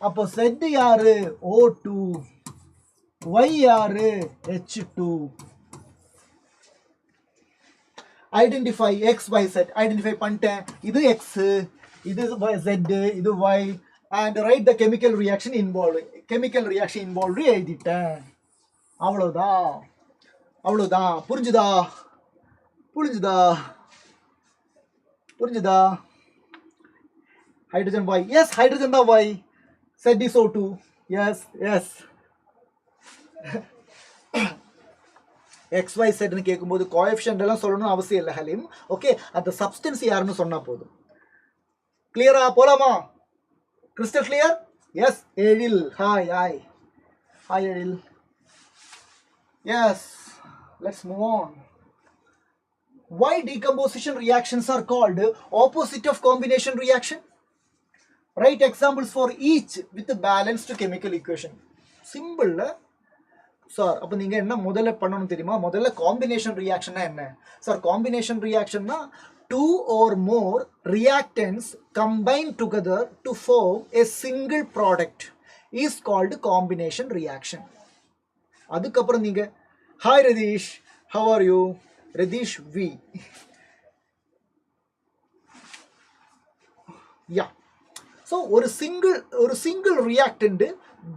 அப்ப Z யாரு? O2. Y யாரு? H2. Identify X, Y, Z. Identify பண்ணிட்டேன். இது X, இது Z, இது Y. And write the chemical reaction involved. Chemical reaction involved எழுதிட்டேன். அவ்வளவுதான். புரிஞ்சுதா? Hydrogen Y. எஸ், ஹைட்ரஜன் தான் Y. Z is O2. Yes. XYZ னு கேட்கும்போது கோஎஃபிஷியன்ட் எல்லாம் சொல்லணும்னு அவசியம் இல்லை ஹலீம். ஓகே, அந்த சப்ஸ்டன்ஸ் யாருன்னு சொன்னா போதும். கிளியரா? போலாமா? Crystal clear? Yes. Ezhil, hi Ezhil. Yes, let's move on. Why decomposition reactions are called opposite of combination reaction? Write examples for each with a balanced chemical equation. Simple. Sir, அப்போ நீங்க என்ன முதல்ல பண்ணணும் தெரியுமா? முதல்ல காம்பினேஷன் ரியாக்ஷன்னா என்ன சார்? காம்பினேஷன் ரியாக்ஷன்னா 2 or more reactants combine together to form a single product is called combination reaction. அதுக்கப்புறம் நீங்க hi Ratheesh, how are you? Radish V. Yeah. So ஒரு single reactant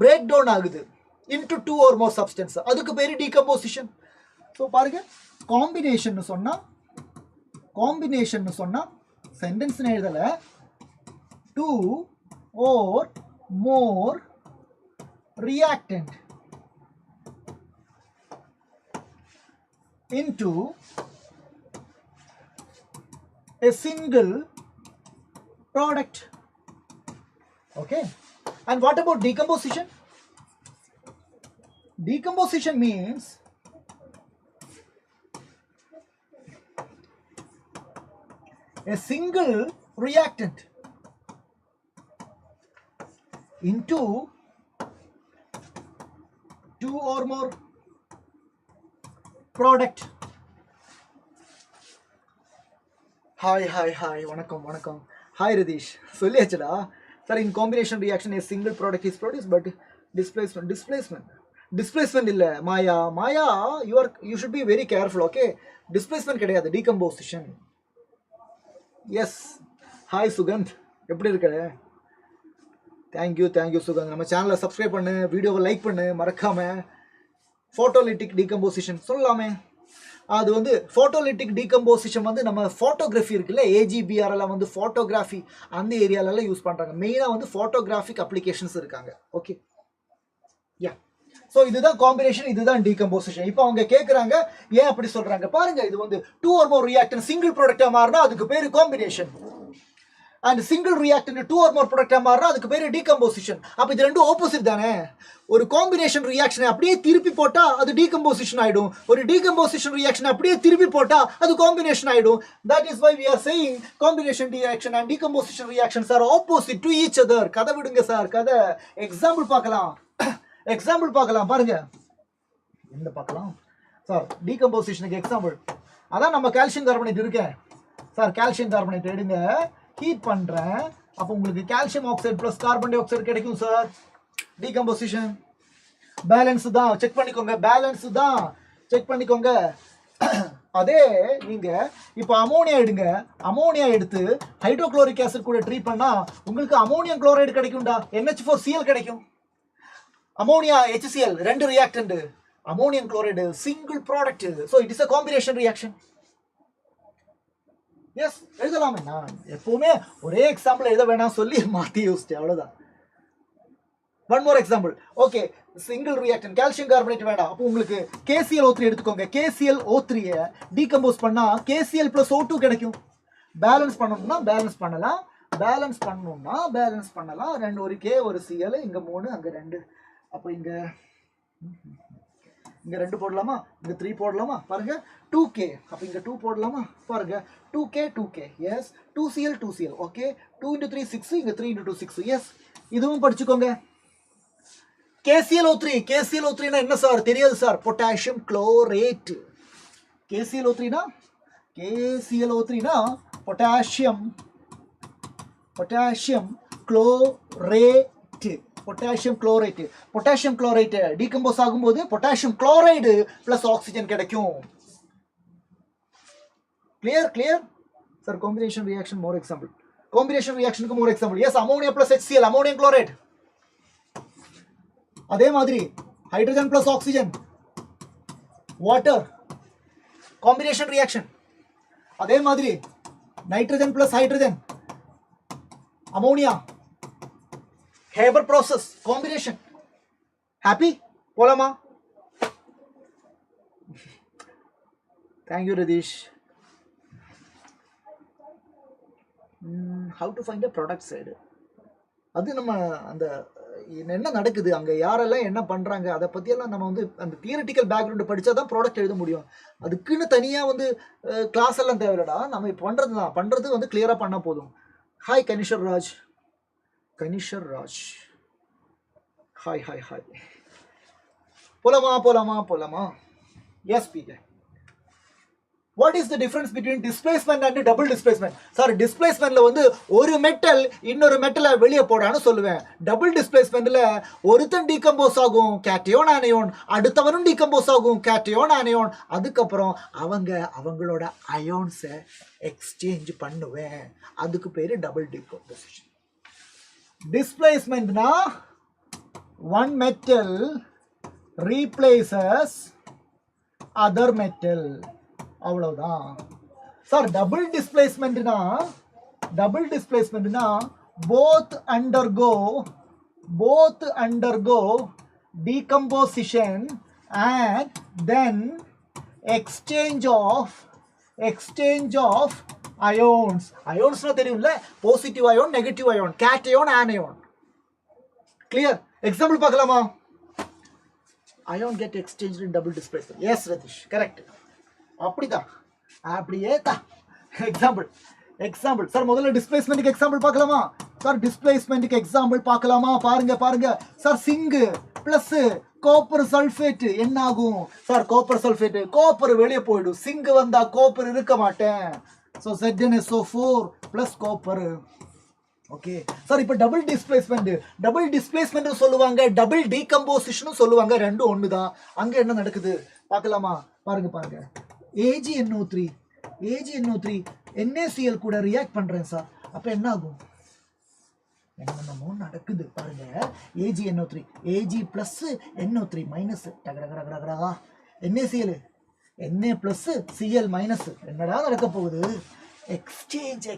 break down ஆகுது into 2 or more substance. அதுக்கு பேரு decomposition. So பாருங்க, combination சொன்னா sentence எழுதல, 2 or more reactant into a single product. Okay, and what about decomposition? Decomposition means a single reactant into 2 or more product. Hi, வணக்கம். Hi Radish, சொல்லியாச்சுடா சார். in combination reaction a single product is produced, but displacement இல்ல மாயா, you should be very careful. okay, displacement கிடையாது, decomposition. yes. Hi Sukanth, எப்படி இருக்க? thank you Sukanth. நம்ம சேனலை subscribe பண்ணு, வீடியோவை லைக் பண்ணு மறக்காம. ஃபோட்டோலிட்டிக் டீகம்போசிஷன் சொல்லலாமே. அது வந்து ஃபோட்டோலிட்டிக் டீகம்போசிஷன் வந்து நம்ம ஃபோட்டோகிராஃபி இருக்குல்ல, AGBR எல்லாம் வந்து ஃபோட்டோகிராஃபி அந்த ஏரியாலெல்லாம் யூஸ் பண்ணுறாங்க. மெயினாக வந்து ஃபோட்டோகிராஃபிக் அப்ளிகேஷன்ஸ் இருக்காங்க. ஓகே, யா. ஸோ இதுதான் காம்பினேஷன், இதுதான் டீகம்போசிஷன். இப்போ அவங்க கேட்குறாங்க ஏன் அப்படி சொல்கிறாங்க பாருங்க. இது வந்து 2 or more reactant சிங்கிள் ப்ராடக்டாக மாறினா அதுக்கு பேர் combination. And single reactant 2 or more ப்ராடக்டாக மாறினா அதுக்கு பேர் டீகம்போசிஷன். அப்போ இது ரெண்டும் ஆப்போசிட் தானே. ஒரு காம்பினேஷன் ரியாக்ஷனை அப்படியே திருப்பி போட்டால் அது டீகம்போசிஷன் ஆகிடும். ஒரு டீகம்போசிஷன் ரியாக்ஷனை அப்படியே திருப்பி போட்டால் அது காம்பினேஷன் ஆகிடும். That is why we are saying combination reaction and decomposition reactions are opposite to each other. கதை விடுங்க சார், கதை. எக்ஸாம்பிள் பார்க்கலாம் பாருங்க. என்ன பார்க்கலாம் சார்? டீகம்போசிஷனுக்கு எக்ஸாம்பிள் அதான் நம்ம கால்சியம் கார்பனேட் இருக்கேன் சார். கால்சியம் கார்பனேட் எடுங்க, ஹீட் பண்ணுறேன், அப்போ உங்களுக்கு calcium oxide plus carbon di oxide கிடைக்கும் சார். டீகம்போசிஷன் பேலன்ஸ் தான், செக் பண்ணிக்கோங்க, பேலன்ஸ் தான், செக் பண்ணிக்கோங்க. அதே நீங்க இப்போ அமோனியா எடுங்க, அமோனியா எடுத்து ஹைட்ரோகுளோரிக் ஆசிட் கூட ட்ரீட் பண்ணா உங்களுக்கு அமோனியம் குளோரைடு கிடைக்கும்டா, NH4Cl கிடைக்கும். அமோனியா HCl ரெண்டு reactant, ammonium chloride single product. So it is a combination reaction. Yes எழுதலாமே, நான் எப்பவுமே ஒரே எக்ஸாம்பிள் எழுத வேணாம் சொல்லி மாற்றி யோசிச்சேன், அவ்வளோதான். One more example. Okay, single reactant calcium carbonate வேண்டாம். அப்போ உங்களுக்கு KClO3 எடுத்துக்கோங்க. KClO3 டீகம்போஸ் பண்ணா KCl + O2 கிடைக்கும். பேலன்ஸ் பண்ணணும்னா பேலன்ஸ் பண்ணலாம், பேலன்ஸ் பண்ணணும்னா பேலன்ஸ் பண்ணலாம். ரெண்டு, ஒரு K ஒரு Cl, இங்க 3 அங்க 2. அப்போ இங்க 2 போடலாமா, இங்க 3 போடலாமா, பாருங்க 2K. அப்போ இங்க 2 போடலாமா, பாருங்க 2K. S, 2Cl 2Cl. Okay, 2 × 3 6, இங்க 3 × 2 6. எஸ், இதுவும் படிச்சுக்கோங்க. KClO3 னா என்ன சார் தெரியாது சார், பொட்டாசியம் குளோரேட். KClO3 னா potassium chlorate. Potassium chloride decompose ஆகும்போது பொட்டாசியம் குளோரைடு பிளஸ் ஆக்சிஜன் கிடைக்கும். Clear sir. Combination reaction more example. Combination ரியாக்ஷனுக்கு more example. Yes, ammonia + HCl ammonium chloride. அதே மாதிரி hydrogen + oxygen water combination reaction. அதே மாதிரி nitrogen + hydrogen ammonia Haber process combination. Happy போலாமா? Thank you Ratheesh. How to find a product side, அது நம்ம அந்த என்ன நடக்குது அங்கே, யாரெல்லாம் என்ன பண்ணுறாங்க, அதை பற்றியெல்லாம் நம்ம வந்து அந்த தியரிட்டிக்கல் பேக்ரவுண்டு படித்தா தான் ப்ராடக்ட் எழுத முடியும். அதுக்குன்னு தனியாக வந்து கிளாஸ் எல்லாம் தேவையில்லடா, நம்ம இப்போ பண்ணுறது வந்து கிளியராக பண்ணால் போதும். ஹாய் கனிஷர் ராஜ். ஹாய். போலாமா. Yes PJ. What is the difference between displacement and double displacement? Sir, டிஸ்பிளேஸ்மெண்ட்ல வந்து ஒரு மெட்டல் இன்னொரு மெட்டலை வெளியே போடான்னு சொல்லுவேன். டபுள் டிஸ்பிளேஸ்மெண்ட்ல ஒருத்தன் டீகம்போஸ் ஆகும் கேட்டையோன் ஆனையோன், அடுத்தவனும் டீகம்போஸ் ஆகும் கேட்டையோன் ஆனையோன், அதுக்கப்புறம் அவங்களோட அயோன்ஸை எக்ஸ்சேஞ்ச் பண்ணுவேன். அதுக்கு பேரு டபுள் டீகம்போசிஷன். டிஸ்பிளேஸ்மெண்ட்னா one metal replaces other metal, அவ்வளவுதான் சார். டபுள் டிஸ்பிளேஸ்மெண்ட்னா both undergo decomposition and then exchange of ions. ionsனா தெரியும்ல, positive ion negative ion, cation anion. Clear? Example பார்க்கலாமா? ion get exchanged in double displacement. Yes Ratish, correct. அப்படியே தான். Example sir. முதல்ல டிஸ்பிளேஸ்மெண்ட்டுக்கு example பார்க்கலாமா சார்? டிஸ்பிளேஸ்மெண்ட்டுக்கு எக்ஸாம்பிள் பார்க்கலாமா? பாருங்க sir. Zinc plus copper sulphate என்ன ஆகும் சார்? காப்பர் சல்ஃபேட், காப்பர் வெளியே போயிடும். சிங்க் வந்தா காப்பர் இருக்க மாட்டேன். So ZnSO4 plus copper. Okay sir. இப்போ டபுள் டிஸ்பிளேஸ்மெண்ட் சொல்லுவாங்க, டபுள் டீகம்போசிஷனும் சொல்லுவாங்க, ரெண்டும் ஒன்று தான். அங்கே என்ன நடக்குது பார்க்கலாமா? பாருங்க. AgNO3 NaCl கூட ரியாக்ட் பண்றேன் சார். அப்ப என்ன ஆகும்? என்னமோ நடக்குது பாருங்க. AgNO3 Ag plus NO3 minus, டகடகடகடா NaCl Na plus Cl minus. என்னடா நடக்க போகுது? எக்ஸ்சேஞ்ச்.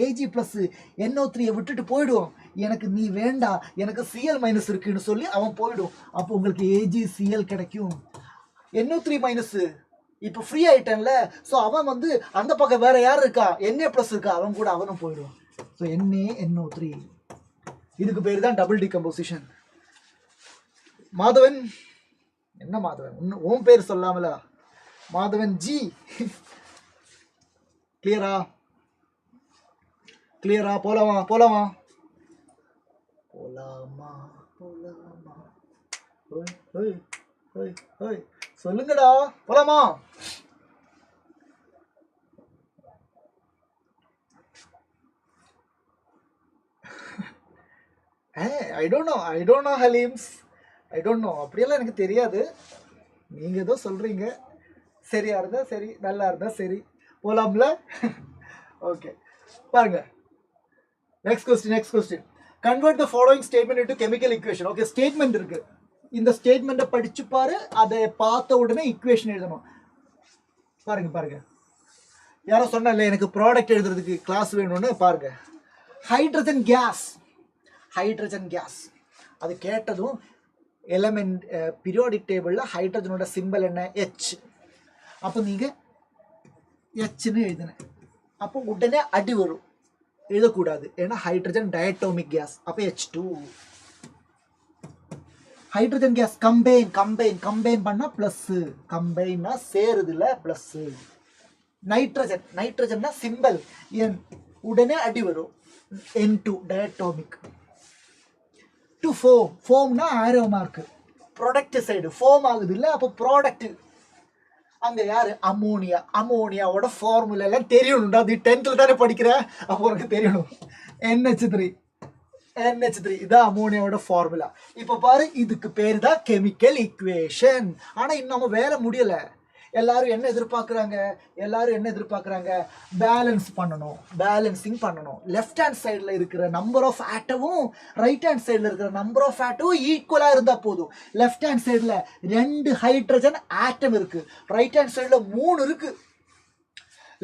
Ag பிளஸ் NO3 விட்டுட்டு போயிடும். எனக்கு நீ வேண்டாம், எனக்கு Cl மைனஸ் இருக்குன்னு சொல்லி அவன் போயிடும். அப்போ உங்களுக்கு AgCl கிடைக்கும். NO3 மைனஸ் இப்போ ஃப்ரீ ஆயிட்டேன்ல, ஸோ அவன் வந்து அந்த பக்கம் வேற யார் இருக்கா, Na பிளஸ் இருக்கா, அவன் கூட அவனும் போயிடும். So NaNO3. இதுக்கு பேர் தான் டபுள் டீகம்போசிஷன். மாதவன், என்ன மாதவன், உன் பேர் சொல்லாமல, மாதவன் ஜி. கிளியரா? போலாமா? சொல்லுங்கடா, போலாமா? I don't know Halims. I don't know. அப்படியெல்லாம் எனக்கு தெரியாது. நீங்கள் ஏதோ சொல்கிறீங்க. சரியாக இருந்தால் சரி, நல்லா இருந்தால் சரி, போலாம்ல. ஓகே, பாருங்க. Next question. Convert the following statement into chemical equation. Okay, statement இருக்கு. இந்த ஸ்டேட்மெண்ட்டை படிச்சு பாரு, அதை பார்த்த உடனே ஈக்குவேஷன் எழுதணும். பாருங்க. யாரோ சொன்னால எனக்கு ப்ராடக்ட் எழுதுறதுக்கு கிளாஸ் வேணும்னு. பாருங்க, ஹைட்ரஜன் கேஸ் அது கேட்டதும் எலமெண்ட் பீரியாடிக் டேபிளில் ஹைட்ரஜனோட சிம்பிள் என்ன? H. அப்போ நீங்கள் Hன்னு எழுதினேன். அப்போ உடனே அடி வரும், எழுதக்கூடாது. ஏன்னா ஹைட்ரஜன் டயட்டோமிக் கேஸ். அப்போ H2. ஹைட்ரஜன் கேஸ் கம்பைன் பண்ணால் ப்ளஸ்ஸு. கம்பைன்னா சேருதுல ப்ளஸ்ஸு. நைட்ரஜன்னா சிம்பிள் N, உடனே அடி வரும். N2 diatomic. டு ஃபோம்னா arrow mark. Product side form ஆகுது இல்லை, அப்போ ப்ராடக்ட் அங்கே யார்? அமோனியாவோட ஃபார்முலா எல்லாம் தெரியணும்டா. அது 10th தானே படிக்கிற, அப்போ உனக்கு தெரியணும். NH3 இதான் அமோனியாவோட ஃபார்முலா. இப்போ பாரு, இதுக்கு பேர் தான் கெமிக்கல் ஈக்குவேஷன். ஆனால் இன்னும் வேலை முடியலை. எல்லாரும் என்ன எதிர்பார்க்குறாங்க? பேலன்சிங் பண்ணணும். லெஃப்ட் ஹேண்ட் சைடில் இருக்கிற நம்பர் ஆஃப் ஆட்டமும் ரைட் ஹேண்ட் சைடில் இருக்கிற நம்பர் ஆஃப் ஆட்டமும் ஈக்குவலாக இருந்தால் போதும். லெஃப்ட் ஹேண்ட் சைடில் 2 ஹைட்ரஜன் ஆட்டம் இருக்கு, ரைட் ஹேண்ட் சைடில் 3 இருக்கு.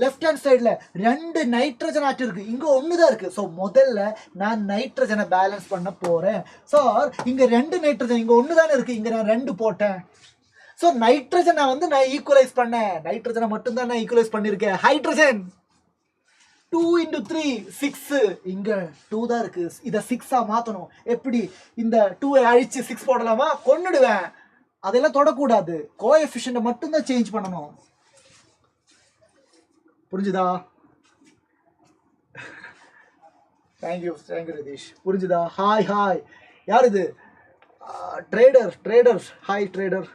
லெஃப்ட் ஹேண்ட் சைடில் 2 நைட்ரஜன் ஆட்டம் இருக்கு, இங்கே 1 தான் இருக்கு. ஸோ முதல்ல நான் நைட்ரஜனை பேலன்ஸ் பண்ண போறேன். சார், இங்கே 2 நைட்ரஜன், இங்கே 1 தானே இருக்கு, இங்கே நான் 2 போட்டேன். ஸோ நைட்ரஜனை நான் ஈக்குவலைஸ் பண்ணேன். நைட்ரஜனை மட்டும்தான் நான் ஈக்குவலைஸ் பண்ணியிருக்கேன். ஹைட்ரஜன் 2 × 3 6, இங்கே 2 தான் இருக்கு. இதை 6ஆ மாற்றணும். எப்படி? இந்த 2 அழிச்சு 6 போடலாமா? கொன்னுடுவேன். அதெல்லாம் தொடக்கூடாது. கோஎஃபிஷியன்ட்டை மட்டும்தான் சேஞ்ச் பண்ணணும். புரிஞ்சுதா? தேங்க்யூ ரதீஷ். புரிஞ்சுதா? ஹாய். யார் இது? Trader. Hi trader.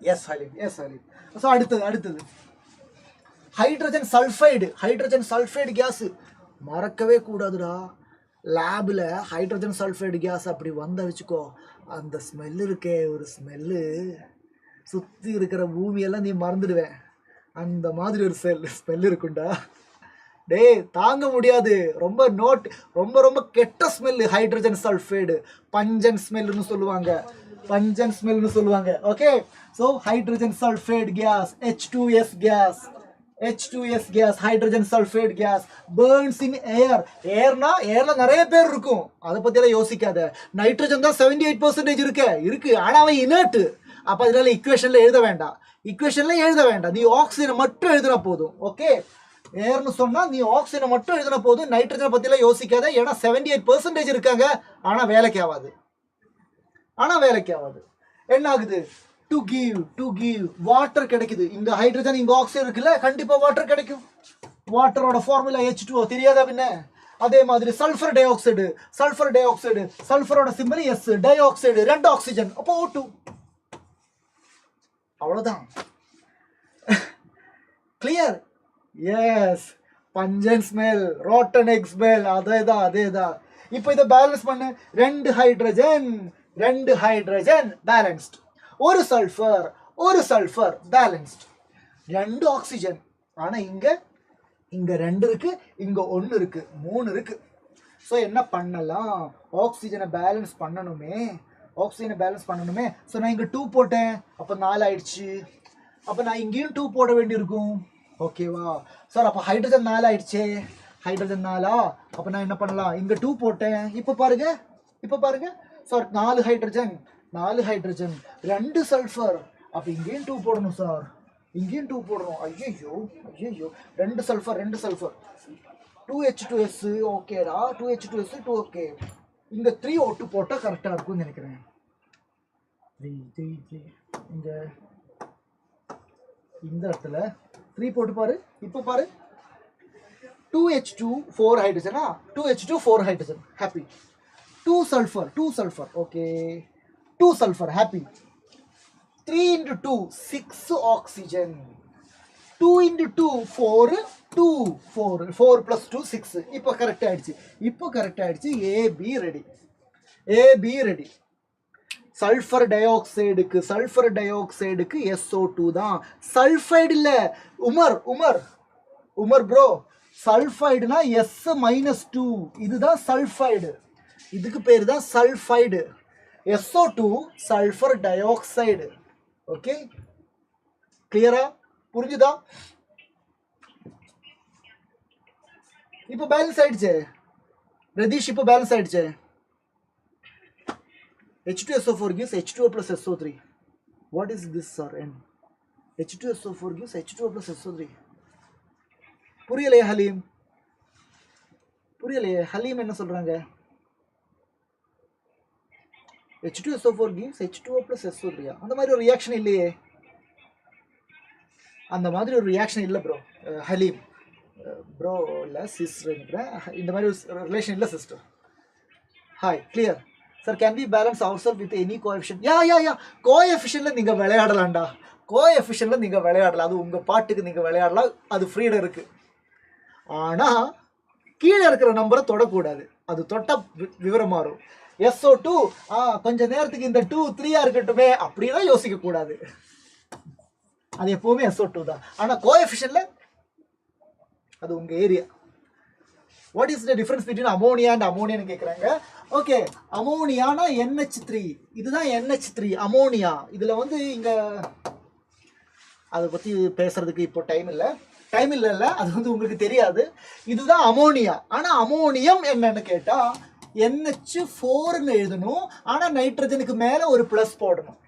Yes Haleem. So அடுத்தது ஹைட்ரஜன் சல்ஃபைடு கேஸு. மறக்கவே கூடாதுடா. லேபில் ஹைட்ரஜன் சல்ஃபைடு கேஸ் அப்படி வந்த வச்சுக்கோ, அந்த ஸ்மெல்லு இருக்கே, ஒரு ஸ்மெல்லு, சுற்றி இருக்கிற பூமியெல்லாம் நீ மறந்துடுவேன். அந்த மாதிரி ஒரு ஸ்மெல் இருக்குண்டா. டேய், தாங்க முடியாது. ரொம்ப கெட்ட ஸ்மெல்லு ஹைட்ரஜன் சல்ஃபைடு. பஞ்சன் ஸ்மெல்லுன்னு சொல்லுவாங்க. Okay, so hydrogen sulphide gas, H2S gas, hydrogen sulphide gas burns in ஏர்ல நிறைய பேர் இருக்கும். அதை பற்றியெல்லாம் யோசிக்காத. நைட்ரஜன் தான் 78% இருக்கு. ஆனால் அவன் இனர்ட். அப்போ அதனால ஈக்குவேஷனில் எழுத வேண்டாம். நீ ஆக்சிஜனை மட்டும் எழுதுனா போதும். ஓகே, ஏர்னு சொன்னால் நீ ஆக்சிஜனை மட்டும் எழுதுனா போதும். நைட்ரஜனை பற்றியெல்லாம் யோசிக்காத. ஏன்னா 78% இருக்காங்க, ஆனால் வேலைக்கு ஆகாது. என்ன ஆகுது? டு கிவ் வாட்டர் கிடைக்குது. இங்க ஹைட்ரஜன், இங்க ஆக்சிஜன் இருக்குல்ல, கண்டிப்பா வாட்டர் கிடைக்கும். வாட்டரோட ஃபார்முலா H2O தெரியாதா பின்ன? அதே மாதிரி சல்ஃபர் டை ஆக்சைடு, சல்ஃபரோட symbol S, dioxide 2 oxygen, அப்போ O2. அவ்வளவுதான். Clear? Yes. Pungent smell, rotten egg smell, அதேதான். இப்போ இதை பேலன்ஸ் பண்ணு. 2 ஹைட்ரஜன் பேலன்ஸ்ட், ஒரு சல்ஃபர் பேலன்ஸ்ட், 2 ஆக்சிஜன். ஆனா இங்க 2 இருக்கு, இங்க 1 இருக்கு, 3 இருக்கு. ஸோ என்ன பண்ணலாம்? ஆக்சிஜனை பேலன்ஸ் பண்ணணுமே. ஸோ நான் இங்க 2 போட்டேன், அப்போ 4 ஆயிடுச்சு. அப்போ நான் இங்கேயும் 2 போட வேண்டியிருக்கும். ஓகேவா சார்? அப்போ ஹைட்ரஜன் 4 ஆயிடுச்சு. ஹைட்ரஜன் 4. அப்போ நான் என்ன பண்ணலாம்? இங்க 2 போட்டேன். இப்போ பாருங்க சார், 4 ஹைட்ரஜன், 2 சல்ஃபர். அப்போ இங்கேயும் 2 போடணும் சார், இங்கேயும் 2 போடணும். ஐயோ 2 சல்ஃபர், 2H2S. ஓகேடா, 2H2S 2. ஓகே, இங்க 3 O2 போட்டா கரெக்டா இருக்கும்னு நினைக்கிறேன். 3 இங்க இந்த இடத்துல 3 போட்டு பாரு. இப்போ பாரு, 2H2 4 ஹைட்ரஜனா, 2H2 4 hydrogen, happy. 2 sulfur, okay, 2 sulfur, happy. 3 × 2 6 oxygen. 2 into 2 4 2 4 4 plus 2 6 இப்போ கரெக்ட் ஆயிடுச்சு. இப்போ கரெக்ட் ஆயிடுச்சு. AB ready. AB ready. Sulphur டை ஆக்சைடுக்கு SO2 தான். சல்ஃபைடு இல்ல உமர் ப்ரோ, சல்ஃபைடுனா S-2, இதுதான் சல்ஃபைடு. இதுக்கு பேர் தான் sulphide. SO2 sulphur di oxide. Okay, கிளியரா? புரிஞ்சுதா? இப்போ பேலன்ஸ் ஆயிடுச்சு ரதீஷ், இப்போ பேலன்ஸ் ஆயிடுச்சு. H2SO4 gives H2O plus SO3. What is this, sir? N. H2SO4 gives H2O plus SO3. புரியலையே ஹலீம் என்ன சொல்றாங்க? H2SO4 gives H2O plus SO3. அந்த மாதிரி ஒரு ரியாக்ஷன் இல்லையே. அந்த மாதிரி ஒரு ரியாக்ஷன் இல்லை ப்ரோ. ஹலீம் ப்ரோ இல்லை சிஸ்டர் நினைக்கிறேன். இந்த மாதிரி ஒரு ரிலேஷன் இல்லை sister. Hi, clear sir. Can we balance our self with any coefficient? Yeah கோஎஃபிஷியன்ட்ல நீங்க விளையாடலாம்டா. கோஎஃபிஷியன்ட்ல நீங்க விளையாடலாம். அது உங்க பாட்டுக்கு நீங்க விளையாடலாம். அது ஃப்ரீடம் இருக்கு. ஆனா கீழே இருக்கிற நம்பரை தொடக்கூடாது. அது தொட்ட விவரம் மாறும். SO2 கொஞ்ச நேரத்துக்கு இந்த 2 3 இருக்கட்டுமே அப்படின்னா யோசிக்க கூடாது. அது எப்பவுமே SO2 தான். ஆனா கோஎஃபிஷியன்ட்ல அது உங்க area. What is the difference between ammonia and அமோனியான்னு கேட்குறாங்க. ஓகே, அமோனியானா NH3, இதுதான் NH3 அமோனியா. இதில் வந்து இங்கே அதை பற்றி பேசுறதுக்கு இப்போ டைம் இல்லை. அது வந்து உங்களுக்கு தெரியாது. இதுதான் அமோனியா. ஆனால் அமோனியம் என்னன்னு கேட்டால் NH4ன்னு எழுதணும். ஆனால் நைட்ரஜனுக்கு மேலே ஒரு ப்ளஸ் போடணும்.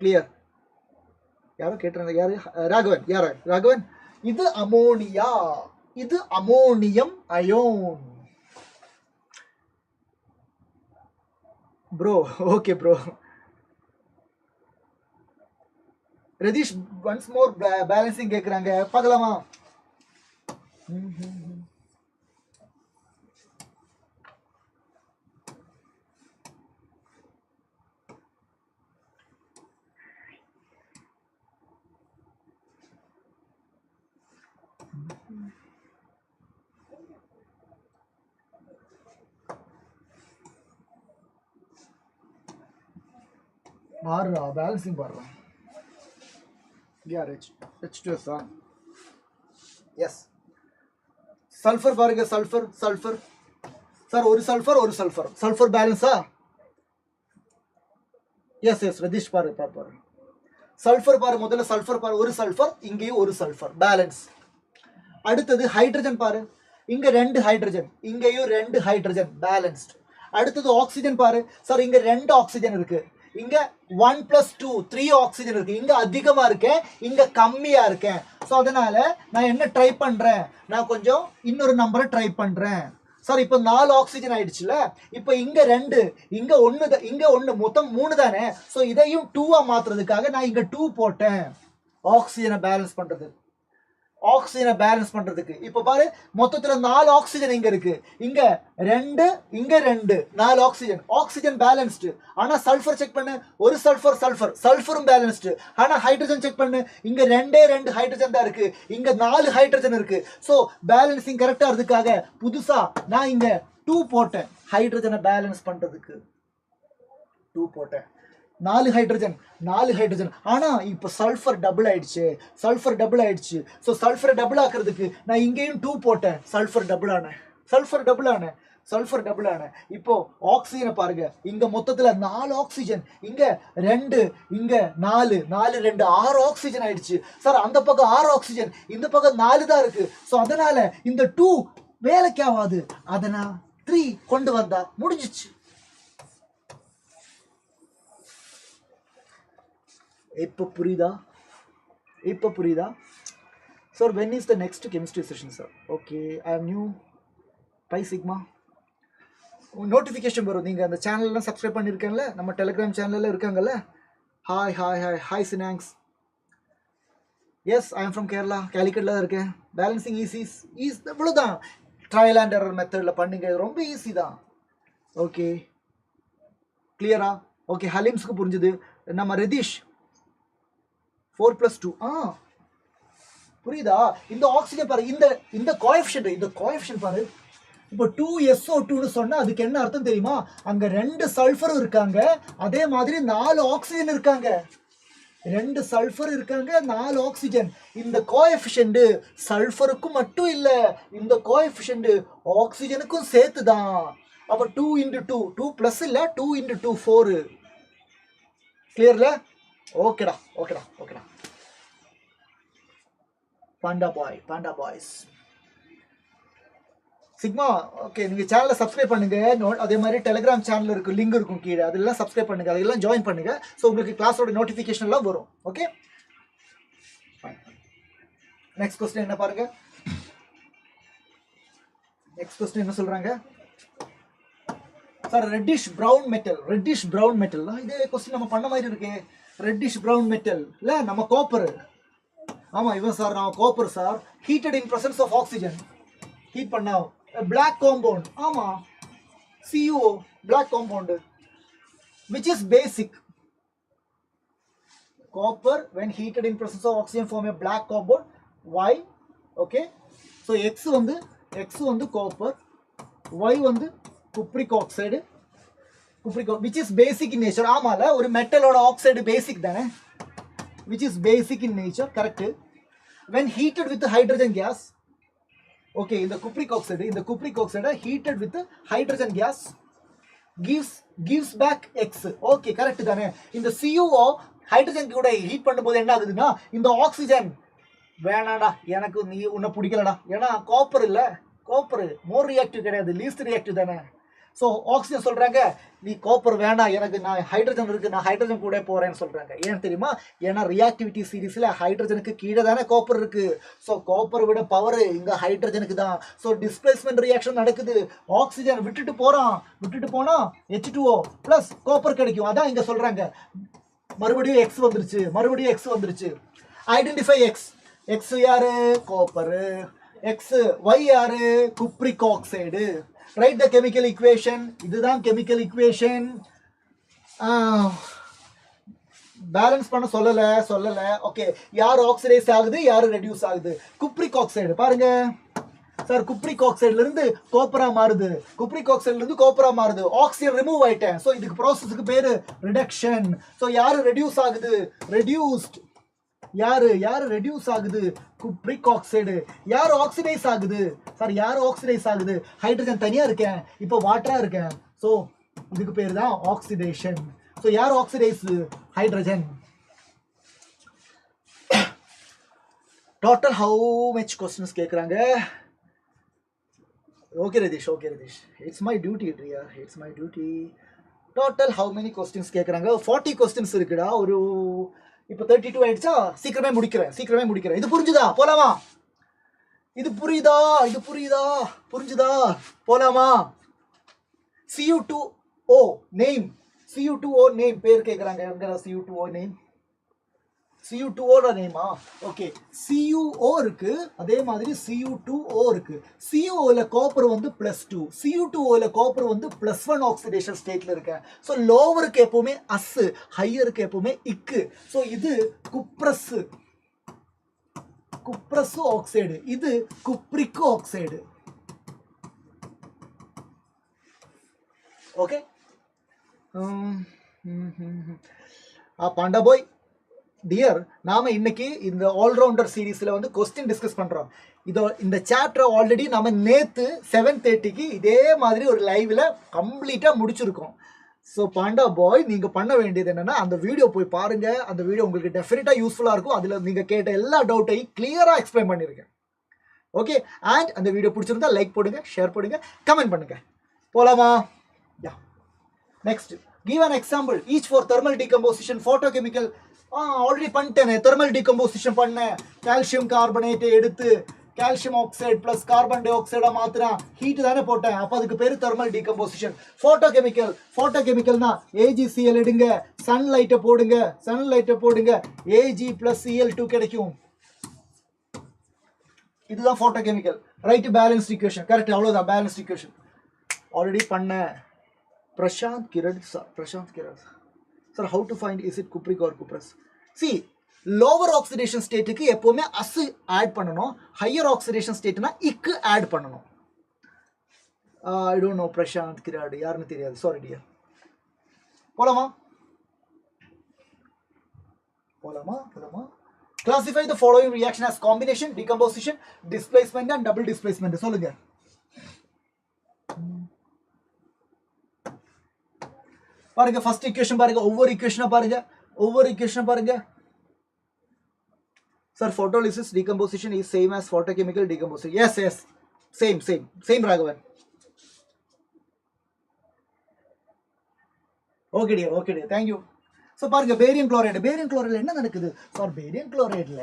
கிளியர்? யாரோ கேட்டுறாங்க. யாரு? ராகவன். இது அமோனியா, இது ammonium ion. Bro okay bro. Ratheesh once more balancing கேட்குறாங்க, பார்க்கலாமா? மாறுறா, பேலன்சிங் பாடுறா. யார்? H2S. எஸ். சல்ஃபர் பாருங்க. சல்ஃபர் சார், ஒரு சல்ஃபர் பேலன்ஸா? எஸ் ரதீஷ் பாரு. சல்ஃபர் பாரு. முதல்ல சல்ஃபர் பாரு. ஒரு சல்ஃபர், இங்கேயும் ஒரு சல்ஃபர், பேலன்ஸ். அடுத்தது ஹைட்ரஜன் பாரு. இங்க 2 ஹைட்ரஜன், இங்கேயும் 2 ஹைட்ரஜன், பேலன்ஸ்ட். அடுத்தது ஆக்சிஜன் பாரு. சார் இங்க 2 ஆக்சிஜன் இருக்கு. இங்க 1 + 2 3 ஆக்சிஜன் இருக்கு. இங்க அதிகமா இருக்கேன், இங்க கம்மியா இருக்கேன். ஸோ அதனால நான் என்ன ட்ரை பண்றேன்? நான் கொஞ்சம் இன்னொரு நம்பரை ட்ரை பண்றேன். சார் இப்போ 4 ஆக்சிஜன் ஆயிடுச்சுல. இப்போ இங்க 2, இங்க 1, மொத்தம் 3 தானே. ஸோ இதையும் 2ஆ மாத்துறதுக்காக நான் இங்க 2 போட்டேன். ஆக்சிஜனை பேலன்ஸ் பண்றதுக்கு. இப்போ பாரு, மொத்தத்துல 4 ஆக்சிஜன் இங்க இருக்கு. இங்க 2, இங்க 2, 4 ஆக்சிஜன் பேலன்ஸ்டு. ஆனா சல்ஃபர் செக் பண்ணு. ஒரு சல்ஃபரும் பேலன்ஸ்டு. ஆனா ஹைட்ரஜன் செக் பண்ணு. இங்க 2 ஹைட்ரஜன் தான் இருக்கு, இங்க 4 ஹைட்ரஜன் இருக்கு. சோ பேலன்சிங் கரெக்டா இருக்கிறதுக்காக புதுசா நான் இங்க 2 போட்டேன். ஹைட்ரஜனை பேலன்ஸ் பண்றதுக்கு 2 போட்டேன். 4 ஹைட்ரஜன். ஆனா இப்ப சல்ஃபர் டபுள் ஆயிடுச்சு. ஸோ சல்ஃபரை டபுள் ஆக்குறதுக்கு நான் இங்கேயும் 2 போட்டேன். சல்ஃபர் டபுள் ஆன. இப்போ ஆக்சிஜனை பாருங்க. இங்க மொத்தத்துல 4 ஆக்சிஜன், இங்க 2, இங்க 4, 2 6 ஆக்சிஜன் ஆயிடுச்சு. சார் அந்த பக்கம் 6 ஆக்சிஜன், இந்த பக்கம் 4 தான் இருக்கு. ஸோ அதனால இந்த 2 வேலைக்கு ஆகாது. அதை நான் 3 கொண்டு வந்தா முடிஞ்சிச்சு. இப்போ புரியுதா? Sir when is the next chemistry session sir? Okay, I am new pi sigma. Notification வரும். நீங்கள் அந்த சேனல்லாம் சப்ஸ்கிரைப் பண்ணியிருக்கேன்ல, நம்ம டெலிகிராம் சேனலில் இருக்காங்கல்ல. ஹாய் சினாங்ஸ். Yes, I am from Kerala, கேலிக்கட்டில் தான் இருக்கேன். பேலன்சிங் ஈஸி இவ்வளோதான். ட்ரையல் அண்ட் எரர் மெத்தடில் பண்ணுங்க, ரொம்ப ஈஸி தான். ஓகே, கிளியரா? ஓகே, ஹலீம்ஸ்க்கு புரிஞ்சுது. நம்ம ரதீஷ் 4 plus 2. புரியுதா? இந்த ஆக்சிஜன் பாரு, இந்த கோஎஃபிஷியன்ட் பாரு. இப்போ 2SO2 னு சொன்னா அதுக்கு என்ன அர்த்தம் தெரியுமா? அங்க 2 சல்ஃபரும் இருக்காங்க, அதே மாதிரி 4 ஆக்சிஜன் இருக்காங்க. 2 சல்ஃபர் இருக்காங்க, 4 ஆக்சிஜன். இந்த கோஎஃபிஷியன்ட் சல்ஃபருக்கும் மட்டும் இல்ல, இந்த கோஎஃபிஷியன்ட் ஆக்சிஜனுக்கும் சேர்த்து தான். அப்ப 2 into 2, 2 பிளஸ் இல்ல, 2 into 2 4. கிளியர்ல? ஓகேடா. Panda boys sigma. ஓகே, நீங்க சேனலை சப்ஸ்கிரைப் பண்ணுங்க. அதே மாதிரி டெலிகிராம் சேனல் இருக்கு, லிங்க் இருக்கும் கீழே, அதெல்லாம் சப்ஸ்கிரைப் பண்ணுங்க, அதெல்லாம் ஜாயின் பண்ணுங்க. ஸோ உங்களுக்கு கிளாஸோட நோட்டிஃபிகேஷன் எல்லாம் வரும். ஓகே, நெக்ஸ்ட் கொஸ்டின் என்ன பாருங்க. நெக்ஸ்ட் கொஸ்டின் என்ன சொல்றாங்க சார்? Reddish brown metal. இதே கொஸ்டின் நம்ம பண்ண மாதிரி இருக்கு. ரெட்டிஷ் ப்ரௌன் மெட்டல் இல்ல, நம்ம காப்பர். ஆமா, இவன் சார் நான் copper sir. Heated in presence of oxygen. Heat பண்ணா black compound. ஆமா, CuO black compound, which is basic. Copper when heated in presence of oxygen form a black compound. Why? Okay, so X வந்து copper, Y வந்து cupric oxide, which is basic in nature. ஆமால, ஒரு மெட்டலோட oxide பேசிக் தானே, which is basic in nature. correct. When heated with the hydrogen gas. Okay, in the cupric oxide heated with the hydrogen gas gives back X. Okay, correct தானே. இந்த CuO hydrogen கூட heat பண்ணும்போது என்ன ஆகுதுன்னா, இந்த oxygen வேணாடா, எனக்கு நீ உன்னை பிடிக்கலடா, ஏன்னா காப்பர் இல்ல, காப்பர் மோர் ரியாக்டிவ் கிடையாது, லீஸ்ட் ரியாக்டிவ் தானே. ஸோ ஆக்சிஜன் சொல்றாங்க, நீ காப்பர் வேணாம், எனக்கு நான் ஹைட்ரஜன் இருக்கு, நான் ஹைட்ரஜன் கூட போறேன்னு சொல்றாங்க. ஏன் தெரியுமா? ஏன்னா ரியாக்டிவிட்டி சீரீஸ்ல ஹைட்ரஜனுக்கு கீழே தானே காப்பர் இருக்கு. ஸோ காப்பர் விட பவர் இங்க ஹைட்ரஜனுக்கு தான். ஸோ டிஸ்பிளேஸ்மெண்ட் ரியாக்ஷன் நடக்குது. ஆக்சிஜன் விட்டுட்டு போனா H2O பிளஸ் காப்பர் கிடைக்கும். அதான் இங்க சொல்றாங்க. மறுபடியும் எக்ஸ் வந்துருச்சு. ஐடென்டிஃபை எக்ஸ் யாரு? காப்பர். Y யாரு? Cupric oxide. Write the chemical equation. இதுதான் chemical equation. பேலன்ஸ் பண்ண சொல்லல. ஓகே, யார் ஆக்சிடைஸ் ஆகுது, யார் ரெடியூஸ் ஆகுது? குப்ரிக் ஆக்சைடு பாருங்க சார். குப்ரிக் ஆக்சைடுல இருந்து கோப்பரா மாறுது. ஆக்சிஜன் ரிமூவ் ஆயிட்டேன். ஸோ இதுக்கு ப்ராசஸ்க்கு பேரு ரிடக்ஷன். ஸோ யாரு ரெடியூஸ் ஆகுது? ரெடியூஸ்ட். யாரு ரெடியூஸ் ஆகுது? Cupric oxide. யார் ஆக்சிடைஸ் ஆகுது சார்? ஹைட்ரஜன் தனியா இருக்கேன், இப்போ வாட்டரா இருக்கேன். ஸோ இதுக்கு பேர் தான் ஆக்சிடேஷன். ஸோ யார் oxidise? Hydrogen. Total how much questions கேட்குறாங்க? Okay Ratheesh, it's my duty ட்ரியா, டோட்டல் ஹவு மெனி கொஸ்டின்ஸ் கேட்குறாங்க? 40 கொஸ்டின்ஸ் இருக்குடா. ஒரு இப்போ 32 ஆயிடுச்சா? சீக்கிரமே முடிக்கிறேன். இது புரிஞ்சுதா? போலாமா? இது புரிஞ்சுதா? போலாமா? Cu2O name. பேர் கேட்குறாங்க. எங்க Cu2O name? Cu2O நேமா? Okay, CuO இருக்கு, அதே மாதிரி Cu2O இருக்கு. CuO காப்பர் வந்து +2, Cu2O காப்பர் வந்து +1 ஆக்சிடேஷன் ஸ்டேட்ல இருக்கு. ஸோ லோவருக்கு எப்பவுமே அஸ், ஹையருக்கு எப்பவுமே இக்கு. ஸோ இது குப்ரஸ் ஆக்சைடு, இது குப்ரிக் ஆக்சைடு. ஓகே, பாண்டா பாய் டியர், நாம இன்னைக்கு இந்த ஆல்ரவுண்டர் சீரீஸ்ல வந்து கொஸ்டின் டிஸ்கஸ் பண்றோம். இந்த சாப்டர் ஆல்ரெடி நம்ம நேத்து 7:30க்கு இதே மாதிரி ஒரு லைவ்ல கம்ப்ளீட்டா முடிச்சிருக்கோம். ஸோ பாண்டா பாய், நீங்க பண்ண வேண்டியது என்னன்னா, அந்த வீடியோ போய் பாருங்க. அந்த வீடியோ உங்களுக்கு டெஃபினட்டா யூஸ்ஃபுல்லா இருக்கும். அதுல நீங்க கேட்ட எல்லா டவுட்டையும் கிளியரா எக்ஸ்பிளைன் பண்ணிருக்கேன். ஓகே, அண்ட் அந்த வீடியோ பிடிச்சிருந்தா லைக் போடுங்க, ஷேர் பண்ணுங்க, கமெண்ட் பண்ணுங்க. போலாமா? Yeah, next give an example each for thermal decomposition, photochemical. Already பண்ணிட்டேனே, தெர்மல் டீகம்போசிஷன் பண்ணேன். கால்சியம் கார்பனேட்டை எடுத்து கால்சியம் ஆக்சைடு பிளஸ் கார்பன் டை ஆக்சைடா மாத்தினா ஹீட் தானே போட்டேன். அப்போ அதுக்கு பேரு தெர்மல் டீகம்போசிஷன். ஃபோட்டோகெமிக்கல்னா AgCl எடுங்க, சன்லைட்டை போடுங்க, Ag பிளஸ் Cl2 கிடைக்கும். இதுதான் photochemical. Right, balanced equation. Correct, அவ்வளவுதான் பேலன்ஸ்ட் ஈக்குவேஷன். ஆல்ரெடி பண்ணேன். Prashanth Kiran sir, how to find is it cupric or cuprous? See, lower oxidation ஸ்டேட்டுக்கு எப்போவுமே அஸ் ஆட் பண்ணணும், ஹையர் ஆக்சிடேஷன் ஸ்டேட்னா இக்கு ஆட் பண்ணணும். ஐ டோன்ட் நோ பிரசாந்த் கிராடு யாருன்னு தெரியாது, சாரி டியர். போலாமா? Classify the following reaction as combination, decomposition, displacement and double displacement. சொல்லுங்க. பாருங்க first equation பாருங்க, ஒவ்வொரு equation பாருங்க. Sir, photolysis decomposition is same as photochemical decomposition. Yes. Same Raghavan. Okay dear. Thank you. So பாருங்க barium chloride என்ன நடக்குது sir? barium chlorideல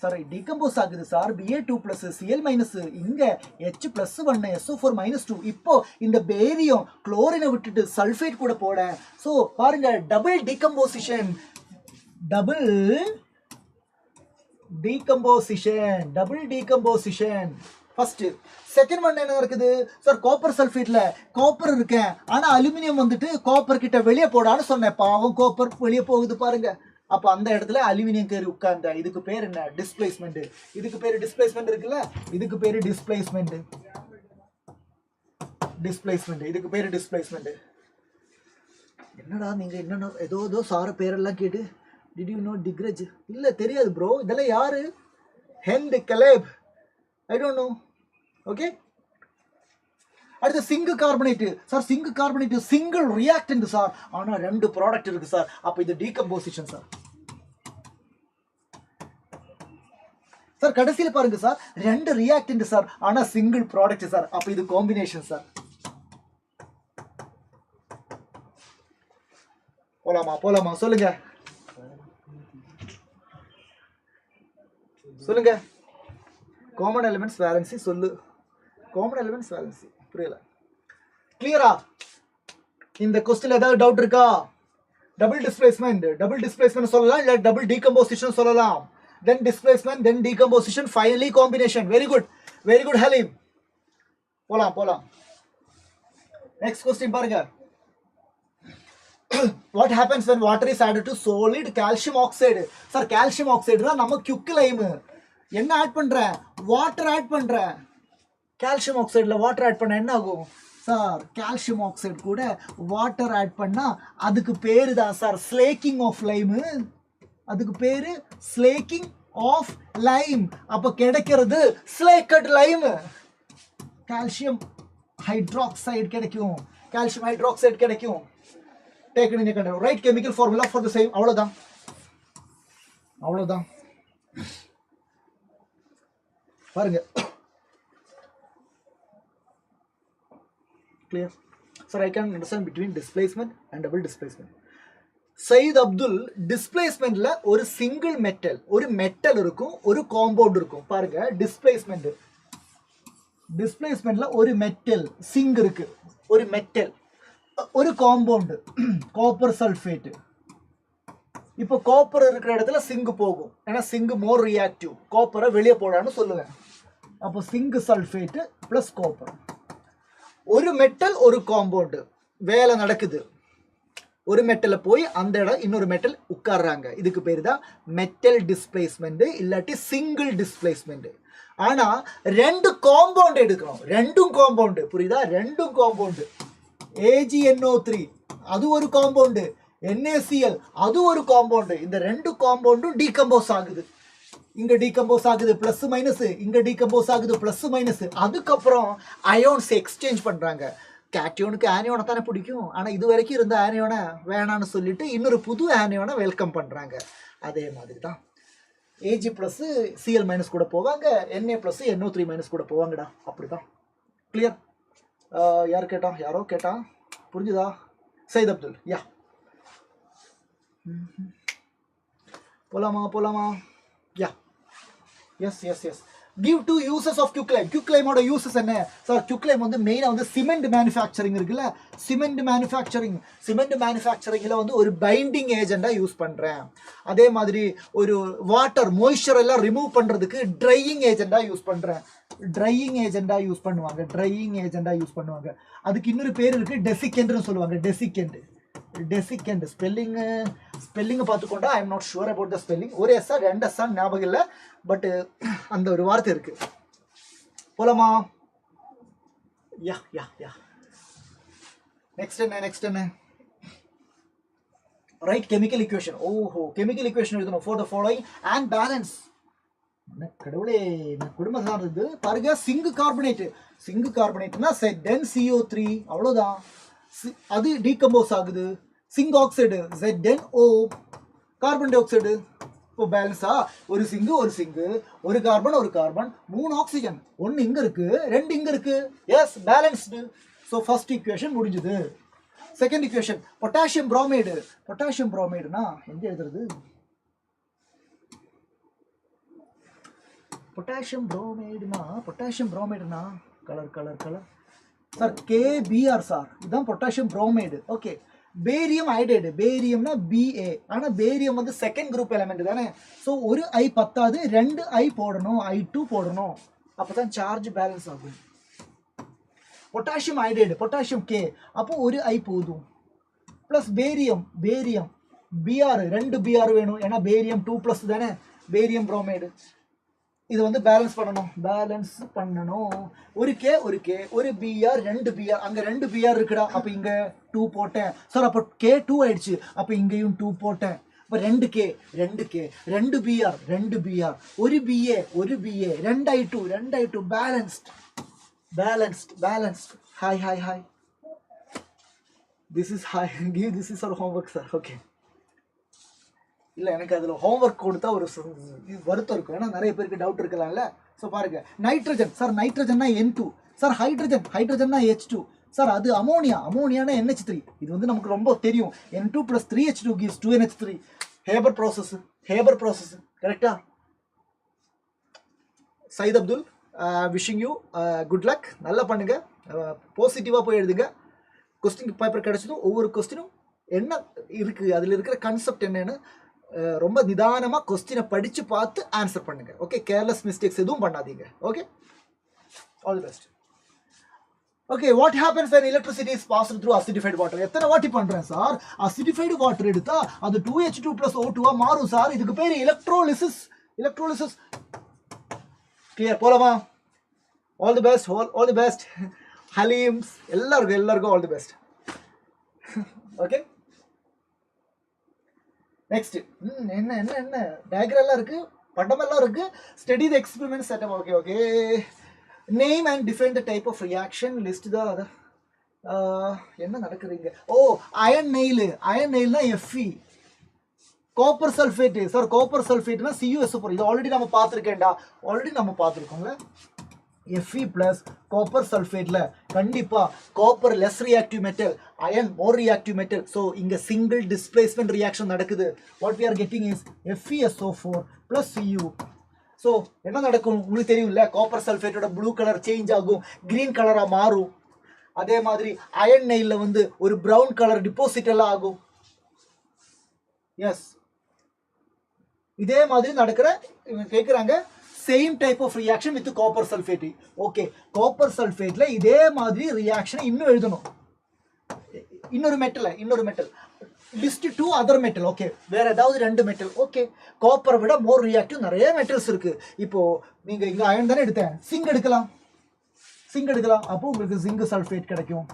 sir decompose ஆகுது sir. Ba2+ Cl- இங்க H+1 SO4 2. இப்போ இந்த பேரியம் குளோரினை விட்டுட்டு சல்ஃபேட் கூட போட. ஸோ பாருங்க double decomposition. First second one என்ன இருக்குது சார்? காப்பர் சல்ஃபேட்ல காப்பர் இருக்கேன், ஆனா அலுமினியம் வந்துட்டு காப்பர் கிட்ட வெளியே போடான்னு சொன்னேன். பாவம் காப்பர் வெளியே போகுது பாருங்க. அப்ப அந்த இடத்துல அலுமினியம் கேரி உட்கார்ந்த. இதுக்கு பேர் என்ன? டிஸ்பிளேஸ்மெண்ட். இதுக்கு பேரு டிஸ்பிளேஸ்மெண்ட் இருக்குல்ல, இதுக்கு பேரு டிஸ்பிளேஸ்மெண்ட். இதுக்கு பேரு டிஸ்பிளேஸ்மெண்ட். என்னடா நீங்க என்னென்ன ஏதோ சார பேரெல்லாம் கேட்டு did you know டிக்ரேஜ் இல்ல தெரியாது ப்ரோ. இதெல்லாம் யாரு? ஹெண்ட் கலேப், I don't know. Okay. அடுத்து zinc carbonate sir. Zinc carbonate single reactant sir, ஆனா ரெண்டு ப்ராடக்ட் இருக்கு சார். அப்ப இது டீகம்போசிஷன் சார். சார் கடைசியில பாருங்க சார், ரெண்டு ரியாக்டன்ட் சார், ஆனா சிங்கிள் ப்ராடக்ட் சார். அப்ப இது காம்பினேஷன் சார். போலாமா சொல்லுங்க. காமன் எலிமெண்ட்ஸ் வேலன்சி சொல்லு. காமன் எலிமெண்ட்ஸ் வேலன்சி புரியல. கிளியரா? இந்த क्वेश्चन ஏதாவது டவுட் இருக்கா? டபுள் டிஸ்பிளேஸ்மெண்ட் சொல்லலாம், இல்ல டபுள் டீகம்போசிஷன் சொல்லலாம். then displacement, then decomposition, finally combination. Very good Halim. போலாம். next question பாருங்க. what happens when water is added to solid calcium oxide? Sir calcium oxide தான் நம்ம குயிக்லைம். என்ன ஆட் பண்றேன்? வாட்டர் ஆட் பண்றேன். கால்சியம் ஆக்சைடுல வாட்டர் ஆட் பண்ண என்ன ஆகும் சார்? கால்சியம் ஆக்சைடு கூட வாட்டர் ஆட் பண்ணா அதுக்கு பேரு தான் சார் ஸ்லேக்கிங் ஆஃப் லைம். அதுக்கு பேரு ஸ்லேக்கிங் ஆஃப் லைம். அப்ப கிடைக்கிறது ஸ்லேக்கட் லைம். கால்சியம் ஹைட்ராக்சைடு கிடைக்கும், கால்சியம் ஹைட்ராக்சைடு கிடைக்கும். Take in the right chemical formula for the same. அவ்வளவுதான் பாருங்க. clear sir? I can understand between displacement and double displacement. Sayyid Abdul, displacementல ஒரு single metal, ஒரு metal இருக்கும், ஒரு காம்பவுண்ட் இருக்கும். பாருங்க டிஸ்பிளேஸ்மெண்ட்ல ஒரு மெட்டல் சிங்க் இருக்கு, ஒரு மெட்டல், ஒரு காம்பவுண்ட் காப்பர் சல்ஃபேட். இப்போ காப்பர் இருக்கிற இடத்துல சிங்க் போகும், ஏன்னா சிங்க் மோர் ரியாக்டிவ். காப்பரை வெளியே போடான்னு சொல்லுவேன். அப்போ சிங்க் சல்ஃபேட் பிளஸ் காப்பர். ஒரு மெட்டல் ஒரு காம்பவுண்ட் வேலை நடக்குது. ஒரு மெட்டல போய் அந்த இடம் இன்னொரு மெட்டல் உட்கார்றாங்க. இதுக்கு பேரு தான் மெட்டல் டிஸ்பிளேஸ்மெண்ட், இல்லாட்டி சிங்கிள் டிஸ்பிளேஸ்மெண்ட். ஆனா ரெண்டு காம்பவுண்ட் எடுக்கணும். ரெண்டும் காம்பவுண்ட், புரியுதா? ரெண்டும் காம்பவுண்ட். AgNO3 அது ஒரு காம்பவுண்ட், NaCl அது ஒரு காம்பவுண்ட். இந்த ரெண்டு காம்பவுண்டும் டீகம்போஸ் ஆகுது. இங்க டீகம்போஸ் ஆகுது பிளஸ் மைனஸ், இங்க டீகம்போஸ் ஆகுது பிளஸ் மைனஸ். அதுக்கப்புறம் அயோன்ஸ் எக்ஸ்சேஞ்ச் பண்றாங்க. கேட்டியோனுக்கு ஆனியோனை தானே பிடிக்கும், ஆனா இது வரைக்கும் இருந்த ஆனியோனை வேணான்னு சொல்லிட்டு இன்னொரு புது ஆனியோனை வெல்கம் பண்றாங்க. அதே மாதிரி தான் Ag பிளஸ் Cl மைனஸ் கூட போவாங்க, Na பிளஸ் NO3 மைனஸ் கூட போவாங்கடா. அப்படிதான். கிளியர்? யாரோ கேட்டா புரிஞ்சுதா? சையத் அப்துல். யா போலாமா? Yeah yes. Give two uses of quicklime. Quicklime ஓட யூசஸ் என்ன சார்? quicklime வந்து மெயினா வந்து சிமெண்ட் மேனுஃபேக்சரிங் இருக்குல்ல, சிமெண்ட் மேனுஃபேக்சரிங்ல வந்து ஒரு பைண்டிங் ஏஜெண்டா யூஸ் பண்றேன். அதே மாதிரி ஒரு வாட்டர் மாய்ஸ்சர் எல்லாம் ரிமூவ் பண்றதுக்கு ட்ரையிங் ஏஜெண்டா யூஸ் பண்றேன். ட்ரையிங் ஏஜெண்டா யூஸ் பண்ணுவாங்க. அதுக்கு இன்னொரு பேர் இருக்கு, டெசிகெண்ட்னு சொல்லுவாங்க. டெசிகெண்ட் ஸ்பெல்லிங் ஸ்பெல்லிங்கை பார்த்துக்கொண்டா I am not sure about the spelling. ஒரு எஸ்ஸா 2 எஸ்ஸான்னு ஞாபகம் இல்லை, பட் அந்த ஒரு வார்த்தை இருக்கு. போலாமா? யா யா யா. நெக்ஸ்ட் என்ன? Right chemical equation. ஓஹோ, கெமிக்கல் ஈக்குவேஷன் எழுதணும். For the following and balance. கடவுளே, குடும்பம் சார்ந்தது பாருங்க. சிங்க் கார்பனேட்னா ZN CO3, அவ்வளோதான். அது டீகம்போஸ் ஆகுது. Zinc oxide ZNO, carbon di oxide. இப்போ பேலன்ஸா? ஒரு சிங்கு ஒரு கார்பன் 3 ஆக்சிஜன், 1 இங்க இருக்கு 2 இங்க இருக்கு. Yes, balanced. So first equation முடிஞ்சுது. செகண்ட் ஈக்குவேஷன் பொட்டாசியம் புரோமைடுனா எங்க எழுதுறது? பொட்டாசியம் புரோமைடுனா கலர் சார், KBr சார், இதுதான் potassium bromide. Okay. Barium iodide, பேரியம்னா BA. ஆனால் பேரியம் வந்து செகண்ட் குரூப் எலிமெண்ட் தானே. ஸோ ஒரு I பத்தாது, 2 I போடணும், I2 போடணும். அப்போ தான் சார்ஜ் பேலன்ஸ் ஆகும். பொட்டாசியம் ஐடைடு, பொட்டாசியம் K, அப்போ ஒரு I போதும். ப்ளஸ் பேரியம் Br, 2 Br வேணும், ஏன்னா பேரியம் 2+ தானே. Barium bromide. இது வந்து பேலன்ஸ் பண்ணணும். ஒரு K, ஒரு Br, 2 Br. அங்கே 2 Br இருக்குடா, அப்போ இங்கே 2 போட்டேன் சார். அப்போ K 2 ஆயிடுச்சு, அப்போ இங்கேயும் 2 போட்டேன். இப்போ 2K, 2 Br, ஒரு BA, 2 I2, balanced. Hi. This is our homework sir. Okay. இல்லை, எனக்கு அதில் ஹோம்ஒர்க் கொடுத்தா ஒரு வருத்தம் இருக்கும், ஏன்னா நிறைய பேருக்கு டவுட் இருக்கலாம்ல. ஸோ பாருங்க, நைட்ரஜன் சார், நைட்ரஜன்னா N2 சார், ஹைட்ரஜன்னா H2 சார், அது அமோனியானா NH3. இது வந்து நமக்கு ரொம்ப தெரியும். N2 + 3H2 gives 2NH3. Haber process கரெக்டா? Sait Abdul, wishing you good luck. நல்லா பண்ணுங்க, பாசிட்டிவாக போய் எழுதுங்க. கொஸ்டின் பேப்பர் கிடைச்சதும் ஒவ்வொரு கொஸ்டினும் என்ன இருக்குது, அதில் இருக்கிற கான்செப்ட் என்னன்னு ரொம்ப நிதானமாக கொஸ்டினை படித்து பார்த்து ஆன்சர் பண்ணுங்க. ஓகே, கேர்லெஸ் மிஸ்டேக்ஸ் எதுவும் பண்ணாதீங்க. Okay, all the best. Okay, what happens when electricity is passed through acidified water? எத்தனை வாட்டி பண்ணுறேன் சார்? அசிடிஃபைடு வாட்டர் எடுத்தா அது 2H2 + O2 மாறும் சார். இதுக்கு பேர் எலக்ட்ரோலிசிஸ். கிளியர்? போலாமா? All the best. ஹலீம்ஸ் எல்லாருக்கும் all the best. Okay, next என்ன டயக்ராம் எல்லாம் இருக்கு, படமெல்லாம் இருக்கு. Study the experiment setup. Okay. Name and define the type of reaction, list the other. என்ன நடக்குதுங்க? அயன் நெயில்னா Fe. Copper sulphate sir, copper சல்ஃபேட்னா CuSO4. இது ஆல்ரெடி நம்ம பார்த்துருக்கோம்ல. Fe + காப்பர் சல்ஃபேட்ல கண்டிப்பா copper less reactive metal, iron more reactive metal. So இங்க single displacement reaction நடக்குது. What we are getting is FeSO4 + Cu. ஸோ என்ன நடக்கும் உங்களுக்கு தெரியும்ல, காப்பர் சல்ஃபேட்டோட ப்ளூ கலர் சேஞ்ச் ஆகும், கிரீன் கலரா மாறும். அதே மாதிரி அயன் நெயில்ல வந்து ஒரு ப்ரௌன் கலர் டிபாசிட் எல்லாம் ஆகும். எஸ், இதே மாதிரி நடக்கிற இவங்க கேட்குறாங்க same type of reaction with copper sulphate. Okay, copper சல்ஃபேட்ல இதே மாதிரி ரியாக்ஷன் இன்னும் எழுதணும். இன்னொரு metal list 2 other metal. Okay, வேற ஏதாவது 2 மெட்டல். ஓகே, காப்பரை விட மோர் ரியாக்டிவ் நிறைய மெட்டல்ஸ் இருக்கு. இப்போ நீங்க இங்க அயன் தானே எடுத்தேன், சிங்க் எடுக்கலாம். அப்போ உங்களுக்கு ஜிங்க் சல்ஃபேட் கிடைக்கும்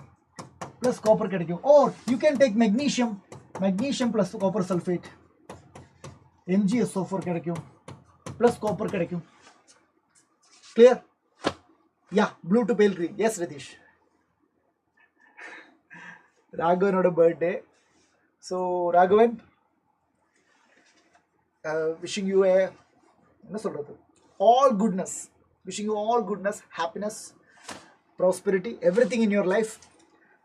பிளஸ் காப்பர் கிடைக்கும். Or you can take magnesium plus copper sulphate, MgSO4 கிடைக்கும் பிளஸ் காப்பர் கிடைக்கும். Clear? Yeah, blue to pale green. Yes Ratheesh, ராகவனோட birthday. So Raghavan, wishing you என்ன சொல்றது, all goodness. Wishing you all goodness, happiness, prosperity, everything in your life.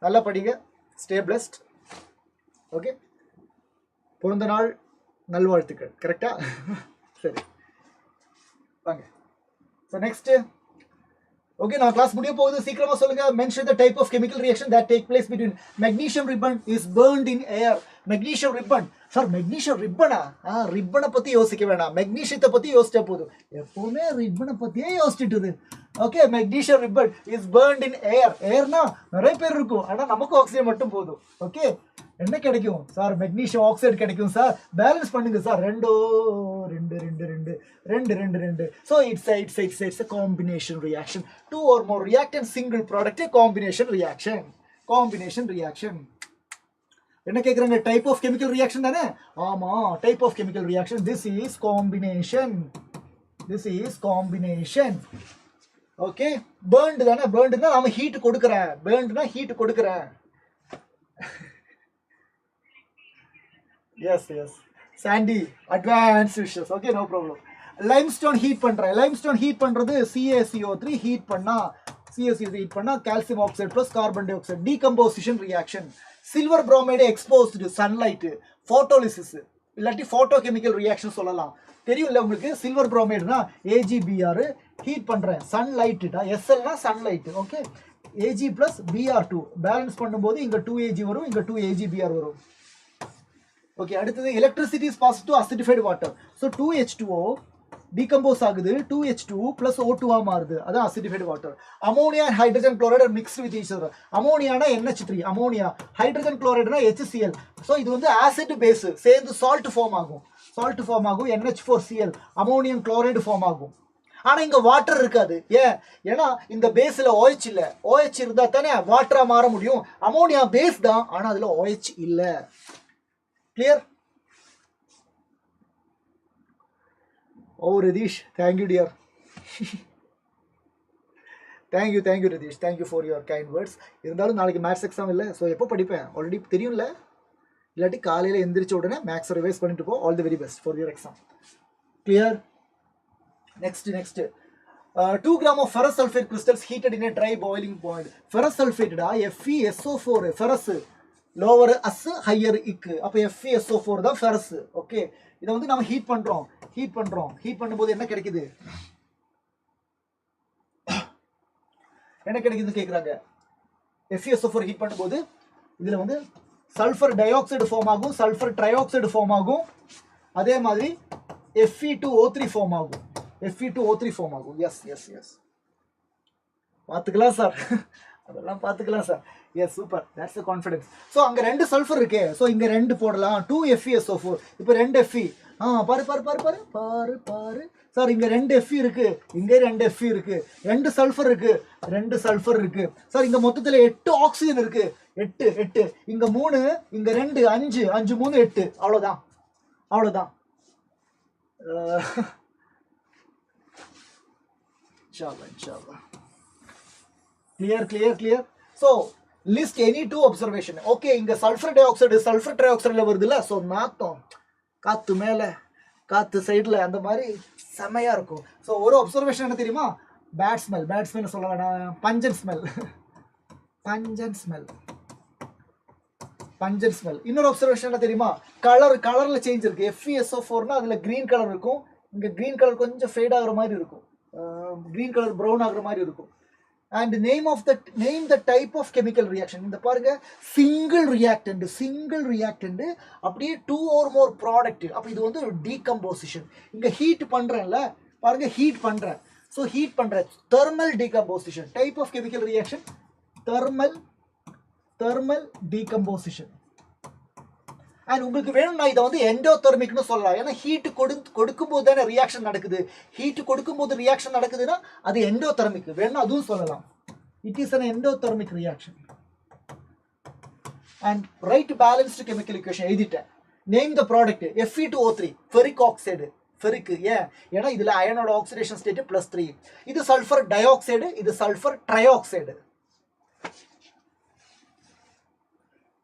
நல்லா படிங்க, stay blessed. Okay, பிறந்த நாள் நல்வாழ்த்துக்கள். கரெக்டா? சரி, வாங்க. So next. ஓகே, நான் கிளாஸ் முடிய போகுது, சீக்கிரமா சொல்லுங்க. Mention the type of chemical reaction that take place between magnesium ribbon is burnt in air. Magnesium ribbon sir, magnesium ரிப்பனா? ரிப்பனை பத்தி யோசிக்க வேணாம், மெக்னீஷியத்தை பத்தி யோசிச்சா போதும். எப்பவுமே ரிப்பனை பத்தியே யோசிச்சுட்டு. Okay, magnesium ribbon is burnt in air. ஏர்னா நிறைய பேர் இருக்கும், ஆனா நமக்கு ஆக்சிஜன் மட்டும் போதும். ஓகே, என்ன கிடைக்கும் சார்? மெக்னீசியம் ஆக்சைடு கிடைக்கும் சார். பேலன்ஸ் பண்ணுங்க சார். ரெண்டு ரெண்டு ரெண்டு ரெண்டு ரெண்டு ரெண்டு ரெண்டு. So it's a combination reaction. Two or more reactant single product a combination reaction. Combination reaction. என்ன கேக்குறாங்க? டைப் ஆஃப் கெமிக்கல் ரியாக்ஷன் தானே? ஆமா, type of chemical reaction. This is combination. This is combination. Okay, burnt தானே? பேர்ன்டுனா நாம heat கொடுக்குறேன். பேர்ன்டுனா heat கொடுக்குறேன். Yes yes Sandy, advance wishes. Okay, no problem. Limestone heat பண்றேன். லைம்ஸ்டோன் ஹீட் பண்றது CaCO3 ஹீட் பண்ணா, CaCO3 ஹீட் பண்ணா calcium oxide plus carbon di oxide, decomposition reaction. Silver bromide exposed sunlight, photolysis இல்லாட்டி photochemical reaction சொல்லலாம். தெரியும்ல உங்களுக்கு? Silver புரோமைடுனா AgBr heat பண்றேன். Sunlight SLனா sunlight. Okay, Ag plus Br2 balance பண்ணும்போது இங்க 2Ag வரும், இங்க 2AgBr வரும். ஓகே, அடுத்தது electricity is passed to acidified water. So 2H2O decompose ஆகுது, 2H2 பிளஸ் O2 மாறுது, அதான் acidified water. Ammonia and hydrogen chloride mixed with each other. அமோனியானா NH3 அமோனியா, ஹைட்ரஜன் குளோரைடுனா HCl. ஸோ இது வந்து ஆசிட் பேஸ் சேர்ந்து சால்ட் ஃபார்ம் ஆகும். Salt form ஆகும், NH4Cl அமோனியம் குளோரைடு ஃபார்ம் ஆகும். ஆனா இங்க வாட்டர் இருக்காது. ஏன்? ஏன்னா இந்த பேஸ்ல OH இல்ல. OH இருந்தா தானே வாட்டரா மாற முடியும். அமோனியா பேஸ் தான், ஆனா அதுல OH இல்ல. Clear? Oh, Radish, thank you, dear. Thank you, Radish. Thank you for your kind words. இருந்தாலும் நாளைக்கு மேத்ஸ் எக்ஸாம் இல்லை. ஸோ எப்போ படிப்பேன் ஆல்ரெடி தெரியும்ல. இல்லாட்டி காலையில் எந்திரிச்ச உடனே மேக்ஸ் ரிவைஸ் பண்ணிட்டு போ. All the very best for your exam. Clear? Next 2 grams of ferrous sulfate crystals heated in a dry boiling point. Ferrous sulfate FeSO4 ferrous lower ous higher ic. அப்போ FeSO4 தான் ferrous. Okay, இதை வந்து நம்ம heat பண்றோம். Heat பண்ணும்போது என்ன கிடைக்குது? என்ன கிடைக்குதுன்னு கேட்குறாங்க. FeSO4 ஹீட் பண்ணும்போது இதில் வந்து சல்ஃபர் டை ஆக்சைடு ஃபார்ம் ஆகும், சல்ஃபர் ட்ரை ஆக்சைடு ஃபார்ம் ஆகும், அதே மாதிரி Fe2O3 ஃபார்ம் ஆகும். Fe2O3 ஃபார்ம் ஆகும். எஸ் பார்த்துக்கலாம் சார். அதெல்லாம் பார்த்துக்கலாம் sir. Yes, super, that's the confidence. So அங்கே 2 சல்ஃபர் இருக்கு. ஸோ இங்கே 2 போடலாம். 2 FeSO4. இப்போ 2 Fe. பாரு சார், இங்கே 2 Fe இருக்கு, இங்கே 2 Fe இருக்கு, 2 சல்ஃபர் இருக்கு சார். இங்கே மொத்தத்தில் 8 ஆக்சிஜன் இருக்கு. 8 இங்கே 3, இங்கே 2, 5 3 8. அவ்வளோதான். இன்ஷால்லா. Clear. So list any 2 observation. Okay, இங்க சல்ஃபர் டை ஆக்சைடு சல்ஃபர் ட்ரை ஆக்சைடுல வருதுல்ல. ஸோ நாத்தம் காத்து மேலே காத்து சைடில் அந்த மாதிரி செமையா இருக்கும். ஸோ ஒரு அப்சர்வேஷன் என்ன தெரியுமா? பேட் ஸ்மெல் சொல்ல வேண்டாம், பஞ்சன் ஸ்மெல். இன்னொரு அப்சர்வேஷன் என்ன தெரியுமா? கலர்ல சேஞ்ச் இருக்கு. FeSO4னா அதுல கிரீன் கலர் இருக்கும், இங்க கிரீன் கலர் கொஞ்சம் ஃபேட் ஆகுற மாதிரி இருக்கும், கிரீன் கலர் ப்ரௌன் ஆகுற மாதிரி இருக்கும். And name the type of chemical reaction. இந்த பாருங்க, single reactant அப்படியே 2 or more product. அப்ப இது வந்து decomposition. இங்க ஹீட் பண்றேன்ல, பாருங்க ஹீட் பண்றேன். So ஹீட் பண்றேன், thermal decomposition. Type of chemical reaction, thermal decomposition. And உங்களுக்கு வேணும்னா இதை வந்து எண்டோதெர்மிக்னு சொல்லலாம். ஏன்னா ஹீட் கொடுக்கும்போது தானே ரியாக்ஷன் நடக்குது. ஹீட் கொடுக்கும்போது ரியாக்ஷன் நடக்குதுன்னா அது எண்டோதெர்மிக். வேணும்னா அதுவும் சொல்லலாம். It is an endothermic reaction. And write balanced chemical equation எழுதிட்டேன். Name the product. Fe2O3 ferric oxide. Ferric ஏன்? ஏன்னா இதுல அயனோட ஆக்சிடேஷன் ஸ்டேட் +3. இது சல்ஃபர் டை ஆக்சைடு, இது sulphur trioxide.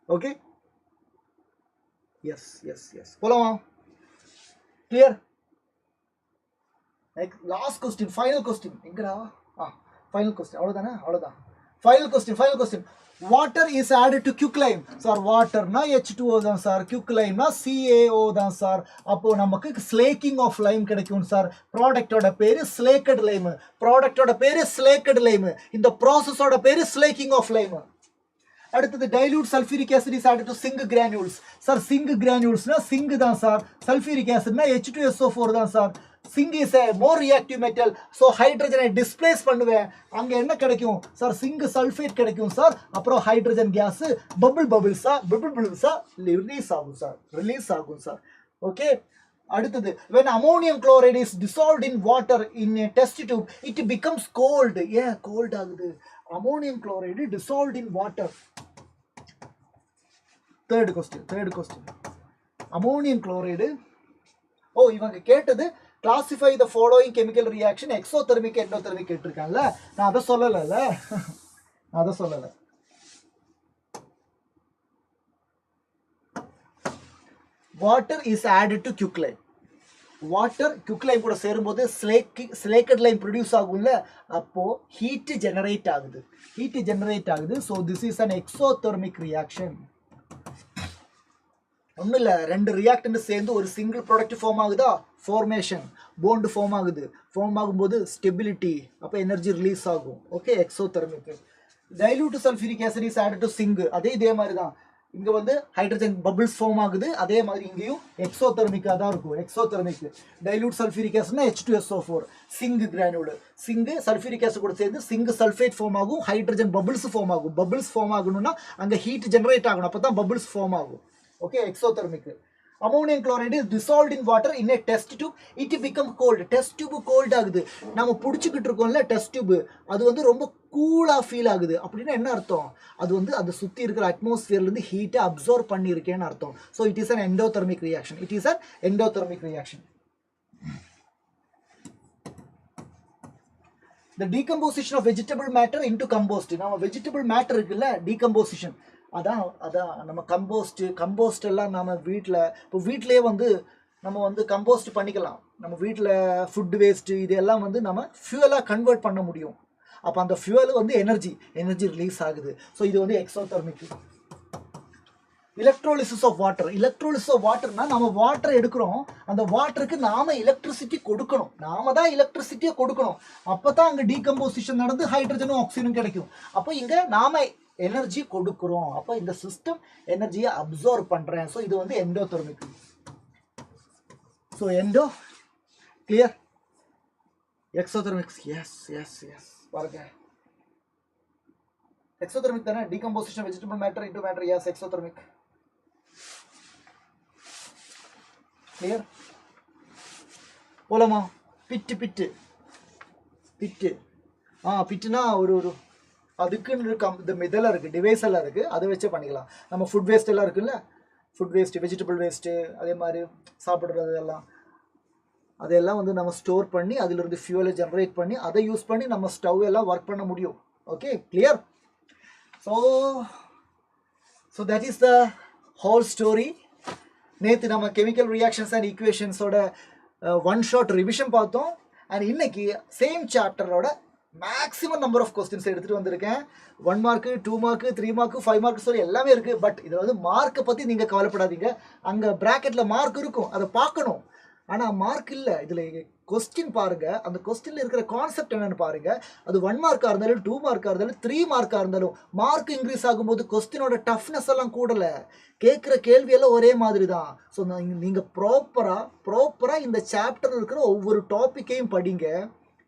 Okay, yes போலாமா? Clear? Last question, final question. எங்கடா? Final question. அவ்வளோதான். Final question. Water is added to quicklime. Sir வாட்டர்னா H2O தான் சார், குயிக்லைம்னா CaO தான் சார். அப்போ நமக்கு ஸ்லேக்கிங் ஆஃப் லைம் கிடைக்கும் சார். ப்ராடக்டோட பேரு ஸ்லேக்கட் லைம். இந்த ப்ராசஸோட பேரு ஸ்லேக்கிங் ஆஃப் லைம். அடுத்தது dilute sulphuric acid is added to zinc granules. Sir zinc கிரானியூல்ஸ்னா சிங்க் தான் சார். சல்ஃபியூரிக் ஆசிட்னா H2SO4 தான் sir. Zinc is a more reactive metal, so hydrogen displace பண்ணுவேன். அங்க என்ன கிடைக்கும் சார்? zinc sulfate கிடைக்கும் சார். அப்புறம் ஹைட்ரஜன் கேஸ் பபிள்ஸா ரிலீஸ் ஆகும் சார். ஓகே, அடுத்தது when ammonium chloride is dissolved in water in a test tube, it becomes cold. ஏன் gold ஆகுது? ammonium chloride dissolved in water. third question ammonium chloride. இவங்க கேட்டது classify the following chemical reaction exothermic endothermic கேட்டிருக்காங்கல்ல, நான் அதை சொல்லல. water is added to quicklime. Water quicklime கூட சேரும்போது slaked lime produce ஆகும்ல, அப்போ ஹீட் ஜெனரேட் ஆகுது. So this is an exothermic reaction. ஒன்றும் இல்லை, ரெண்டு ரியாக்டன்ட் சேர்ந்து ஒரு சிங்கிள் ப்ராடக்ட் ஃபார்ம் ஆகுதா, ஃபார்மேஷன் பாண்ட் ஃபார்ம் ஆகும்போது ஸ்டெபிலிட்டி, அப்போ எனர்ஜி ரிலீஸ் ஆகும். Okay, exothermic. Dilute sulphuric acid is added to zinc. இதே மாதிரி தான் இங்கே வந்து ஹைட்ரஜன் பபிள்ஸ் ஃபார்ம் ஆகுது, அதே மாதிரி இங்கேயும் எக்ஸோதெர்மிக்காக தான் இருக்கும். எக்ஸோதெர்மிக் டைல்யூட் சல்ஃபியூரிக் ஆசிட்னா H2SO4, zinc granule. Zinc sulphuric acid கூட சேர்ந்து சிங்க் சல்ஃபேட் ஃபார்ம் ஆகும், ஹைட்ரஜன் பபிள்ஸ் ஃபார்ம் ஆகும். பபிள்ஸ் ஃபார்ம் ஆகணும்னா அங்கே ஹீட் ஜெனரேட் ஆகணும், அப்போ தான் பபிள்ஸ் ஃபார்ம் ஆகும். Okay, exothermic. Ammonium chloride is dissolved in water in a test tube, it become cold. Test tube cold ஆகுது. நம்ம பிடிச்சிக்கிட்டு இருக்கோம்ல டெஸ்ட் டியூப், அது வந்து ரொம்ப கூலாக ஃபீல் ஆகுது. அப்படின்னா என்ன அர்த்தம்? அது வந்து அதை சுற்றி இருக்கிற அட்மாஸ்பியர்லேருந்து ஹீட்டை அப்சர்வ் பண்ணியிருக்கேன்னு அர்த்தம். So it is an endothermic reaction. The decomposition of vegetable matter into compost. நம்ம வெஜிடபிள் மேட்டர் இருக்குல்ல, டீகம்போசிஷன், அதான் நம்ம கம்போஸ்ட் எல்லாம் நம்ம வீட்டிலேயே வந்து நம்ம வந்து கம்போஸ்ட் பண்ணிக்கலாம். நம்ம வீட்டில் ஃபுட் வேஸ்ட்டு இதெல்லாம் வந்து நம்ம ஃபியூவலாக கன்வெர்ட் பண்ண முடியும். அப்போ அந்த ஃபியூவல் வந்து எனர்ஜி ரிலீஸ் ஆகுது. ஸோ இது வந்து எக்ஸோதெர்மிக். எலக்ட்ரோலிசிஸ் ஆஃப் வாட்டர்னா நம்ம வாட்டர் எடுக்கிறோம், அந்த வாட்டருக்கு நாம எலக்ட்ரிசிட்டி கொடுக்கணும். நாம தான் எலக்ட்ரிசிட்டியை கொடுக்கணும். அப்போ தான் அங்கே டீகம்போசிஷன் நடந்து ஹைட்ரஜனும் ஆக்சிஜனும் கிடைக்கும். அப்போ இங்கே நாம எனர்ஜி கொடுக்குறோம், அப்போ இந்த சிஸ்டம் எனர்ஜியை அப்சர்வ் பண்றேன். ஸோ இது வந்து endothermic. So clear. Exothermic yes பாருங்க, எக்ஸோதெர்மிக் தானே. Decomposition vegetable matter into matter, yes exothermic. Clear போலாமா? பிட்டு பிட்டுனா ஒரு அதுக்குன்னு இதெல்லாம் இருக்குது, டிவைஸ் எல்லாம் இருக்குது, அதை வச்சே பண்ணிக்கலாம். நம்ம ஃபுட் வேஸ்ட் எல்லாம் இருக்குல்ல, ஃபுட் வேஸ்ட்டு, வெஜிடபிள் வேஸ்ட்டு, அதே மாதிரி சாப்பிட்றது அதெல்லாம் வந்து நம்ம ஸ்டோர் பண்ணி அதிலிருந்து ஃபியூவலை ஜென்ரேட் பண்ணி அதை யூஸ் பண்ணி நம்ம ஸ்டவ் எல்லாம் ஒர்க் பண்ண முடியும். Okay, clear. So that is the whole story. நேற்று நம்ம கெமிக்கல் ரியாக்ஷன்ஸ் அண்ட் ஈக்குவேஷன்ஸோட ஒன் ஷார்ட் ரிவிஷன் பார்த்தோம். அண்ட் இன்னைக்கு சேம் சாப்டரோட மேக்ஸிமம் நம்பர் ஆஃப் கொஸ்டின்ஸ் எடுத்துகிட்டு வந்திருக்கேன். 1 மார்க்கு, 2 மார்க்கு, 3 மார்க்கு, 5 மார்க்கு சொல்லி எல்லாமே இருக்குது. பட் இதில் வந்து மார்க்கை பற்றி நீங்கள் கவலைப்படாதீங்க. அங்கே ப்ராக்கெட்டில் மார்க் இருக்கும், அதை பார்க்கணும். ஆனால் மார்க் இல்லை, இதில் கொஸ்டின் பாருங்கள், அந்த கொஸ்டினில் இருக்கிற கான்செப்ட் என்னென்னு பாருங்கள். அது 1 மார்க்காக இருந்தாலும் 2 மார்க்காக இருந்தாலும் 3 மார்க்காக இருந்தாலும் மார்க் இன்க்ரீஸ் ஆகும்போது கொஸ்டினோட டஃப்னஸ் எல்லாம் கூடலை, கேட்குற கேள்வியெல்லாம் ஒரே மாதிரி தான். ஸோ நீங்கள் ப்ராப்பராக இந்த சாப்டரில் இருக்கிற ஒவ்வொரு டாப்பிக்கையும் படிங்க,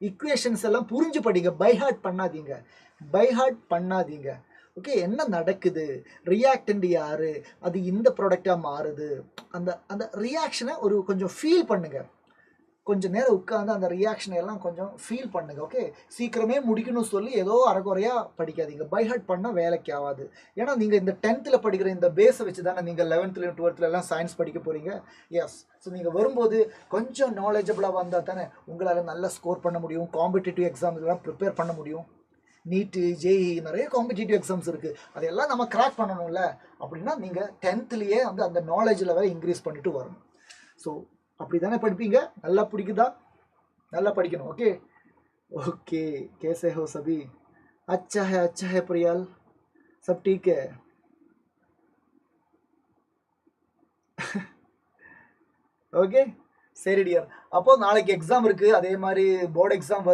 இக்குவேஷன்ஸ் எல்லாம் புரிஞ்சு படிங்க, பைஹார்ட் பண்ணாதீங்க. ஓகே, என்ன நடக்குது, ரியாக்டன்ட் யாரு, அது இந்த ப்ராடக்டாக மாறுது, அந்த ரியாக்ஷனை கொஞ்சம் ஃபீல் பண்ணுங்க. கொஞ்சம் நேரம் உட்காந்து அந்த ரியாக்ஷனை எல்லாம் கொஞ்சம் ஃபீல் பண்ணுங்க. ஓகே, சீக்கிரமே முடிக்கணும்னு சொல்லி ஏதோ அரைக்குறையாக படிக்காதீங்க. பைஹார்ட் பண்ணால் வேலைக்கு ஆகாது. ஏன்னா நீங்கள் இந்த 10th படிக்கிற இந்த பேஸை வச்சு தானே நீங்கள் 11th 12th எல்லாம் சயின்ஸ் படிக்க போகிறீங்க. எஸ், ஸோ நீங்கள் வரும்போது கொஞ்சம் நாலேஜபிளாக வந்தால் தானே உங்களால் நல்லா ஸ்கோர் பண்ண முடியும், காம்படிட்டிவ் எக்ஸாம்ஸ்லாம் ப்ரிப்பேர் பண்ண முடியும். நீட்டு, ஜேஇ, நிறைய காம்படிட்டிவ் எக்ஸாம்ஸ் இருக்குது, அதையெல்லாம் நம்ம கிராக் பண்ணணும்ல. அப்படின்னா நீங்கள் 10thலேயே வந்து அந்த நாலேஜ் லெவலை இன்க்ரீஸ் பண்ணிட்டு வரணும். ஸோ அப்படி தானே படிப்பீங்க. நல்லா பிடிக்குதா? நல்லா படிக்கணும். ஓகே कैसे हो सभी? अच्छा है प्रियल, सब ठीक है? ஓகே, சரி டியர். அப்போ நாளைக்கு எக்ஸாம் இருக்குது, அதே மாதிரி போர்டு எக்ஸாம்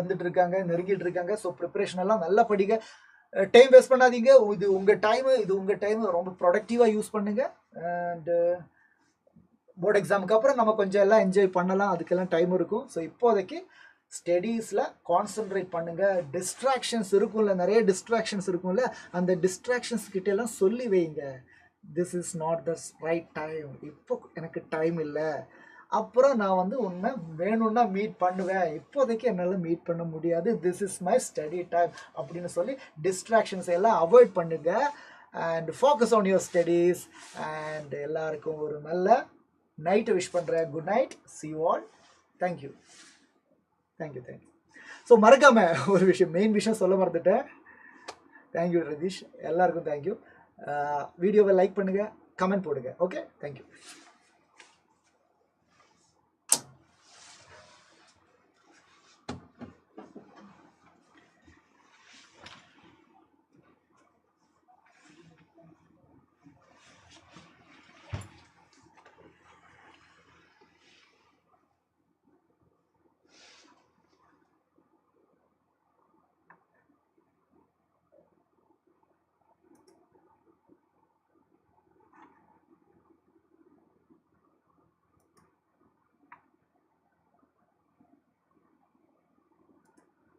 நெருங்கிட்டு இருக்காங்க. ஸோ ப்ரிப்பரேஷன் எல்லாம் நல்லா படிங்க, டைம் வேஸ்ட் பண்ணாதீங்க. இது உங்கள் டைமு ரொம்ப ப்ரொடக்டிவாக யூஸ் பண்ணுங்க. அண்டு போர்டு எக்ஸாமுக்கு அப்புறம் நம்ம கொஞ்சம் எல்லாம் என்ஜாய் பண்ணலாம், அதுக்கெல்லாம் டைம் இருக்கும். ஸோ இப்போதைக்கு ஸ்டடீஸில் கான்சென்ட்ரேட் பண்ணுங்கள். டிஸ்ட்ராக்ஷன்ஸ் இருக்கும்ல, நிறைய டிஸ்ட்ராக்ஷன்ஸ் இருக்கும்ல, அந்த டிஸ்ட்ராக்ஷன்ஸ் கிட்டெல்லாம் சொல்லி வைங்க. This is not the right time, இப்போ எனக்கு டைம் இல்லை, அப்புறம் நான் வந்து உன்னை வேணும்னா மீட் பண்ணுவேன், இப்போதைக்கு என்னால் மீட் பண்ண முடியாது, this is my study time அப்படின்னு சொல்லி டிஸ்ட்ராக்ஷன்ஸ் எல்லாம் அவாய்ட் பண்ணுங்க. And focus on your studies. And எல்லாருக்கும் ஒரு நல்ல நைட்டை விஷ் பண்ணுறேன். Good night, see you all. Thank you. So மறக்காம ஒரு விஷயம், மெயின் விஷயம் சொல்ல மறந்துட்டேன். தேங்க்யூ ரதீஷ், எல்லாருக்கும் தேங்க்யூ. வீடியோவை லைக் பண்ணுங்கள், கமெண்ட் போடுங்க. Okay, thank you.